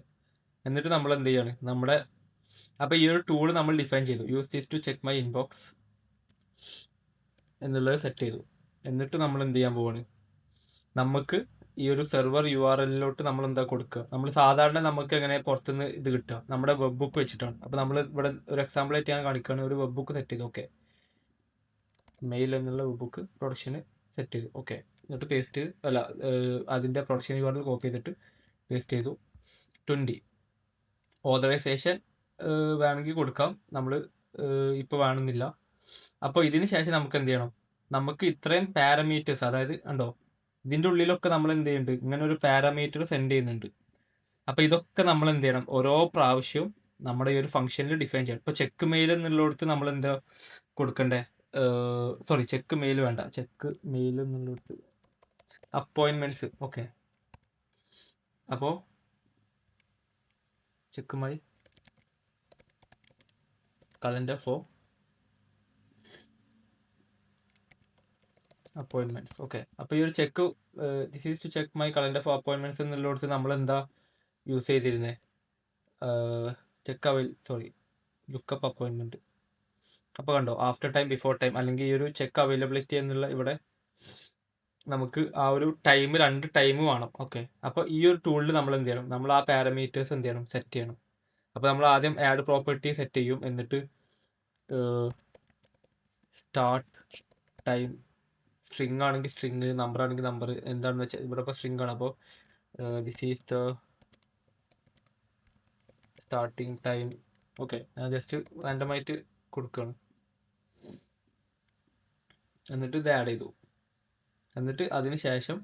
എന്നിട്ട് നമ്മൾ എന്ത് ചെയ്യാണ്, നമ്മുടെ അപ്പോൾ ഈ ഒരു ടൂൾ നമ്മൾ ഡിഫൈൻ ചെയ്തു, use this to check my inbox എന്നുള്ളത് സെറ്റ് ചെയ്തു. എന്നിട്ട് നമ്മൾ എന്ത് ചെയ്യാൻ പോവാണ്, നമുക്ക് ഈ ഒരു സെർവർ URLലോട്ട് നമ്മൾ എന്താ കൊടുക്കുക, നമ്മൾ സാധാരണ നമുക്ക് എങ്ങനെ പുറത്തുനിന്ന് ഇത് കിട്ടുക, നമ്മുടെ വെബ് ബുക്ക് വെച്ചിട്ടാണ്. അപ്പോൾ നമ്മൾ ഇവിടെ ഒരു എക്സാമ്പിളായിട്ട് ഞാൻ കാണിക്കുകയാണ്, ഒരു വെബ് ബുക്ക് സെറ്റ് ചെയ്തു. ഓക്കെ, മെയിൽ എന്നുള്ള വെബ് ബുക്ക് പ്രൊഡക്ഷന് സെറ്റ് ചെയ്തു. ഓക്കെ, എന്നിട്ട് പേസ്റ്റ് അതിൻ്റെ പ്രൊഡക്ഷൻ URL കോപ്പി ചെയ്തിട്ട് പേസ്റ്റ് ചെയ്തു. 20 ഓതറൈസേഷൻ വേണമെങ്കിൽ കൊടുക്കാം. നമ്മൾ ഇപ്പോൾ വേണമെന്നില്ല. അപ്പോൾ ഇതിന് ശേഷം നമുക്ക് എന്ത് ചെയ്യണം? നമുക്ക് ഇത്രയും പാരാമീറ്റേഴ്സ്, അതായത് കണ്ടോ ഇതിൻ്റെ ഉള്ളിലൊക്കെ നമ്മൾ എന്ത് ചെയ്യുന്നുണ്ട്, ഇങ്ങനെ ഒരു പാരാമീറ്റർ സെൻഡ് ചെയ്യുന്നുണ്ട്. അപ്പോൾ ഇതൊക്കെ നമ്മൾ എന്ത് ചെയ്യണം? ഓരോ പ്രാവശ്യവും നമ്മുടെ ഈ ഒരു ഫംഗ്ഷനിൽ ഡിഫൈൻ ചെയ്യണം. ഇപ്പോൾ ചെക്ക് മെയിൽ എന്നുള്ളിടത്ത് നമ്മൾ എന്താ കൊടുക്കണ്ടേ? സോറി, ചെക്ക് മെയിൽ വേണ്ട, ചെക്ക് മെയിൽ എന്നുള്ളിടത്ത് അപ്പോയിൻമെൻറ്റ്സ്. ഓക്കെ, അപ്പോൾ check my calendar for appointments. Okay, അപ്പോൾ ഈ ഒരു check this is to check my calendar for appointments എന്നുള്ളിടത്ത് നമ്മൾ എന്താ യൂസ് ചെയ്തിരുന്നത്? Lookup appointment. അപ്പോൾ കണ്ടോ, ആഫ്റ്റർ ടൈം ബിഫോർ ടൈം, അല്ലെങ്കിൽ ഈ ഒരു ചെക്ക് അവൈലബിലിറ്റി എന്നുള്ള ഇവിടെ നമുക്ക് ആ ഒരു ടൈം 2 ടൈം വേണം. ഓക്കെ, അപ്പോൾ ഈ ഒരു ടൂളിൽ നമ്മൾ എന്ത് ചെയ്യണം? നമ്മൾ ആ പാരാമീറ്റേഴ്സ് എന്ത് ചെയ്യണം? സെറ്റ് ചെയ്യണം. അപ്പോൾ നമ്മൾ ആദ്യം ആഡ് പ്രോപ്പർട്ടി സെറ്റ് ചെയ്യും. എന്നിട്ട് സ്റ്റാർട്ട് ടൈം, സ്ട്രിങ് ആണെങ്കിൽ സ്ട്രിങ്, നമ്പർ ആണെങ്കിൽ നമ്പർ, എന്താണെന്ന് വെച്ചാൽ ഇവിടെ ഇപ്പോൾ സ്ട്രിങ് ആണ്. അപ്പോൾ this is the starting time. Okay, ഞാൻ ജസ്റ്റ് റാൻഡമായിട്ട് കൊടുക്കുകയാണ്. എന്നിട്ട് ഇത് ആഡ് ചെയ്തു. എന്നിട്ട് അതിന് ശേഷം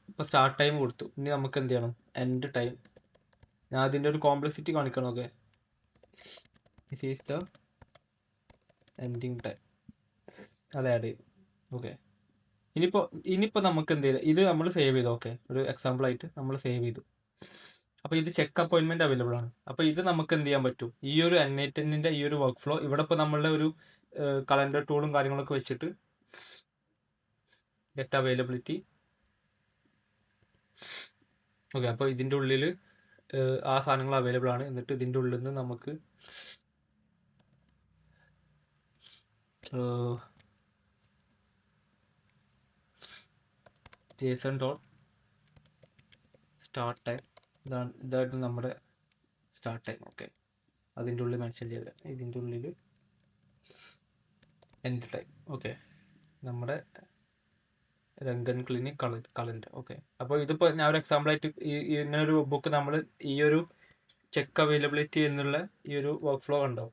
ഇപ്പോൾ സ്റ്റാർട്ട് ടൈം കൊടുത്തു. ഇനി നമുക്ക് എന്ത് ചെയ്യണം? End time. ഞാൻ അതിൻ്റെ ഒരു കോംപ്ലക്സിറ്റി കാണിക്കണം. Okay, this is the ending time, അത് ആഡ് ചെയ്തു. ഓക്കെ, ഇനിയിപ്പോൾ നമുക്ക് എന്ത് ചെയ്ത് ഇത് നമ്മൾ സേവ് ചെയ്തു. ഓക്കെ, ഒരു എക്സാമ്പിളായിട്ട് നമ്മൾ സേവ് ചെയ്തു. അപ്പോൾ ഇത് ചെക്ക് അപ്പോയിൻമെൻറ്റ് അവൈലബിൾ ആണ്. അപ്പോൾ ഇത് നമുക്ക് എന്ത് ചെയ്യാൻ പറ്റും? ഈ ഒരു N8Nൻ്റെ ഈ ഒരു വർക്ക് ഫ്ലോ ഇവിടെ ഇപ്പോൾ നമ്മളുടെ ഒരു കലണ്ടർ ടൂളും കാര്യങ്ങളൊക്കെ വെച്ചിട്ട് ഗെറ്റ് അവൈലബിലിറ്റി. ഓക്കെ, അപ്പോൾ ഇതിൻ്റെ ഉള്ളിൽ ആ സാധനങ്ങൾ അവൈലബിൾ ആണ്. എന്നിട്ട് ഇതിൻ്റെ ഉള്ളിൽ നിന്ന് നമുക്ക് JSON ഡോട്ട് സ്റ്റാർട്ട് ടൈം, ഇതായിരുന്നു നമ്മുടെ സ്റ്റാർട്ട് ടൈം. ഓക്കെ, അതിൻ്റെ ഉള്ളിൽ മെൻഷൻ ചെയ്ത് ഇതിൻ്റെ ഉള്ളിൽ എൻഡ് ടൈം. ഓക്കെ, നമ്മുടെ രംഗൻ ക്ലിനിക് കലണ്ടർ. ഓക്കെ, അപ്പോൾ ഇതിപ്പോൾ ഞാൻ ഒരു എക്സാമ്പിളായിട്ട് ഇങ്ങനൊരു ബുക്ക് നമ്മൾ ഈ ഒരു ചെക്ക് അവൈലബിലിറ്റി എന്നുള്ള ഈ ഒരു വർക്ക് ഫ്ലോ ഉണ്ടോ,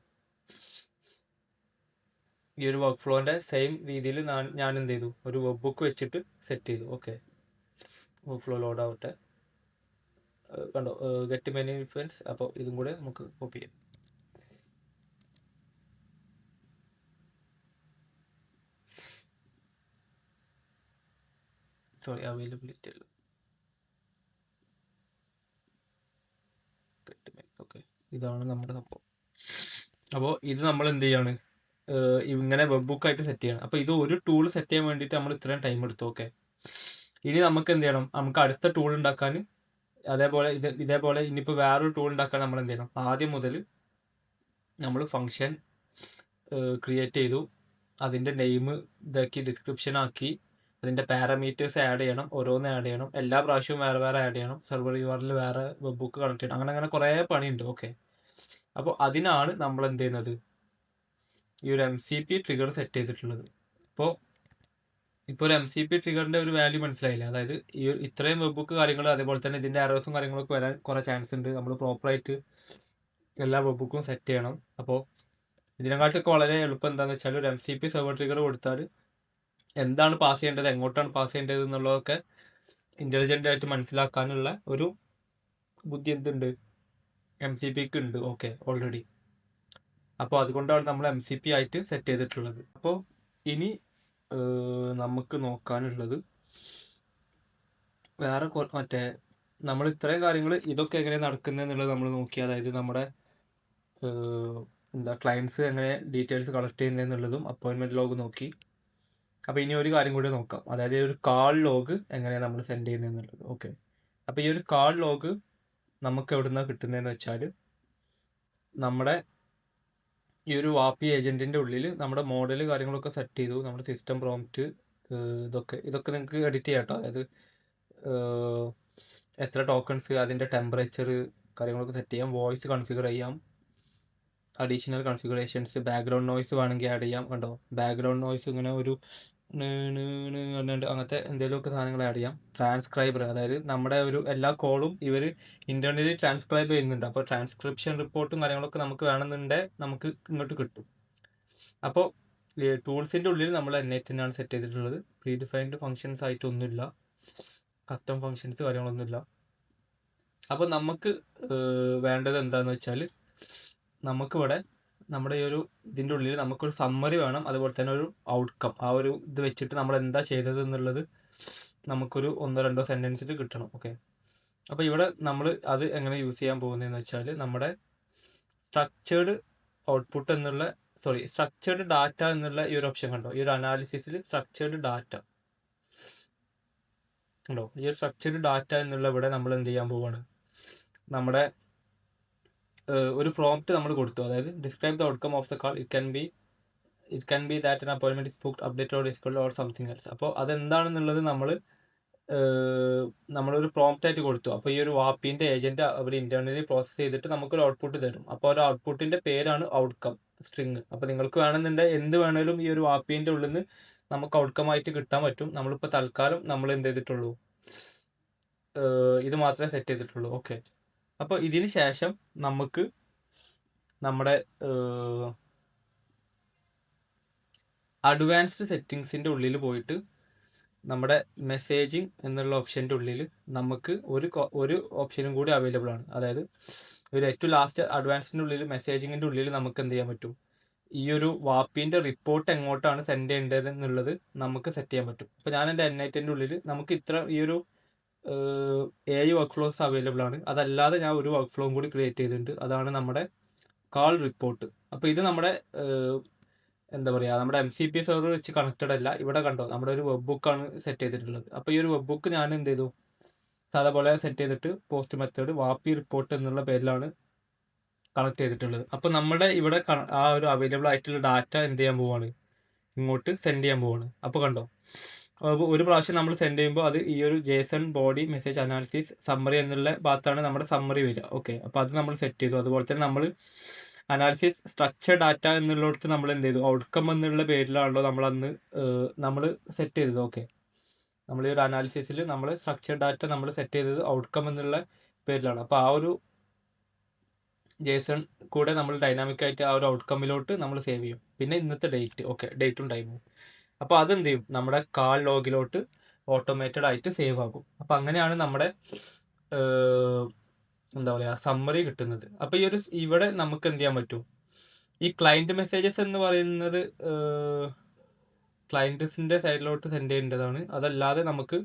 ഈ ഒരു വർക്ക് ഫ്ലോൻ്റെ സെയിം രീതിയിൽ ഞാൻ എന്ത് ചെയ്തു? ഒരു വെബ് ബുക്ക് വെച്ചിട്ട് സെറ്റ് ചെയ്തു. ഓക്കെ, വർക്ക് ഫ്ലോ ലോഡ് ആവട്ടെ. കണ്ടോ, ഗെറ്റ് മെനി ഇൻഫ്ലുവൻസ്. അപ്പോൾ ഇതും കൂടെ നമുക്ക് കോപ്പി ചെയ്യാം. സോറി, അവൈലബിലിറ്റി അല്ല, ഓക്കെ, ഇതാണ് നമ്മുടെ സംഭവം. അപ്പോൾ ഇത് നമ്മൾ എന്ത് ചെയ്യാണ്? ഇങ്ങനെ വെബ് ബുക്കായിട്ട് സെറ്റ് ചെയ്യണം. അപ്പോൾ ഇത് ഒരു ടൂൾ സെറ്റ് ചെയ്യാൻ വേണ്ടിയിട്ട് നമ്മൾ ഇത്രയും ടൈം എടുത്തു. ഓക്കെ, ഇനി നമുക്ക് എന്ത് ചെയ്യണം? നമുക്ക് അടുത്ത ടൂൾ ഉണ്ടാക്കാൻ ഇതേപോലെ ഇനിയിപ്പോൾ വേറൊരു ടൂൾ ഉണ്ടാക്കാൻ നമ്മൾ എന്ത് ചെയ്യണം? ആദ്യം മുതൽ നമ്മൾ ഫംഗ്ഷൻ ക്രിയേറ്റ് ചെയ്തു, അതിൻ്റെ നെയിം ഇതാക്കി ഡിസ്ക്രിപ്ഷൻ ആക്കി, അതിൻ്റെ പാരാമീറ്റേഴ്സ് ആഡ് ചെയ്യണം, ഓരോന്ന് ആഡ് ചെയ്യണം, എല്ലാ പ്രാവശ്യവും വേറെ വേറെ ആഡ് ചെയ്യണം, സെർവർ യുആർഎൽ വേറെ വെബ് ബുക്ക് കണക്ട് ചെയ്യണം, അങ്ങനെ കുറേ പണിയുണ്ട്. ഓക്കെ, അപ്പോൾ അതിനാണ് നമ്മൾ എന്ത് ചെയ്യുന്നത്? ഈ ഒരു MCP ട്രിഗർ സെറ്റ് ചെയ്തിട്ടുള്ളത്. ഇപ്പോൾ ഒരു MCP ട്രിഗറിൻ്റെ ഒരു വാല്യൂ മനസ്സിലായില്ല. അതായത് ഈ ഇത്രയും വെബ് ബുക്ക് കാര്യങ്ങൾ, അതേപോലെ തന്നെ ഇതിൻ്റെ എറേഴ്സും കാര്യങ്ങളൊക്കെ വരാൻ കുറേ ചാൻസ് ഉണ്ട്. നമ്മൾ പ്രോപ്പറായിട്ട് എല്ലാ വെബ് ബുക്കും സെറ്റ് ചെയ്യണം. അപ്പോൾ ഇതിനെക്കാട്ടൊക്കെ വളരെ എളുപ്പം എന്താണെന്ന് വെച്ചാൽ ഒരു MCP സെർവർ ട്രിഗർ കൊടുത്താൽ എന്താണ് പാസ് ചെയ്യേണ്ടത്, എങ്ങോട്ടാണ് പാസ് ചെയ്യേണ്ടത് എന്നുള്ളതൊക്കെ ഇൻ്റലിജൻ്റ് ആയിട്ട് മനസ്സിലാക്കാനുള്ള ഒരു ബുദ്ധി എന്തുണ്ട്? MCPക്ക് ഉണ്ട്. Okay, already. അപ്പോൾ അതുകൊണ്ടാണ് നമ്മൾ MCP ആയിട്ട് സെറ്റ് ചെയ്തിട്ടുള്ളത്. അപ്പോൾ ഇനി നമുക്ക് നോക്കാനുള്ളത് വേറെ മറ്റേ നമ്മൾ ഇത്രയും കാര്യങ്ങൾ ഇതൊക്കെ എങ്ങനെ നടക്കുന്നത് എന്നുള്ളത് നമ്മൾ നോക്കി. അതായത് നമ്മുടെ ക്ലയൻസ് എങ്ങനെ ഡീറ്റെയിൽസ് കളക്ട് ചെയ്യുന്നത് എന്നുള്ളതും അപ്പോയിൻമെൻറ്റ് ലോഗ് നോക്കി. അപ്പോൾ ഇനി ഒരു കാര്യം കൂടി നോക്കാം, അതായത് ഒരു കാൾ ലോഗ് എങ്ങനെയാണ് നമ്മൾ സെൻഡ് ചെയ്യുന്നത് എന്നുള്ളത്. ഓക്കെ, അപ്പോൾ ഈ ഒരു കാൾ ലോഗ് നമുക്ക് എവിടെ നിന്നാണ് കിട്ടുന്നതെന്ന് വെച്ചാൽ നമ്മുടെ ഈ ഒരു വാപ്പി ഏജൻറ്റിൻ്റെ ഉള്ളിൽ നമ്മുടെ മോഡൽ കാര്യങ്ങളൊക്കെ സെറ്റ് ചെയ്തു, നമ്മുടെ സിസ്റ്റം പ്രോംപ്റ്റ് ഇതൊക്കെ നിങ്ങൾക്ക് എഡിറ്റ് ചെയ്യാം കേട്ടോ. അതായത് എത്ര ടോക്കൺസ്, അതിൻ്റെ ടെമ്പറേച്ചർ കാര്യങ്ങളൊക്കെ സെറ്റ് ചെയ്യാം, വോയിസ് കൺഫിഗർ ചെയ്യാം, അഡീഷണൽ കൺഫിഗറേഷൻസ്, ബാക്ക്ഗ്രൗണ്ട് നോയ്സ് വേണമെങ്കിൽ ആഡ് ചെയ്യാം. കണ്ടോ, ബാക്ക്ഗ്രൗണ്ട് നോയ്സ് ഇങ്ങനെ ഒരു പറഞ്ഞിട്ട് അങ്ങനത്തെ എന്തെങ്കിലുമൊക്കെ സാധനങ്ങൾ ആഡ് ചെയ്യാം. ട്രാൻസ്ക്രൈബർ, അതായത് നമ്മുടെ ഒരു എല്ലാ കോളും ഇവർ ഇന്റേണലി ട്രാൻസ്ക്രൈബ് ചെയ്യുന്നുണ്ട്. അപ്പോൾ ട്രാൻസ്ക്രിപ്ഷൻ റിപ്പോർട്ടും കാര്യങ്ങളൊക്കെ നമുക്ക് വേണമെന്നുണ്ടെങ്കിൽ നമുക്ക് ഇങ്ങോട്ട് കിട്ടും. അപ്പോൾ ടൂൾസിൻ്റെ ഉള്ളിൽ നമ്മൾ N8 തന്നെയാണ് സെറ്റ് ചെയ്തിട്ടുള്ളത്. പ്രീ ഡിഫൈൻഡ് ഫങ്ഷൻസ് ആയിട്ടൊന്നുമില്ല, കസ്റ്റം ഫങ്ഷൻസ് കാര്യങ്ങളൊന്നുമില്ല. അപ്പോൾ നമുക്ക് വേണ്ടത് എന്താണെന്ന് വെച്ചാൽ നമുക്കിവിടെ നമ്മുടെ ഈ ഒരു ഇതിൻ്റെ ഉള്ളിൽ നമുക്കൊരു സമ്മറി വേണം, അതുപോലെ തന്നെ ഒരു ഔട്ട്കം. ആ ഒരു ഇത് വെച്ചിട്ട് നമ്മൾ എന്താ ചെയ്തത് എന്നുള്ളത് നമുക്കൊരു 1-2 സെൻറ്റൻസിൽ കിട്ടണം. ഓക്കെ, അപ്പോൾ ഇവിടെ നമ്മൾ അത് എങ്ങനെ യൂസ് ചെയ്യാൻ പോകുന്നതെന്ന് വെച്ചാൽ നമ്മുടെ സ്ട്രക്ചേർഡ് ഔട്ട്പുട്ട് എന്നുള്ള സ്ട്രക്ചേർഡ് ഡാറ്റ എന്നുള്ള ഈ ഒരു ഓപ്ഷൻ കണ്ടോ, ഈ ഒരു അനാലിസിസിൽ സ്ട്രക്ചേർഡ് ഡാറ്റ ഉണ്ടോ. ഈ ഒരു സ്ട്രക്ചേർഡ് ഡാറ്റ എന്നുള്ള ഇവിടെ നമ്മൾ എന്ത് ചെയ്യാൻ പോവാണ്, നമ്മുടെ ഒരു പ്രോംപ്റ്റ് നമ്മൾ കൊടുത്തു, അതായത് describe the outcome of the call, it can be that an appointment is booked, updated or rescheduled or something else. അപ്പോൾ അതെന്താണെന്നുള്ളത് നമ്മളൊരു പ്രോംപ്റ്റ് ആയിട്ട് കൊടുത്തു. അപ്പോൾ ഈ ഒരു വാപ്പിൻ്റെ ഏജന്റ് അവർ ഇന്റേണലി പ്രോസസ്സ് ചെയ്തിട്ട് നമുക്കൊരു ഔട്ട്പുട്ട് തരും. അപ്പോൾ ഒരു ഔട്ട്പുട്ടിന്റെ പേരാണ് ഔട്ട്കം സ്ട്രിങ്. അപ്പോൾ നിങ്ങൾക്ക് വേണമെന്നുണ്ടെങ്കിൽ എന്ത് വേണേലും ഈ ഒരു വാപ്പിൻ്റെ ഉള്ളിൽ നിന്ന് നമുക്ക് ഔട്ട്കം ആയിട്ട് കിട്ടാൻ പറ്റും. നമ്മളിപ്പോൾ തൽക്കാലം നമ്മൾ എന്ത് ചെയ്തിട്ടുള്ളൂ, ഇത് മാത്രമേ സെറ്റ് ചെയ്തിട്ടുള്ളൂ. ഓക്കെ, അപ്പോൾ ഇതിന് ശേഷം നമുക്ക് നമ്മുടെ അഡ്വാൻസ്ഡ് സെറ്റിങ്സിൻ്റെ ഉള്ളിൽ പോയിട്ട് നമ്മുടെ മെസ്സേജിങ് എന്നുള്ള ഓപ്ഷൻ്റെ ഉള്ളിൽ നമുക്ക് ഒരു ഓപ്ഷനും കൂടി അവൈലബിൾ ആണ്. അതായത് ഒരു ഏറ്റവും ലാസ്റ്റ് അഡ്വാൻസിൻ്റെ ഉള്ളിൽ മെസ്സേജിങ്ങിൻ്റെ ഉള്ളിൽ നമുക്ക് എന്ത് ചെയ്യാൻ പറ്റും, ഈ ഒരു വാപ്പിൻ്റെ റിപ്പോർട്ട് എങ്ങോട്ടാണ് സെൻഡ് ചെയ്യേണ്ടത് എന്നുള്ളത് നമുക്ക് സെറ്റ് ചെയ്യാൻ പറ്റും. അപ്പോൾ ഞാൻ എൻ്റെ N8ൻ്റെ ഉള്ളിൽ നമുക്ക് ഈ ഒരു 7 വർക്ക് ഫ്ലോസ് അവൈലബിൾ ആണ്. അതല്ലാതെ ഞാൻ ഒരു വർക്ക് ഫ്ലോയും കൂടി ക്രിയേറ്റ് ചെയ്തിട്ടുണ്ട്, അതാണ് നമ്മുടെ കാൾ റിപ്പോർട്ട്. അപ്പോൾ ഇത് നമ്മുടെ എന്താ പറയുക, നമ്മുടെ MCP സെർവർ വെച്ച് കണക്റ്റഡ് അല്ല. ഇവിടെ കണ്ടോ നമ്മുടെ ഒരു വെബ് ബുക്കാണ് സെറ്റ് ചെയ്തിട്ടുള്ളത്. അപ്പോൾ ഈ ഒരു വെബ് ബുക്ക് ഞാൻ എന്ത് ചെയ്തു, സാധാ പോലെ സെറ്റ് ചെയ്തിട്ട് പോസ്റ്റ് മെത്തേഡ് വാപ്പി റിപ്പോർട്ട് എന്നുള്ള പേരിലാണ് കണക്ട് ചെയ്തിട്ടുള്ളത്. അപ്പോൾ നമ്മുടെ ഇവിടെ ആ ഒരു അവൈലബിൾ ആയിട്ടുള്ള ഡാറ്റ എന്ത് ചെയ്യാൻ പോവാണ്, ഇങ്ങോട്ട് സെൻഡ് ചെയ്യാൻ പോവാണ്. അപ്പോൾ കണ്ടോ, ഒരു പ്രാവശ്യം നമ്മൾ സെൻഡ് ചെയ്യുമ്പോൾ അത് ഈ ഒരു JSON body message analysis summary എന്നുള്ള ഭാഗത്താണ് നമ്മുടെ സമ്മറി വരിക. ഓക്കെ, അപ്പോൾ അത് നമ്മൾ സെറ്റ് ചെയ്തു. അതുപോലെ തന്നെ നമ്മൾ അനാലിസിസ് സ്ട്രക്ചർ ഡാറ്റ എന്നുള്ളിടത്ത് നമ്മൾ എന്ത് ചെയ്തു, ഔട്ട്കം എന്നുള്ള പേരിലാണല്ലോ നമ്മൾ അന്ന് നമ്മൾ സെറ്റ് ചെയ്തത്. ഓക്കെ, നമ്മൾ ഈ ഒരു അനാലിസിസിൽ നമ്മൾ സ്ട്രക്ചർ ഡാറ്റ നമ്മൾ സെറ്റ് ചെയ്തത് ഔട്ട്കം എന്നുള്ള പേരിലാണ്. അപ്പോൾ ആ ഒരു JSON കൂടെ നമ്മൾ ഡൈനാമിക് ആയിട്ട് ആ ഒരു ഔട്ട്കമ്മിലോട്ട് നമ്മൾ സേവ് ചെയ്യും. പിന്നെ ഇന്നത്തെ ഡേറ്റ്, ഓക്കെ, ഡേറ്റും ടൈമും. അപ്പോൾ അതെന്ത് ചെയ്യും, നമ്മുടെ കാൾ ലോഗിലോട്ട് ഓട്ടോമേറ്റഡ് ആയിട്ട് സേവ് ആകും. അപ്പോൾ അങ്ങനെയാണ് നമ്മുടെ എന്താ പറയുക സമ്മറി കിട്ടുന്നത്. അപ്പോൾ ഈ ഒരു ഇവിടെ നമുക്ക് എന്ത് ചെയ്യാൻ പറ്റും, ഈ ക്ലയൻറ്റ് മെസ്സേജസ് എന്ന് പറയുന്നത് ക്ലയൻറ്റ്സിൻ്റെ സൈഡിലോട്ട് സെൻഡ് ചെയ്യേണ്ടതാണ്. അതല്ലാതെ നമുക്ക്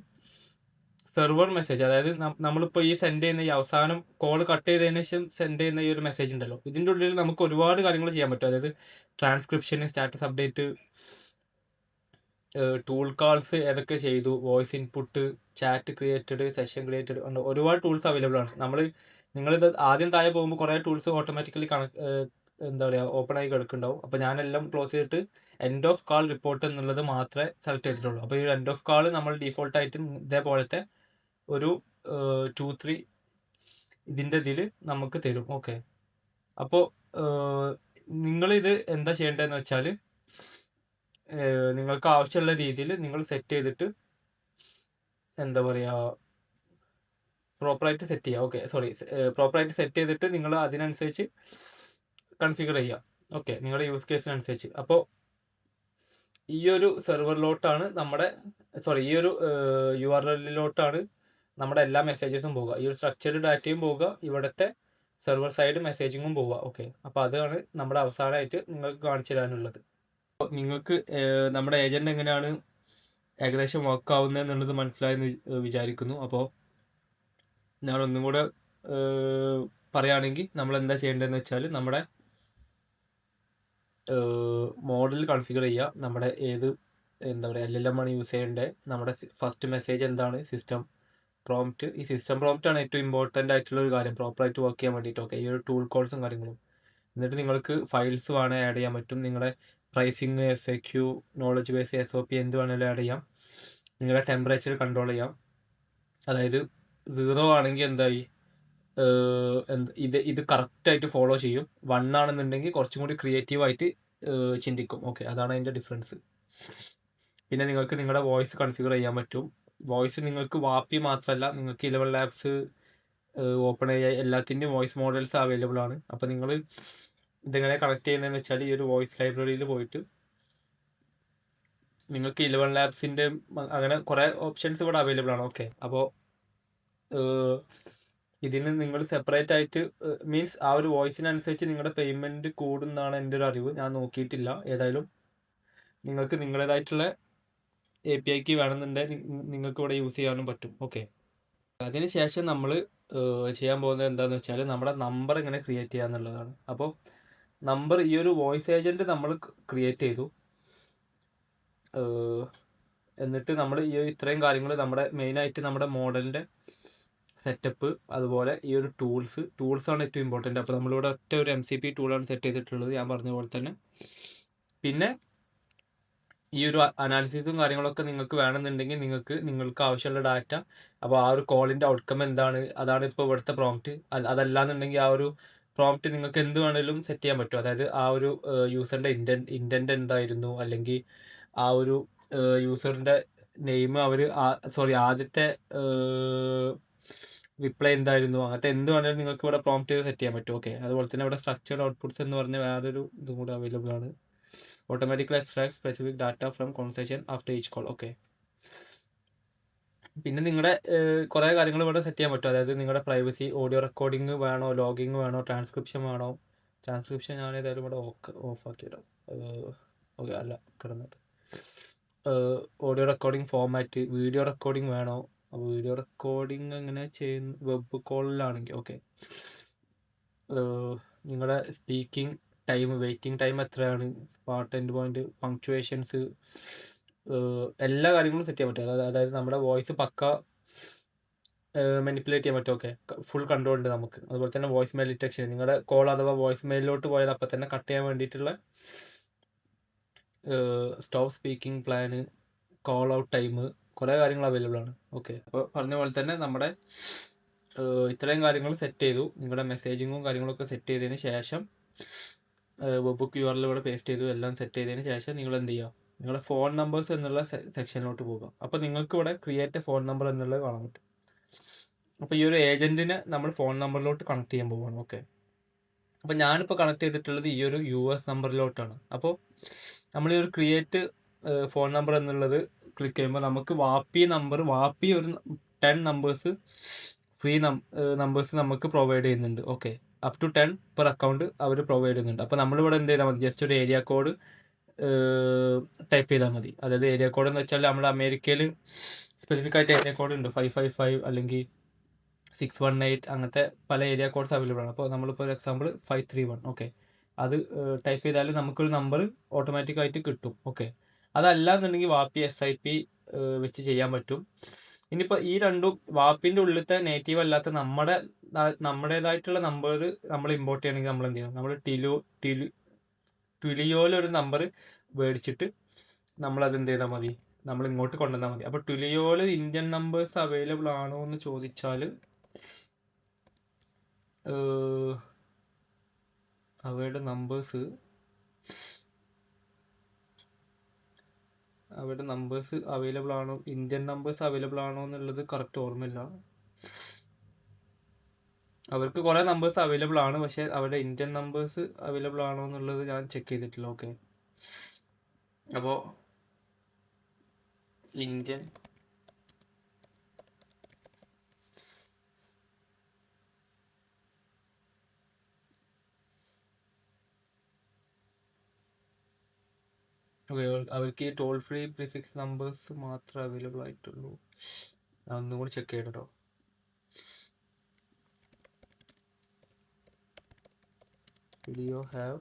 സെർവർ മെസ്സേജ്, അതായത് നമ്മളിപ്പോൾ ഈ സെൻഡ് ചെയ്യുന്ന ഈ അവസാനം കോൾ കട്ട് ചെയ്തതിന് ശേഷം സെൻഡ് ചെയ്യുന്ന ഈ ഒരു മെസ്സേജ് ഉണ്ടല്ലോ, ഇതിൻ്റെ ഉള്ളിൽ നമുക്ക് ഒരുപാട് കാര്യങ്ങൾ ചെയ്യാൻ പറ്റും. അതായത് transcription, status update, tool calls ഏതൊക്കെ ചെയ്തു, voice input, chat created, session created, ഒരുപാട് ടൂൾസ് അവൈലബിൾ ആണ്. നിങ്ങളിത് ആദ്യം താഴെ പോകുമ്പോൾ കുറേ ടൂൾസ് ഓട്ടോമാറ്റിക്കലി എന്താ പറയുക ഓപ്പൺ ആയി കിടക്കുന്നുണ്ടാവും. അപ്പോൾ ഞാനെല്ലാം ക്ലോസ് ചെയ്തിട്ട് എൻഡ് ഓഫ് കാൾ റിപ്പോർട്ട് എന്നുള്ളത് മാത്രമേ സെലക്ട് ചെയ്തിട്ടുള്ളൂ. അപ്പോൾ ഈ എൻഡ് ഓഫ് കാൾ നമ്മൾ ഡീഫോൾട്ടായിട്ട് ഇതേപോലത്തെ ഒരു 2-3 ഇതിൻ്റെ ഇതിൽ നമുക്ക് തരും. ഓക്കെ, അപ്പോൾ നിങ്ങളിത് എന്താ ചെയ്യേണ്ടതെന്ന് വെച്ചാൽ നിങ്ങൾക്ക് ആവശ്യമുള്ള രീതിയിൽ നിങ്ങൾ സെറ്റ് ചെയ്തിട്ട് എന്താ പറയുക പ്രോപ്പറായിട്ട് സെറ്റ് ചെയ്യുക. ഓക്കെ, പ്രോപ്പറായിട്ട് സെറ്റ് ചെയ്തിട്ട് നിങ്ങൾ അതിനനുസരിച്ച് കൺഫിഗർ ചെയ്യുക. ഓക്കെ, നിങ്ങളുടെ യൂസ് കേസിനനുസരിച്ച്. അപ്പോൾ ഈ ഒരു സെർവറിലോട്ടാണ് ഈ ഒരു URL-ലോട്ടാണ് നമ്മുടെ എല്ലാ മെസ്സേജസും പോവുക. ഈ ഒരു സ്ട്രക്ചർഡ് ഡാറ്റയും പോവുക, ഇവിടുത്തെ സെർവർ സൈഡ് മെസ്സേജിങ്ങും പോവുക. ഓക്കെ, അപ്പോൾ അതാണ് നമ്മുടെ അവസാനമായിട്ട് നിങ്ങൾക്ക് കാണിച്ചു തരാനുള്ളത്. അപ്പോൾ നിങ്ങൾക്ക് നമ്മുടെ ഏജന്റ് എങ്ങനെയാണ് ഏകദേശം വർക്ക് ആവുന്നത് എന്നുള്ളത് മനസ്സിലായെന്ന് വിചാരിക്കുന്നു. അപ്പോൾ ഞാൻ ഒന്നും കൂടെ പറയുകയാണെങ്കിൽ നമ്മൾ എന്താ ചെയ്യേണ്ടതെന്ന് വെച്ചാൽ നമ്മുടെ മോഡൽ കൺഫിഗർ ചെയ്യുക. നമ്മുടെ എന്താ പറയുക LLM ആണ് യൂസ് ചെയ്യേണ്ടത്. നമ്മുടെ ഫസ്റ്റ് മെസ്സേജ് എന്താണ്, സിസ്റ്റം പ്രോംപ്റ്റ്. ഈ സിസ്റ്റം പ്രോംപ്റ്റ് ആണ് ഏറ്റവും ഇമ്പോർട്ടൻ്റ് ആയിട്ടുള്ള ഒരു കാര്യം പ്രോപ്പറായിട്ട് വർക്ക് ചെയ്യാൻ വേണ്ടിയിട്ട്. ഓക്കെ, ഈ ഒരു ടൂൾ കോൾസും കാര്യങ്ങളും. എന്നിട്ട് നിങ്ങൾക്ക് ഫയൽസ് വേണമെങ്കിൽ ആഡ് ചെയ്യാൻ പറ്റും. നിങ്ങളുടെ pricing, FAQ, knowledge base, SOP എന്ത് വേണമെങ്കിലും ആഡ് ചെയ്യാം. നിങ്ങളുടെ ടെമ്പറേച്ചർ കൺട്രോൾ ചെയ്യാം. അതായത് 0 ആണെങ്കിൽ എന്തായി, ഇത് കറക്റ്റായിട്ട് ഫോളോ ചെയ്യും. 1 ആണെന്നുണ്ടെങ്കിൽ കുറച്ചും കൂടി ക്രിയേറ്റീവായിട്ട് ചിന്തിക്കും. ഓക്കെ, അതാണ് അതിൻ്റെ ഡിഫറൻസ്. പിന്നെ നിങ്ങൾക്ക് നിങ്ങളുടെ വോയിസ് കൺഫിഗർ ചെയ്യാൻ പറ്റും. വോയിസ് നിങ്ങൾക്ക് വാപ്പി മാത്രമല്ല, നിങ്ങൾക്ക് 11 ലാബ്സ്, ഓപ്പൺ AI എല്ലാത്തിൻ്റെയും വോയിസ് മോഡൽസ് അവൈലബിൾ ആണ്. അപ്പോൾ നിങ്ങൾ ഇതെങ്ങനെ കണക്ട് ചെയ്യുന്നതെന്ന് വെച്ചാൽ ഈ ഒരു വോയിസ് ലൈബ്രറിയിൽ പോയിട്ട് നിങ്ങൾക്ക് 11 ലാബ്സിൻ്റെ അങ്ങനെ കുറേ ഓപ്ഷൻസ് ഇവിടെ അവൈലബിൾ ആണ്. ഓക്കെ, അപ്പോൾ ഇതിന് നിങ്ങൾ സെപ്പറേറ്റ് ആയിട്ട് മീൻസ് ആ ഒരു വോയിസിനനുസരിച്ച് നിങ്ങളുടെ പേയ്മെൻറ്റ് കൂടുന്നതാണ് എൻ്റെ ഒരു അറിവ്. ഞാൻ നോക്കിയിട്ടില്ല. ഏതായാലും നിങ്ങൾക്ക് നിങ്ങളുടേതായിട്ടുള്ള API കീ വേണമെന്നുണ്ടെങ്കിൽ നിങ്ങൾക്ക് ഇവിടെ യൂസ് ചെയ്യാനും പറ്റും. ഓക്കെ, അതിനുശേഷം നമ്മൾ ചെയ്യാൻ പോകുന്നത് എന്താണെന്ന് വെച്ചാൽ നമ്മുടെ നമ്പർ എങ്ങനെ ക്രിയേറ്റ് ചെയ്യുക എന്നുള്ളതാണ്. അപ്പോൾ നമ്പർ ഈ ഒരു വോയിസ് ഏജൻറ്റ് നമ്മൾ ക്രിയേറ്റ് ചെയ്തു. എന്നിട്ട് നമ്മൾ ഈ ഇത്രയും കാര്യങ്ങൾ നമ്മുടെ മെയിനായിട്ട് നമ്മുടെ മോഡലിൻ്റെ സെറ്റപ്പ്, അതുപോലെ ഈ ഒരു ടൂൾസാണ് ഏറ്റവും ഇമ്പോർട്ടൻ്റ്. അപ്പോൾ നമ്മളിവിടെ ഒറ്റ ഒരു MCP ടൂളാണ് സെറ്റ് ചെയ്തിട്ടുള്ളത്, ഞാൻ പറഞ്ഞ പോലെ തന്നെ. പിന്നെ ഈ ഒരു അനാലിസിസും കാര്യങ്ങളൊക്കെ നിങ്ങൾക്ക് വേണമെന്നുണ്ടെങ്കിൽ നിങ്ങൾക്ക് ആവശ്യമുള്ള ഡാറ്റ, അപ്പോൾ ആ ഒരു കോളിൻ്റെ ഔട്ട്കം എന്താണ്, അതാണ് ഇപ്പോൾ ഇവിടുത്തെ പ്രോംപ്റ്റ്. അതല്ലാന്നുണ്ടെങ്കിൽ ആ ഒരു പ്രോംപ്റ്റ് നിങ്ങൾക്ക് എന്ത് വേണമെങ്കിലും സെറ്റ് ചെയ്യാൻ പറ്റും. അതായത് ആ ഒരു യൂസറിൻ്റെ ഇൻറ്റൻറ്റ് എന്തായിരുന്നു, അല്ലെങ്കിൽ ആ ഒരു യൂസറിൻ്റെ നെയിം ആദ്യത്തെ റിപ്ലൈ എന്തായിരുന്നു, അങ്ങനത്തെ എന്ത് വേണമെങ്കിലും നിങ്ങൾക്ക് ഇവിടെ പ്രോംപ്റ്റ് ചെയ്ത് സെറ്റ് ചെയ്യാൻ പറ്റും. ഓക്കെ, അതുപോലെ തന്നെ ഇവിടെ സ്ട്രക്ചർഡ് ഔട്ട്പുട്ട്സ് എന്ന് പറഞ്ഞ വേറൊരു ഇതും കൂടെ അവൈലബിൾ ആണ്. Automatically extract specific data from conversation after each call. Okay, പിന്നെ നിങ്ങളുടെ കുറേ കാര്യങ്ങൾ ഇവിടെ സെറ്റ് ചെയ്യാൻ പറ്റും. അതായത് നിങ്ങളുടെ പ്രൈവസി, ഓഡിയോ റെക്കോർഡിംഗ് വേണോ, ലോഗിങ് വേണോ, ട്രാൻസ്ക്രിപ്ഷൻ വേണോ. ട്രാൻസ്ക്രിപ്ഷൻ ഞാൻ ഏതായാലും ഇവിടെ ഓഫ് ആക്കിയിടാം. ഓക്കെ, അല്ല കിടന്നിട്ട്. Audio recording format, video recording വേണോ. അപ്പോൾ വീഡിയോ റെക്കോർഡിംഗ് എങ്ങനെ ചെയ്യുന്ന, വെബ് കോളിലാണെങ്കിൽ. ഓക്കെ, നിങ്ങളുടെ സ്പീക്കിംഗ് ടൈം, വെയിറ്റിംഗ് ടൈം എത്രയാണ്, സ്പാർട്ട് എൻഡ് പോയിന്റ്, പങ്ക്ച്വേഷൻസ്, എല്ലാ കാര്യങ്ങളും സെറ്റ് ചെയ്യാൻ പറ്റും. അതായത് നമ്മുടെ വോയിസ് പക്ക മാനിപ്പുലേറ്റ് ചെയ്യാൻ പറ്റും. ഓക്കെ, ഫുൾ കൺട്രോൾ ഉണ്ട് നമുക്ക്. അതുപോലെ തന്നെ വോയിസ് മെയിൽ ഡിറ്റക്ഷൻ, നിങ്ങളുടെ കോൾ അഥവാ വോയിസ് മെയിലിലോട്ട് പോയാൽ അപ്പം തന്നെ കട്ട് ചെയ്യാൻ വേണ്ടിയിട്ടുള്ള stop speaking plan, call out time, കുറേ കാര്യങ്ങൾ അവൈലബിൾ ആണ്. ഓക്കെ, അപ്പോൾ പറഞ്ഞ പോലെ തന്നെ നമ്മുടെ ഇത്രയും കാര്യങ്ങൾ സെറ്റ് ചെയ്തു. നിങ്ങളുടെ മെസ്സേജിങ്ങും കാര്യങ്ങളൊക്കെ സെറ്റ് ചെയ്തതിന് ശേഷം വെബ് URL ഇവിടെ പേസ്റ്റ് ചെയ്തു. എല്ലാം സെറ്റ് ചെയ്തതിന് ശേഷം നിങ്ങൾ എന്ത് ചെയ്യുക, നിങ്ങളുടെ ഫോൺ നമ്പേഴ്സ് എന്നുള്ള സെക്ഷനിലോട്ട് പോകുക. അപ്പോൾ നിങ്ങൾക്ക് ഇവിടെ ക്രിയേറ്റ് ഫോൺ നമ്പർ എന്നുള്ളത് കാണാൻ പറ്റും. അപ്പോൾ ഈ ഒരു ഏജൻറ്റിനെ നമ്മൾ ഫോൺ നമ്പറിലോട്ട് കണക്ട് ചെയ്യാൻ പോവുകയാണ്. ഓക്കെ, അപ്പോൾ ഞാനിപ്പോൾ കണക്ട് ചെയ്തിട്ടുള്ളത് ഈ ഒരു US നമ്പറിലോട്ടാണ്. അപ്പോൾ നമ്മൾ ഈ ഒരു ക്രിയേറ്റ് ഫോൺ നമ്പർ എന്നുള്ളത് ക്ലിക്ക് ചെയ്യുമ്പോൾ നമുക്ക് വാപ്പി ഒരു 10 നമ്പേഴ്സ് ഫ്രീ നമ്പേഴ്സ് നമുക്ക് പ്രൊവൈഡ് ചെയ്യുന്നുണ്ട്. Okay, up to 10 per account അവർ പ്രൊവൈഡ് ചെയ്യുന്നുണ്ട്. അപ്പോൾ നമ്മളിവിടെ എന്ത് ചെയ്താൽ മതി, ജസ്റ്റ് ഒരു ഏരിയ കോഡ് ടൈപ്പ് ചെയ്താൽ മതി. അതായത് ഏരിയ കോഡ് എന്ന് വെച്ചാൽ നമ്മുടെ അമേരിക്കയിൽ സ്പെസിഫിക് ആയിട്ട് ഏരിയ കോഡ് ഉണ്ട്, 555 അല്ലെങ്കിൽ 618, അങ്ങനത്തെ പല ഏരിയ കോഡ്സ് അവൈലബിൾ ആണ്. അപ്പോൾ നമ്മളിപ്പോൾ ഒരു എക്സാമ്പിൾ 531. ഓക്കെ, അത് ടൈപ്പ് ചെയ്താൽ നമുക്കൊരു നമ്പർ ഓട്ടോമാറ്റിക്കായിട്ട് കിട്ടും. ഓക്കെ, അതല്ല എന്നുണ്ടെങ്കിൽ വാപ്പി SIP വെച്ച് ചെയ്യാൻ പറ്റും. ഇനിയിപ്പോൾ ഈ രണ്ടും വാപ്പിൻ്റെ ഉള്ളിലത്തെ നേറ്റീവ് അല്ലാത്ത നമ്മുടേതായിട്ടുള്ള നമ്പർ നമ്മൾ ഇമ്പോർട്ട് ചെയ്യണമെങ്കിൽ നമ്മൾ എന്ത് ചെയ്യണം, നമ്മൾ ട്വിലിയോയിലൊരു നമ്പർ മേടിച്ചിട്ട് നമ്മളത് എന്ത് ചെയ്താൽ മതി, നമ്മൾ ഇങ്ങോട്ട് കൊണ്ടുവന്നാൽ മതി. അപ്പോൾ ട്വിലിയോയിൽ ഇന്ത്യൻ നമ്പേഴ്സ് അവൈലബിൾ ആണോ എന്ന് ചോദിച്ചാൽ അവരുടെ നമ്പേഴ്സ് അവൈലബിൾ ആണോ, ഇന്ത്യൻ നമ്പേഴ്സ് അവൈലബിൾ ആണോ എന്നുള്ളത് കറക്റ്റ് ഓർമ്മയില്ല. അവർക്ക് കുറേ നമ്പേഴ്സ് അവൈലബിൾ ആണ്, പക്ഷേ അവരുടെ ഇന്ത്യൻ നമ്പേഴ്സ് അവൈലബിൾ ആണോ എന്നുള്ളത് ഞാൻ ചെക്ക് ചെയ്തിട്ടില്ല. ഓക്കെ, അപ്പോൾ ഇന്ത്യൻ അവർക്ക് ഈ ടോൾ ഫ്രീ പ്രിഫിക്സ് നമ്പേഴ്സ് മാത്രമേ അവൈലബിൾ ആയിട്ടുള്ളൂ. ഞാൻ ഒന്നും കൂടി ചെക്ക് ചെയ്യട്ടോ. Twilio have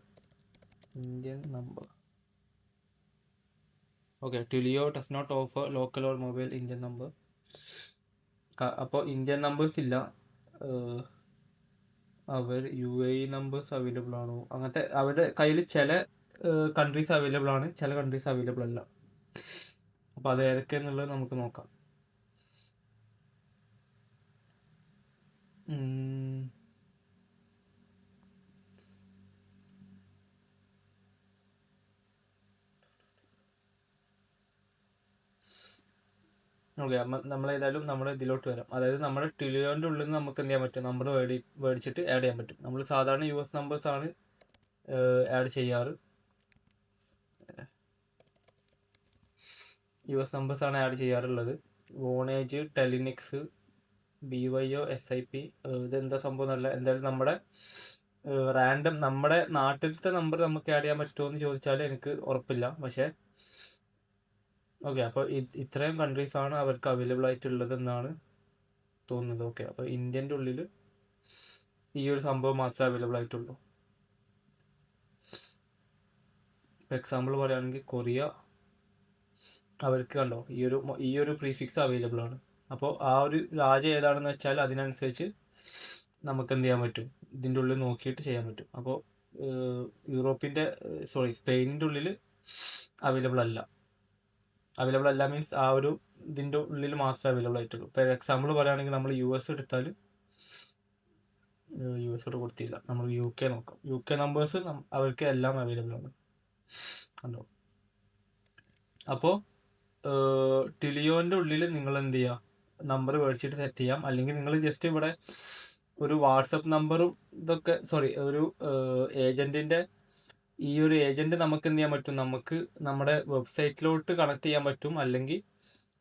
Indian number. Okay, Twilio does not offer local or mobile Indian number. അപ്പോൾ ഇന്ത്യൻ നമ്പേഴ്സ് ഇല്ല. അവർ UAE നമ്പേഴ്സ് അവൈലബിൾ ആണോ, അങ്ങനത്തെ അവരുടെ കയ്യിൽ ചില കൺട്രീസ് അവൈലബിൾ ആണ്, ചില കൺട്രീസ് അവൈലബിൾ അല്ല. അപ്പോൾ അത് ഏതൊക്കെയാണെന്നുള്ളത് നമുക്ക് നോക്കാം. ഓക്കെ, നമ്മളേതായാലും നമ്മുടെ ഇതിലോട്ട് വരാം. അതായത് നമ്മുടെ ടിലിയോൻ്റെ ഉള്ളിൽ നിന്ന് നമുക്ക് എന്ത് ചെയ്യാൻ പറ്റും, നമ്പർ മേടിച്ചിട്ട് ആഡ് ചെയ്യാൻ പറ്റും. നമ്മൾ സാധാരണ US നമ്പേഴ്സാണ് ആഡ് ചെയ്യാറ്. US നമ്പേഴ്സാണ് ആഡ് ചെയ്യാറുള്ളത്. വോണേജ്, ടെലിനിക്സ്, BYO, SIP, ഇതെന്താ സംഭവം എന്നല്ല. എന്തായാലും നമ്മുടെ റാൻഡം നമ്മുടെ നാട്ടിലത്തെ നമ്പർ നമുക്ക് ആഡ് ചെയ്യാൻ പറ്റുമോ എന്ന് ചോദിച്ചാൽ എനിക്ക് ഉറപ്പില്ല. പക്ഷേ ഓക്കെ, അപ്പോൾ ഇത്രയും കൺട്രീസാണ് അവർക്ക് അവൈലബിൾ ആയിട്ടുള്ളത് എന്നാണ് തോന്നുന്നത്. ഓക്കെ, അപ്പോൾ ഇന്ത്യൻ്റെ ഉള്ളിൽ ഈ ഒരു സംഭവം മാത്രമേ അവൈലബിൾ ആയിട്ടുള്ളൂ. ഇപ്പോൾ എക്സാമ്പിൾ പറയുകയാണെങ്കിൽ കൊറിയ, അവർക്ക് കണ്ടോ ഈ ഒരു പ്രീഫിക്സ് അവൈലബിൾ ആണ്. അപ്പോൾ ആ ഒരു രാജ്യം ഏതാണെന്ന് വെച്ചാൽ അതിനനുസരിച്ച് നമുക്ക് എന്ത് ചെയ്യാൻ പറ്റും, ഇതിൻ്റെ ഉള്ളിൽ നോക്കിയിട്ട് ചെയ്യാൻ പറ്റും. അപ്പോൾ സ്പെയിനിൻ്റെ ഉള്ളിൽ അവൈലബിൾ അല്ല മീൻസ് ആ ഒരു ഇതിൻ്റെ ഉള്ളിൽ മാത്രമേ അവൈലബിൾ ആയിട്ടുള്ളൂ. ഇപ്പോൾ എക്സാമ്പിൾ പറയുകയാണെങ്കിൽ നമ്മൾ US എടുത്താൽ US കൊടുത്തില്ല, നമ്മൾ UK നോക്കാം. UK നമ്പേഴ്സ് അവർക്ക് എല്ലാം അവൈലബിൾ ആണ്, കണ്ടോ. അപ്പോൾ ടിലിയോൻ്റെ ഉള്ളിൽ നിങ്ങൾ എന്ത് ചെയ്യുക, നമ്പർ മേടിച്ചിട്ട് സെറ്റ് ചെയ്യാം. അല്ലെങ്കിൽ നിങ്ങൾ ജസ്റ്റ് ഇവിടെ ഒരു വാട്സപ്പ് നമ്പറും ഇതൊക്കെ ഒരു ഏജൻറ്റിൻ്റെ ഈ ഒരു ഏജൻറ്റ് നമുക്ക് എന്ത് ചെയ്യാൻ പറ്റും, നമുക്ക് നമ്മുടെ വെബ്സൈറ്റിലോട്ട് കണക്ട് ചെയ്യാൻ പറ്റും, അല്ലെങ്കിൽ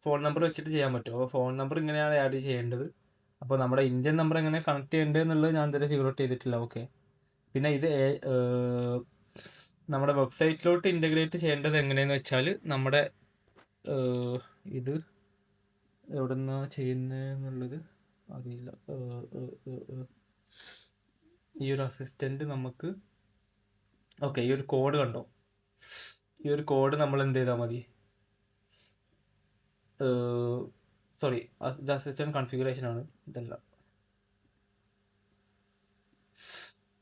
ഫോൺ നമ്പർ വെച്ചിട്ട് ചെയ്യാൻ പറ്റും. അപ്പോൾ ഫോൺ നമ്പർ ഇങ്ങനെയാണ് ആഡ് ചെയ്യേണ്ടത്. അപ്പോൾ നമ്മുടെ ഇന്ത്യൻ നമ്പർ എങ്ങനെ കണക്ട് ചെയ്യേണ്ടത് എന്നുള്ളത് ഞാൻ ഇതുവരെ ഫിഗർ ഔട്ട് ചെയ്തിട്ടില്ല. ഓക്കെ, പിന്നെ ഇത് നമ്മുടെ വെബ്സൈറ്റിലോട്ട് ഇൻ്റഗ്രേറ്റ് ചെയ്യേണ്ടത് എങ്ങനെയെന്ന് വെച്ചാൽ നമ്മുടെ ഇത് എവിടെ നിന്നാണ് ചെയ്യുന്നതെന്നുള്ളത് അറിയില്ല. ഈ ഒരു അസിസ്റ്റൻ്റ് നമുക്ക് ഓക്കെ, ഈ ഒരു കോഡ് കണ്ടോ, ഈ ഒരു കോഡ് നമ്മൾ എന്ത് ചെയ്താൽ മതി, അസിസ്റ്റൻ്റ് കൺഫിഗറേഷൻ ആണ് ഇതല്ല.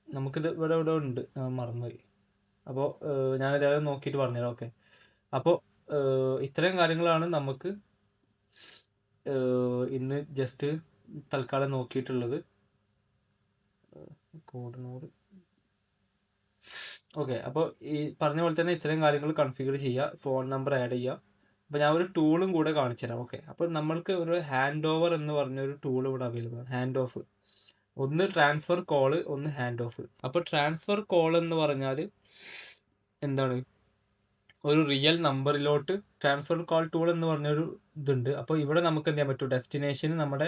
നമുക്കിത് ഇവിടെ ഉണ്ട്, മറന്നുപോയി. അപ്പോൾ ഞാനിതേപോലെ നോക്കിയിട്ട് പറഞ്ഞുതരാം. ഓക്കെ, അപ്പോൾ ഇത്രയും കാര്യങ്ങളാണ് നമുക്ക് ഇന്ന് ജസ്റ്റ് തൽക്കാലം നോക്കിയിട്ടുള്ളത്. കോഡിനോട് ഓക്കെ, അപ്പോൾ ഈ പറഞ്ഞ പോലെ തന്നെ ഇത്രയും കാര്യങ്ങൾ കൺഫിഗർ ചെയ്യുക, ഫോൺ നമ്പർ ആഡ് ചെയ്യുക. അപ്പോൾ ഞാൻ ഒരു ടൂളും കൂടെ കാണിച്ചു തരാം. ഓക്കെ, അപ്പോൾ നമ്മൾക്ക് ഒരു ഹാൻഡ് ഓവർ എന്ന് പറഞ്ഞൊരു ടൂൾ ഇവിടെ അവൈലബിൾ ആണ്. ഹാൻഡ് ഓഫ്, ഒന്ന് ട്രാൻസ്ഫർ കോള്, ഒന്ന് ഹാൻഡ് ഓഫ്. അപ്പോൾ ട്രാൻസ്ഫർ കോൾ എന്ന് പറഞ്ഞാൽ എന്താണ്, ഒരു റിയൽ നമ്പറിലോട്ട് ട്രാൻസ്ഫർ കോൾ ടൂൾ എന്ന് പറഞ്ഞൊരു ഇതുണ്ട്. അപ്പോൾ ഇവിടെ നമുക്ക് എന്ത് ചെയ്യാൻ പറ്റും, ഡെസ്റ്റിനേഷൻ നമ്മുടെ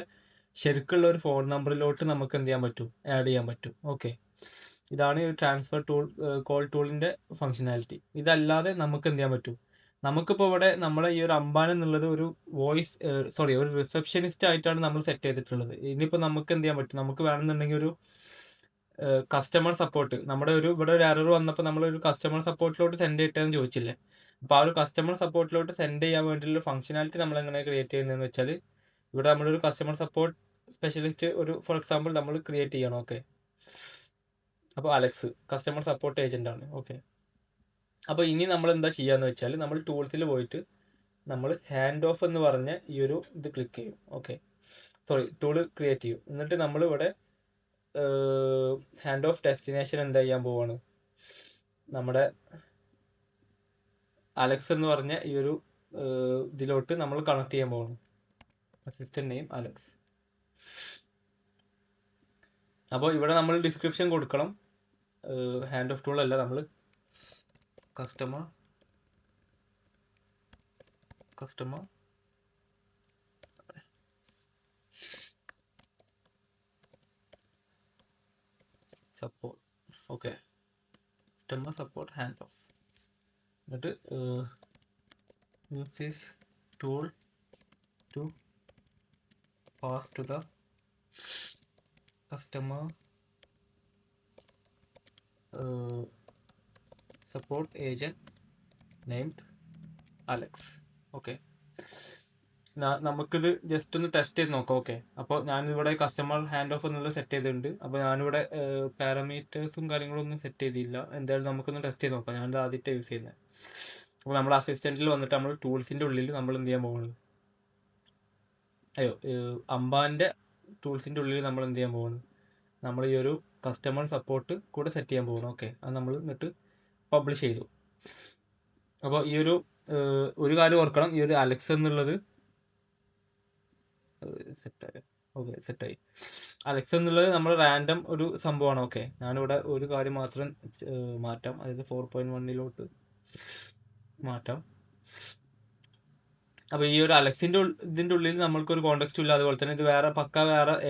ശരിക്കുള്ള ഒരു ഫോൺ നമ്പറിലോട്ട് നമുക്ക് എന്ത് ചെയ്യാൻ പറ്റും, ആഡ് ചെയ്യാൻ പറ്റും. ഓക്കെ, ഇതാണ് ഈ ട്രാൻസ്ഫർ കോൾ ടൂളിൻ്റെ ഫങ്ഷനാലിറ്റി. ഇതല്ലാതെ നമുക്ക് എന്ത് ചെയ്യാൻ പറ്റും, നമുക്കിപ്പോൾ ഇവിടെ നമ്മളെ ഈ ഒരു അംബാൻ എന്നുള്ളത് ഒരു ഒരു റിസപ്ഷനിസ്റ്റ് ആയിട്ടാണ് നമ്മൾ സെറ്റ് ചെയ്തിട്ടുള്ളത്. ഇനിയിപ്പോൾ നമുക്ക് എന്ത് ചെയ്യാൻ പറ്റും, നമുക്ക് വേണമെന്നുണ്ടെങ്കിൽ ഒരു കസ്റ്റമർ സപ്പോർട്ട്, ഇവിടെ ഒരു എറർ വന്നപ്പോൾ നമ്മളൊരു കസ്റ്റമർ സപ്പോർട്ടിലോട്ട് സെൻഡ് ചെയ്തിട്ടെന്ന് ചോദിച്ചില്ലേ. അപ്പോൾ ആ ഒരു കസ്റ്റമർ സപ്പോർട്ടിലോട്ട് സെൻഡ് ചെയ്യാൻ വേണ്ടിയിട്ടുള്ള ഫംഗ്ഷനാലിറ്റി നമ്മൾ എങ്ങനെ ക്രിയേറ്റ് ചെയ്യുന്നതെന്ന് വെച്ചാൽ, ഇവിടെ നമ്മളൊരു customer support specialist for example നമ്മൾ ക്രിയേറ്റ് ചെയ്യണം. ഓക്കെ, അപ്പോൾ അലക്സ് കസ്റ്റമർ സപ്പോർട്ട് ഏജൻ്റ് ആണ്. ഓക്കെ, അപ്പോൾ ഇനി നമ്മൾ എന്താ ചെയ്യാന്ന് വെച്ചാൽ, നമ്മൾ ടൂൾസിൽ പോയിട്ട് നമ്മൾ ഹാൻഡ് ഓഫ് എന്ന് പറഞ്ഞ ഈ ഒരു ഇത് ക്ലിക്ക് ചെയ്യും. ഓക്കെ, ടൂള് ക്രിയേറ്റ് ചെയ്യും. എന്നിട്ട് നമ്മൾ ഇവിടെ ഹാൻഡ് ഓഫ് ഡെസ്റ്റിനേഷൻ എന്താ ചെയ്യാൻ പോവാണ്, നമ്മുടെ അലക്സ് എന്ന് പറഞ്ഞ ഈ ഒരു ഇതിലോട്ട് നമ്മൾ കണക്ട് ചെയ്യാൻ പോവാണ്. Assistant name Alex. അപ്പോൾ ഇവിടെ നമ്മൾ ഡിസ്ക്രിപ്ഷൻ കൊടുക്കണം. ഹാൻഡ് ഓഫ് ടൂൾ അല്ല, നമ്മൾ customer support. Okay, customer support hand off. എന്നിട്ട് use this tool to pass to the customer support agent named Alex. Okay, നമുക്കിത് ജസ്റ്റ് ഒന്ന് ടെസ്റ്റ് ചെയ്ത് നോക്കാം. ഓക്കെ, അപ്പോൾ ഞാനിവിടെ കസ്റ്റമർ ഹാൻഡ് ഓഫ് എന്നുള്ളത് സെറ്റ് ചെയ്തിട്ടുണ്ട്. അപ്പോൾ ഞാനിവിടെ പാരാമീറ്റേഴ്സും കാര്യങ്ങളും ഒന്നും സെറ്റ് ചെയ്തില്ല. എന്തായാലും നമുക്കൊന്ന് ടെസ്റ്റ് ചെയ്ത് നോക്കാം. ഞാനിത് ആദ്യമായിട്ട് യൂസ് ചെയ്യുന്നത്. അപ്പോൾ നമ്മൾ അസിസ്റ്റൻറ്റിൽ വന്നിട്ട് നമ്മൾ ടൂൾസിൻ്റെ ഉള്ളിൽ നമ്മൾ എന്ത് ചെയ്യാൻ പോകുന്നത്, അംബാൻ്റെ ടൂൾസിൻ്റെ ഉള്ളിൽ നമ്മൾ എന്ത് ചെയ്യാൻ പോകുന്നത്, നമ്മൾ ഈ ഒരു കസ്റ്റമർ സപ്പോർട്ട് കൂടെ സെറ്റ് ചെയ്യാൻ പോകണം. ഓക്കെ, അത് നമ്മൾ എന്നിട്ട് പബ്ലിഷ് ചെയ്തു. അപ്പോൾ ഈ ഒരു കാര്യം ഓർക്കണം, ഈ ഒരു അലക്സ് എന്നുള്ളത് സെറ്റായി. ഓക്കെ, സെറ്റായി. അലക്സ എന്നുള്ളത് നമ്മൾ റാൻഡം ഒരു സംഭവമാണ്. ഓക്കെ, ഞാനിവിടെ ഒരു കാര്യം മാത്രം മാറ്റാം, അതായത് 4.1 മാറ്റാം. അപ്പോൾ ഈ ഒരു അലക്സിൻ്റെ ഇതിൻ്റെ ഉള്ളിൽ നമ്മൾക്കൊരു കോണ്ടെക്സ്റ്റും ഇല്ല. അതുപോലെ തന്നെ ഇത് വേറെ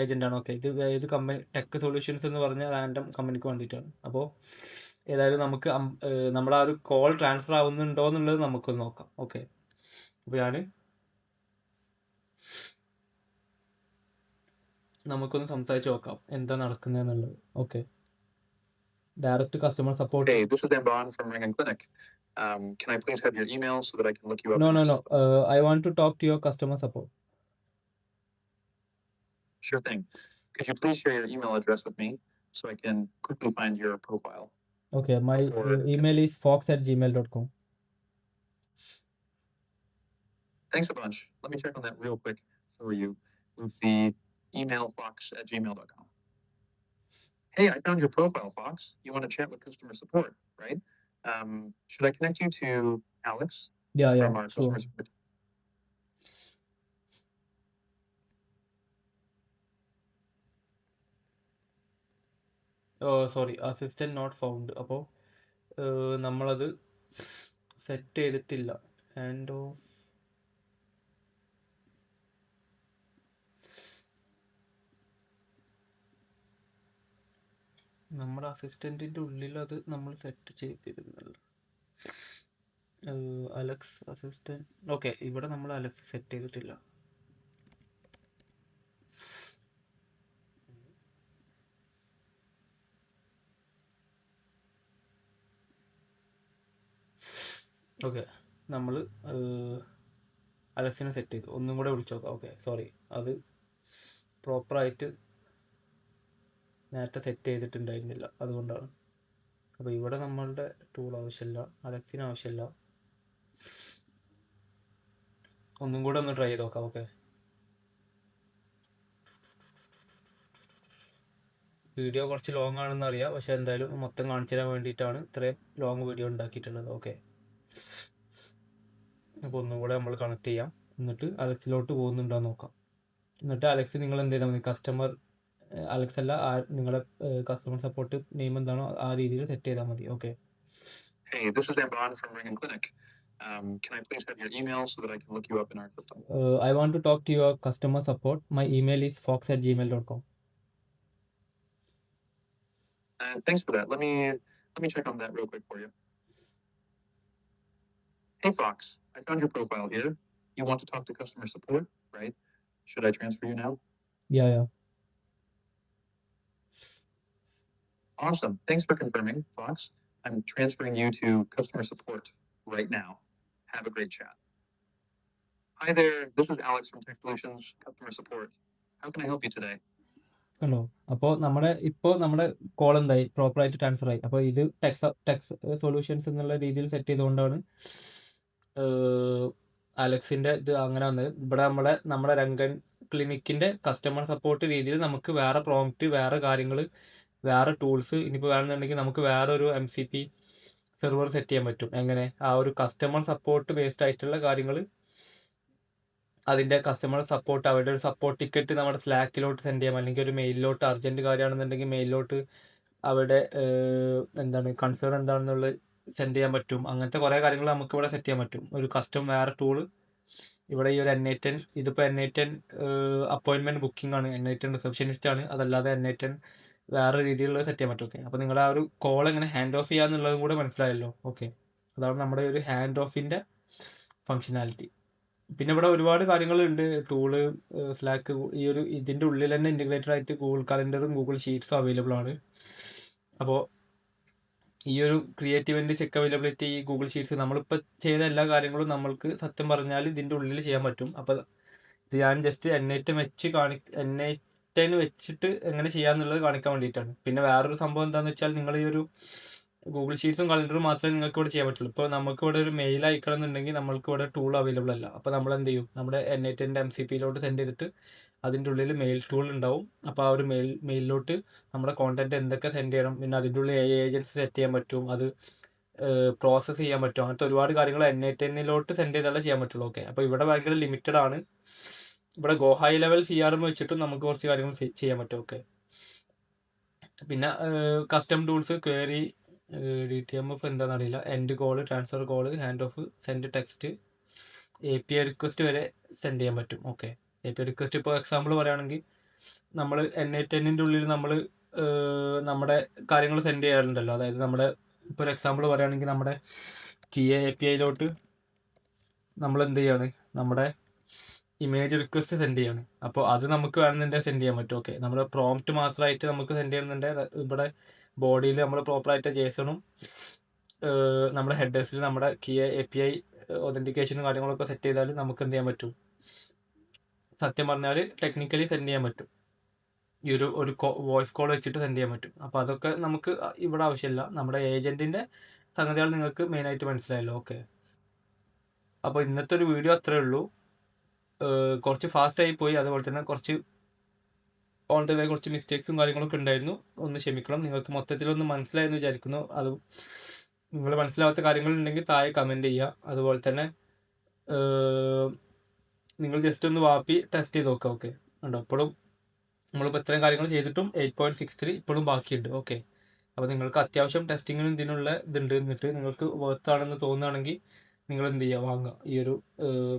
ഏജന്റ് ആണ്. ഓക്കെ, ഇത് കമ്പനി ടെക് സൊല്യൂഷൻസ് എന്ന് പറഞ്ഞ റാൻഡം കമ്പനിക്ക് വേണ്ടിയിട്ടാണ്. അപ്പോൾ ഏതായാലും നമുക്ക് നമ്മുടെ ആ ഒരു കോൾ ട്രാൻസ്ഫർ ആവുന്നുണ്ടോ എന്നുള്ളത് നമുക്കൊന്ന് നോക്കാം. ഓക്കെ, അപ്പോൾ നമുക്കൊന്ന് സംസാരിച്ച് നോക്കാം എന്താ നടക്കുന്നതെന്നുള്ളത്. Okay, direct customer support. Hey, this is Amban from Ring and Clinic. Can I please have your email so that I can look you up? No. I want to talk to your customer support. Sure thing. Could you please share your email address with me so I can quickly find your profile? Okay, my email is fox@gmail.com. Thanks a bunch. Let me check on that real quick for you with the email fox@gmail.com. Hey, I found your profile, Fox. You want to chat with customer support, right? Should I connect you to Alex Yeah, from our sure. customer support? Sorry, assistant not found. അപ്പോൾ നമ്മളത് set ചെയ്തിട്ടില്ല. Hand of നമ്മുടെ അസിസ്റ്റൻറ്റിൻ്റെ ഉള്ളിൽ അത് നമ്മൾ set ചെയ്തിരുന്നല്ലോ. Alex assistant. Okay, ഇവിടെ നമ്മൾ അലക്സ് സെറ്റ് ചെയ്തിട്ടില്ല. ഓക്കെ, നമ്മൾ അലക്സിനെ സെറ്റ് ചെയ്തു. ഒന്നും കൂടെ വിളിച്ചു നോക്കാം. ഓക്കെ, സോറി, അത് പ്രോപ്പറായിട്ട് നേരത്തെ സെറ്റ് ചെയ്തിട്ടുണ്ടായിരുന്നില്ല, അതുകൊണ്ടാണ്. അപ്പോൾ ഇവിടെ നമ്മളുടെ ടൂൾ ആവശ്യമില്ല, അലക്സിന് ആവശ്യമില്ല. ഒന്നും കൂടെ ഒന്ന് ട്രൈ ചെയ്ത് നോക്കാം. ഓക്കെ, വീഡിയോ കുറച്ച് ലോങ് ആണെന്ന് അറിയാം, പക്ഷെ എന്തായാലും മൊത്തം കാണിച്ചു തരാൻ വേണ്ടിയിട്ടാണ് ഇത്രയും ലോങ് വീഡിയോ ഉണ്ടാക്കിയിട്ടുള്ളത്. ഓക്കെ, അപ്പോൾ ഒന്നും കൂടെ നമ്മൾ കണക്ട് ചെയ്യാം, എന്നിട്ട് അലക്സിലോട്ട് പോകുന്നുണ്ടോ നോക്കാം. എന്നിട്ട് അലക്സ് നിങ്ങൾ എന്ത് ചെയ്താൽ മതി, അലക്സ് അല്ല, നിങ്ങളുടെ കസ്റ്റമർ സപ്പോർട്ട് നെയിം എന്താണോ ആ രീതിയിൽ സെറ്റ് ചെയ്താൽ മതി. Okay. Hey, this is Amban from Ring and Clinic. Can I please have your email so that I can look you up in our system? I want to talk to your customer support. My email is fox@gmail.com. Thanks for that. Let me check on that real quick for you. Hey, Fox. I found your profile here. You want to talk to customer support, right? Should I transfer you now? Yeah. Awesome. Thanks for confirming, Fox. I'm transferring you to customer support right now. Have a great chat. Hi there. This is Alex from Tech Solutions Customer Support. How can I help you today? കണ്ടോ, അപ്പോൾ നമ്മുടെ call എന്തായി, പ്രോപ്പറായിട്ട് transfer ആയി. അപ്പോൾ ഇത് Tex solutions എന്നുള്ള രീതിയിൽ സെറ്റ് ചെയ്തുകൊണ്ടാണ് അലക്സിൻ്റെ ഇത് അങ്ങനെ വന്നത്. ഇവിടെ നമ്മുടെ രംഗൻ ക്ലിനിക്കിൻ്റെ കസ്റ്റമർ സപ്പോർട്ട് രീതിയിൽ നമുക്ക് വേറെ പ്രോംപ്റ്റ്, വേറെ കാര്യങ്ങൾ, വേറെ ടൂൾസ്, ഇനിയിപ്പോൾ വേണമെന്നുണ്ടെങ്കിൽ നമുക്ക് വേറെ ഒരു MCP സെർവർ സെറ്റ് ചെയ്യാൻ പറ്റും. എങ്ങനെ, ആ ഒരു കസ്റ്റമർ സപ്പോർട്ട് ബേസ്ഡ് ആയിട്ടുള്ള കാര്യങ്ങൾ, അതിൻ്റെ കസ്റ്റമർ സപ്പോർട്ട്, അവരുടെ ഒരു സപ്പോർട്ട് ടിക്കറ്റ് നമ്മുടെ സ്ലാക്കിലോട്ട് സെൻഡ് ചെയ്യാം, അല്ലെങ്കിൽ ഒരു മെയിലിലോട്ട്, അർജൻറ്റ് കാര്യമാണെന്നുണ്ടെങ്കിൽ മെയിലിലോട്ട് അവിടെ കൺസേൺ എന്താണെന്നുള്ളത് സെൻഡ് ചെയ്യാൻ പറ്റും. അങ്ങനത്തെ കുറേ കാര്യങ്ങൾ നമുക്ക് ഇവിടെ സെറ്റ് ചെയ്യാൻ പറ്റും. ഒരു വേറെ ടൂള് ഇവിടെ ഈ ഒരു N8N, ഇതിപ്പോൾ N8N അപ്പോയിൻമെൻറ്റ് ബുക്കിംഗ് ആണ്, N8N റിസപ്ഷനിസ്റ്റ് ആണ്, അതല്ലാതെ N8N വേറെ രീതിയിലുള്ള സെറ്റ് ചെയ്യാൻ പറ്റും. ഓക്കെ, അപ്പോൾ നിങ്ങൾ ആ ഒരു കോൾ എങ്ങനെ ഹാൻഡ് ഓഫ് ചെയ്യാന്നുള്ളതും കൂടെ മനസ്സിലായല്ലോ. ഓക്കെ, അതാണ് നമ്മുടെ ഒരു ഹാൻഡ് ഓഫിൻ്റെ ഫങ്ഷനാലിറ്റി. പിന്നെ ഇവിടെ ഒരുപാട് കാര്യങ്ങളുണ്ട്, ടൂള്, സ്ലാക്ക്, ഈ ഒരു ഇതിൻ്റെ ഉള്ളിൽ തന്നെ ഇൻറ്റഗ്രേറ്റഡ് ആയിട്ട് ഗൂഗിൾ കലണ്ടറും ഗൂഗിൾ ഷീറ്റ്സും അവൈലബിൾ ആണ്. അപ്പോൾ ഈ ഒരു ക്രിയേറ്റീവിൻ്റെ ചെക്ക് അവൈലബിലിറ്റി, ഗൂഗിൾ ഷീറ്റ്സ്, നമ്മളിപ്പോൾ ചെയ്ത എല്ലാ കാര്യങ്ങളും നമ്മൾക്ക് സത്യം പറഞ്ഞാൽ ഇതിൻ്റെ ഉള്ളിൽ ചെയ്യാൻ പറ്റും. അപ്പോൾ ഇത് ഞാൻ ജസ്റ്റ് N8N വെച്ചിട്ട് എങ്ങനെ ചെയ്യാന്നുള്ളത് കാണിക്കാൻ വേണ്ടിയിട്ടാണ്. പിന്നെ വേറൊരു സംഭവം എന്താണെന്ന് വെച്ചാൽ, നിങ്ങൾ ഈ ഒരു ഗൂഗിൾ ഷീറ്റ്സും കലണ്ടറും മാത്രമേ നിങ്ങൾക്ക് ഇവിടെ ചെയ്യാൻ പറ്റുള്ളൂ. ഇപ്പോൾ നമുക്ക് ഇവിടെ ഒരു മെയിൽ അയക്കണം എന്നുണ്ടെങ്കിൽ നമ്മൾക്ക് ഇവിടെ ടൂൾ അവൈലബിൾ അല്ല. അപ്പോൾ നമ്മൾ എന്ത് ചെയ്യും, നമ്മുടെ N8N MCPയിലോട്ട് സെൻഡ് ചെയ്തിട്ട് അതിൻ്റെ ഉള്ളിൽ മെയിൽ ടൂൾ ഉണ്ടാവും. അപ്പോൾ ആ ഒരു മെയിലിലോട്ട് നമ്മുടെ കോണ്ടന്റ് എന്തൊക്കെ സെൻഡ് ചെയ്യണം, പിന്നെ അതിൻ്റെ ഉള്ളിൽ ഏജൻസി സെറ്റ് ചെയ്യാൻ പറ്റും, അത് പ്രോസസ്സ് ചെയ്യാൻ പറ്റും. അങ്ങനത്തെ ഒരുപാട് കാര്യങ്ങൾ N8Nലോട്ട് സെൻഡ് ചെയ്താലേ ചെയ്യാൻ പറ്റുള്ളൂ. ഓക്കെ, അപ്പോൾ ഇവിടെ ഭയങ്കര ലിമിറ്റഡ് ആണ്. ഇവിടെ ഗോ ഹൈ ലെവൽ CRM വെച്ചിട്ടും നമുക്ക് കുറച്ച് കാര്യങ്ങൾ ചെയ്യാൻ പറ്റും. ഓക്കെ. പിന്നെ കസ്റ്റം ടൂൾസ്, ക്വയറി, DTMF എന്താണെന്നറിയില്ല, end call, transfer call, hand of, send text, API request വരെ സെൻഡ് ചെയ്യാൻ പറ്റും. ഓക്കെ. API റിക്വസ്റ്റ് ഇപ്പോൾ എക്സാമ്പിൾ പറയുകയാണെങ്കിൽ നമ്മൾ NA10 ഉള്ളിൽ നമ്മൾ നമ്മുടെ കാര്യങ്ങൾ സെൻഡ് ചെയ്യാറുണ്ടല്ലോ. അതായത് നമ്മുടെ ഇപ്പോൾ ഒരു എക്സാമ്പിൾ പറയുകയാണെങ്കിൽ നമ്മുടെ Kia APIയിലോട്ട് നമ്മൾ എന്ത് ചെയ്യാണ്, നമ്മുടെ ഇമേജ് റിക്വസ്റ്റ് സെൻഡ് ചെയ്യാണ്. അപ്പോൾ അത് നമുക്ക് വേണമെന്നുണ്ടെങ്കിൽ സെൻഡ് ചെയ്യാൻ പറ്റും. ഓക്കെ. നമ്മുടെ പ്രോംപ്റ്റ് മാത്രമായിട്ട് നമുക്ക് സെൻഡ് ചെയ്യണമെന്നുണ്ടെങ്കിൽ ഇവിടെ ബോഡിയിൽ നമ്മൾ പ്രോപ്പറായിട്ട് JSON-ഉം നമ്മുടെ ഹെഡേഴ്സിൽ നമ്മുടെ Kia API ഒതൻറ്റിക്കേഷനും കാര്യങ്ങളൊക്കെ സെറ്റ് ചെയ്താൽ നമുക്ക് എന്ത് ചെയ്യാൻ പറ്റും, സത്യം പറഞ്ഞാൽ ടെക്നിക്കലി സെൻഡ് ചെയ്യാൻ പറ്റും. ഈ ഒരു വോയിസ് കോൾ വെച്ചിട്ട് സെൻഡ് ചെയ്യാൻ പറ്റും. അപ്പോൾ അതൊക്കെ നമുക്ക് ഇവിടെ ആവശ്യമില്ല. നമ്മുടെ ഏജൻറ്റിൻ്റെ സംഗതികൾ നിങ്ങൾക്ക് മെയിനായിട്ട് മനസ്സിലായല്ലോ. ഓക്കെ. അപ്പോൾ ഇന്നത്തെ ഒരു വീഡിയോ അത്രയേ ഉള്ളൂ. കുറച്ച് ഫാസ്റ്റായി പോയി, അതുപോലെ തന്നെ കുറച്ച് ഓൺ ദ വേ കുറച്ച് മിസ്റ്റേക്സും കാര്യങ്ങളൊക്കെ ഉണ്ടായിരുന്നു. ഒന്ന് ക്ഷമിക്കണം. നിങ്ങൾക്ക് മൊത്തത്തിലൊന്ന് മനസ്സിലായെന്ന് വിചാരിക്കുന്നു. അത് നിങ്ങൾ മനസ്സിലാവാത്ത കാര്യങ്ങളുണ്ടെങ്കിൽ താഴെ കമൻറ്റ് ചെയ്യുക. അതുപോലെ തന്നെ നിങ്ങൾ ജസ്റ്റ് ഒന്ന് വാപ്പി ടെസ്റ്റ് ചെയ്ത് നോക്കുക. ഓക്കെ. ഉണ്ടോ? ഇപ്പോഴും നമ്മളിപ്പോൾ ഇത്രയും കാര്യങ്ങൾ ചെയ്തിട്ടും 8.63 ഇപ്പോഴും ബാക്കിയുണ്ട്. ഓക്കെ. അപ്പോൾ നിങ്ങൾക്ക് അത്യാവശ്യം ടെസ്റ്റിങ്ങിനും ഇതിനുള്ള ഇതുണ്ട്. എന്നിട്ട് നിങ്ങൾക്ക് വർത്താണെന്ന് തോന്നുകയാണെങ്കിൽ നിങ്ങൾ എന്ത് ചെയ്യുക, വാങ്ങുക. ഈ ഒരു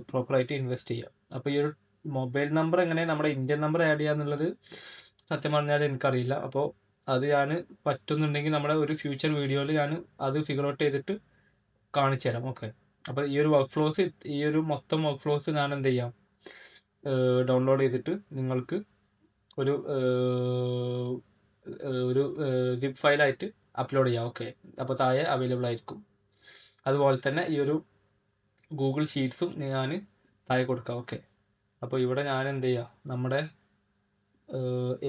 പ്രോപ്പറായിട്ട് ഇൻവെസ്റ്റ് ചെയ്യുക. അപ്പോൾ ഈ ഒരു മൊബൈൽ നമ്പർ എങ്ങനെ നമ്മുടെ ഇന്ത്യൻ നമ്പർ ആഡ് ചെയ്യുക എന്നുള്ളത് സത്യം പറഞ്ഞാൽ എനിക്കറിയില്ല. അപ്പോൾ അത് ഞാൻ പറ്റുന്നുണ്ടെങ്കിൽ നമ്മുടെ ഒരു ഫ്യൂച്ചർ വീഡിയോയിൽ ഞാൻ അത് ഫിഗർ ഔട്ട് ചെയ്തിട്ട് കാണിച്ചു തരാം. ഓക്കെ. അപ്പോൾ ഈ ഒരു ഈ ഒരു മൊത്തം വർക്ക് ഫ്ലോസ് ഞാൻ എന്ത് ചെയ്യാം, ഡൗൺലോഡ് ചെയ്തിട്ട് നിങ്ങൾക്ക് ഒരു സിപ്പ് ഫയലായിട്ട് അപ്ലോഡ് ചെയ്യാം. ഓക്കെ. അപ്പോൾ താഴെ അവൈലബിൾ ആയിരിക്കും. അതുപോലെ തന്നെ ഈ ഒരു ഗൂഗിൾ ഷീറ്റ്സും ഞാൻ താഴെ കൊടുക്കാം. ഓക്കെ. അപ്പോൾ ഇവിടെ ഞാൻ എന്ത് ചെയ്യുക, നമ്മുടെ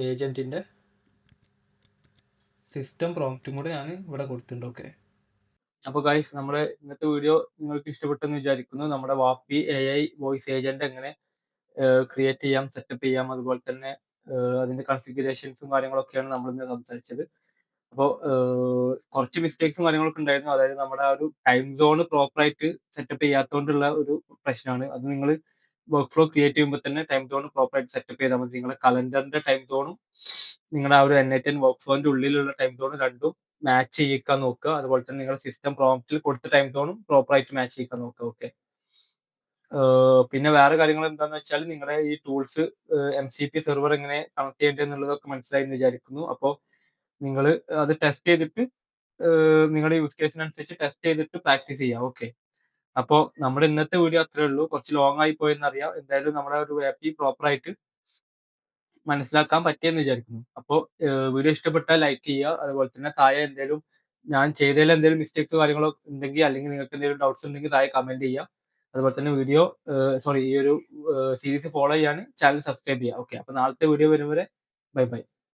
ഏജൻറ്റിൻ്റെ സിസ്റ്റം പ്രോംപ്റ്റും കൂടെ ഞാൻ ഇവിടെ കൊടുത്തിട്ടുണ്ട്. ഓക്കെ. അപ്പോൾ ഗൈസ്, നമ്മുടെ ഇന്നത്തെ വീഡിയോ നിങ്ങൾക്ക് ഇഷ്ടപ്പെട്ടെന്ന് വിചാരിക്കുന്നു. നമ്മുടെ വാപ്പി AI വോയിസ് ഏജന്റ് എങ്ങനെ ക്രിയേറ്റ് ചെയ്യാം, സെറ്റപ്പ് ചെയ്യാം, അതുപോലെ തന്നെ അതിന്റെ കൺഫിഗറേഷൻസും കാര്യങ്ങളൊക്കെയാണ് നമ്മൾ ഇന്ന് സംസാരിച്ചത്. അപ്പോൾ കുറച്ച് മിസ്റ്റേക്സും കാര്യങ്ങളൊക്കെ ഉണ്ടായിരുന്നു. അതായത് നമ്മുടെ ആ ഒരു ടൈം സോൺ പ്രോപ്പറായിട്ട് സെറ്റപ്പ് ചെയ്യാത്തതുകൊണ്ടുള്ള ഒരു പ്രശ്നമാണ്. അത് നിങ്ങൾ വർക്ക് ഫ്ലോ ക്രിയേറ്റ് ചെയ്യുമ്പോൾ തന്നെ ടൈം സോൺ പ്രോപ്പറായിട്ട് സെറ്റപ്പ് ചെയ്താൽ മതി. നിങ്ങളുടെ കലണ്ടറിന്റെ ടൈം സോണും നിങ്ങളുടെ ആ ഒരു NA10 വർക്ക് ഫ്ലോന്റെ ഉള്ളിലുള്ള ടൈം സോണും രണ്ടും മാച്ച് ചെയ്യിക്കാൻ നോക്കുക. അതുപോലെ തന്നെ നിങ്ങളുടെ സിസ്റ്റം പ്രോംപ്റ്റിൽ കൊടുത്ത ടൈം സോണും പ്രോപ്പറായിട്ട് മാച്ച് ചെയ്യിക്കാൻ നോക്കുക. ഓക്കെ. പിന്നെ വേറെ കാര്യങ്ങൾ എന്താണെന്ന് വെച്ചാൽ നിങ്ങളുടെ ഈ ടൂൾസ് MCP സെർവർ എങ്ങനെ കണക്ട് ചെയ്യേണ്ടത് എന്നുള്ളതൊക്കെ മനസ്സിലായി എന്ന് വിചാരിക്കുന്നു. അപ്പോൾ നിങ്ങൾ അത് ടെസ്റ്റ് ചെയ്തിട്ട് നിങ്ങളുടെ യൂസ് കേസിനനുസരിച്ച് ടെസ്റ്റ് ചെയ്തിട്ട് പ്രാക്ടീസ് ചെയ്യാം. ഓക്കെ. അപ്പോൾ നമ്മുടെ ഇന്നത്തെ വീഡിയോ അത്രേ ഉള്ളൂ. കുറച്ച് ലോങ് ആയി പോയെന്നറിയാം. എന്തായാലും നമ്മുടെ ഒരു ആപ്പി പ്രോപ്പറായിട്ട് മനസ്സിലാക്കാൻ പറ്റിയെന്ന് വിചാരിക്കുന്നു. അപ്പോൾ വീഡിയോ ഇഷ്ടപ്പെട്ടാൽ ലൈക്ക് ചെയ്യുക. അതുപോലെ തന്നെ താഴെ എന്തെങ്കിലും ഞാൻ ചെയ്തതിൽ എന്തെങ്കിലും മിസ്റ്റേക്സ് കാര്യങ്ങളോ ഉണ്ടെങ്കിൽ, അല്ലെങ്കിൽ നിങ്ങൾക്ക് എന്തെങ്കിലും ഡൗട്ട്സ് ഉണ്ടെങ്കിൽ താഴെ കമന്റ് ചെയ്യുക. അതുപോലെ തന്നെ ഈ ഒരു സീരീസ് ഫോളോ ചെയ്യാൻ ചാനൽ സബ്സ്ക്രൈബ് ചെയ്യുക. ഓക്കെ. അപ്പോൾ നാളത്തെ വീഡിയോ വരും വരെ ബൈ ബൈ.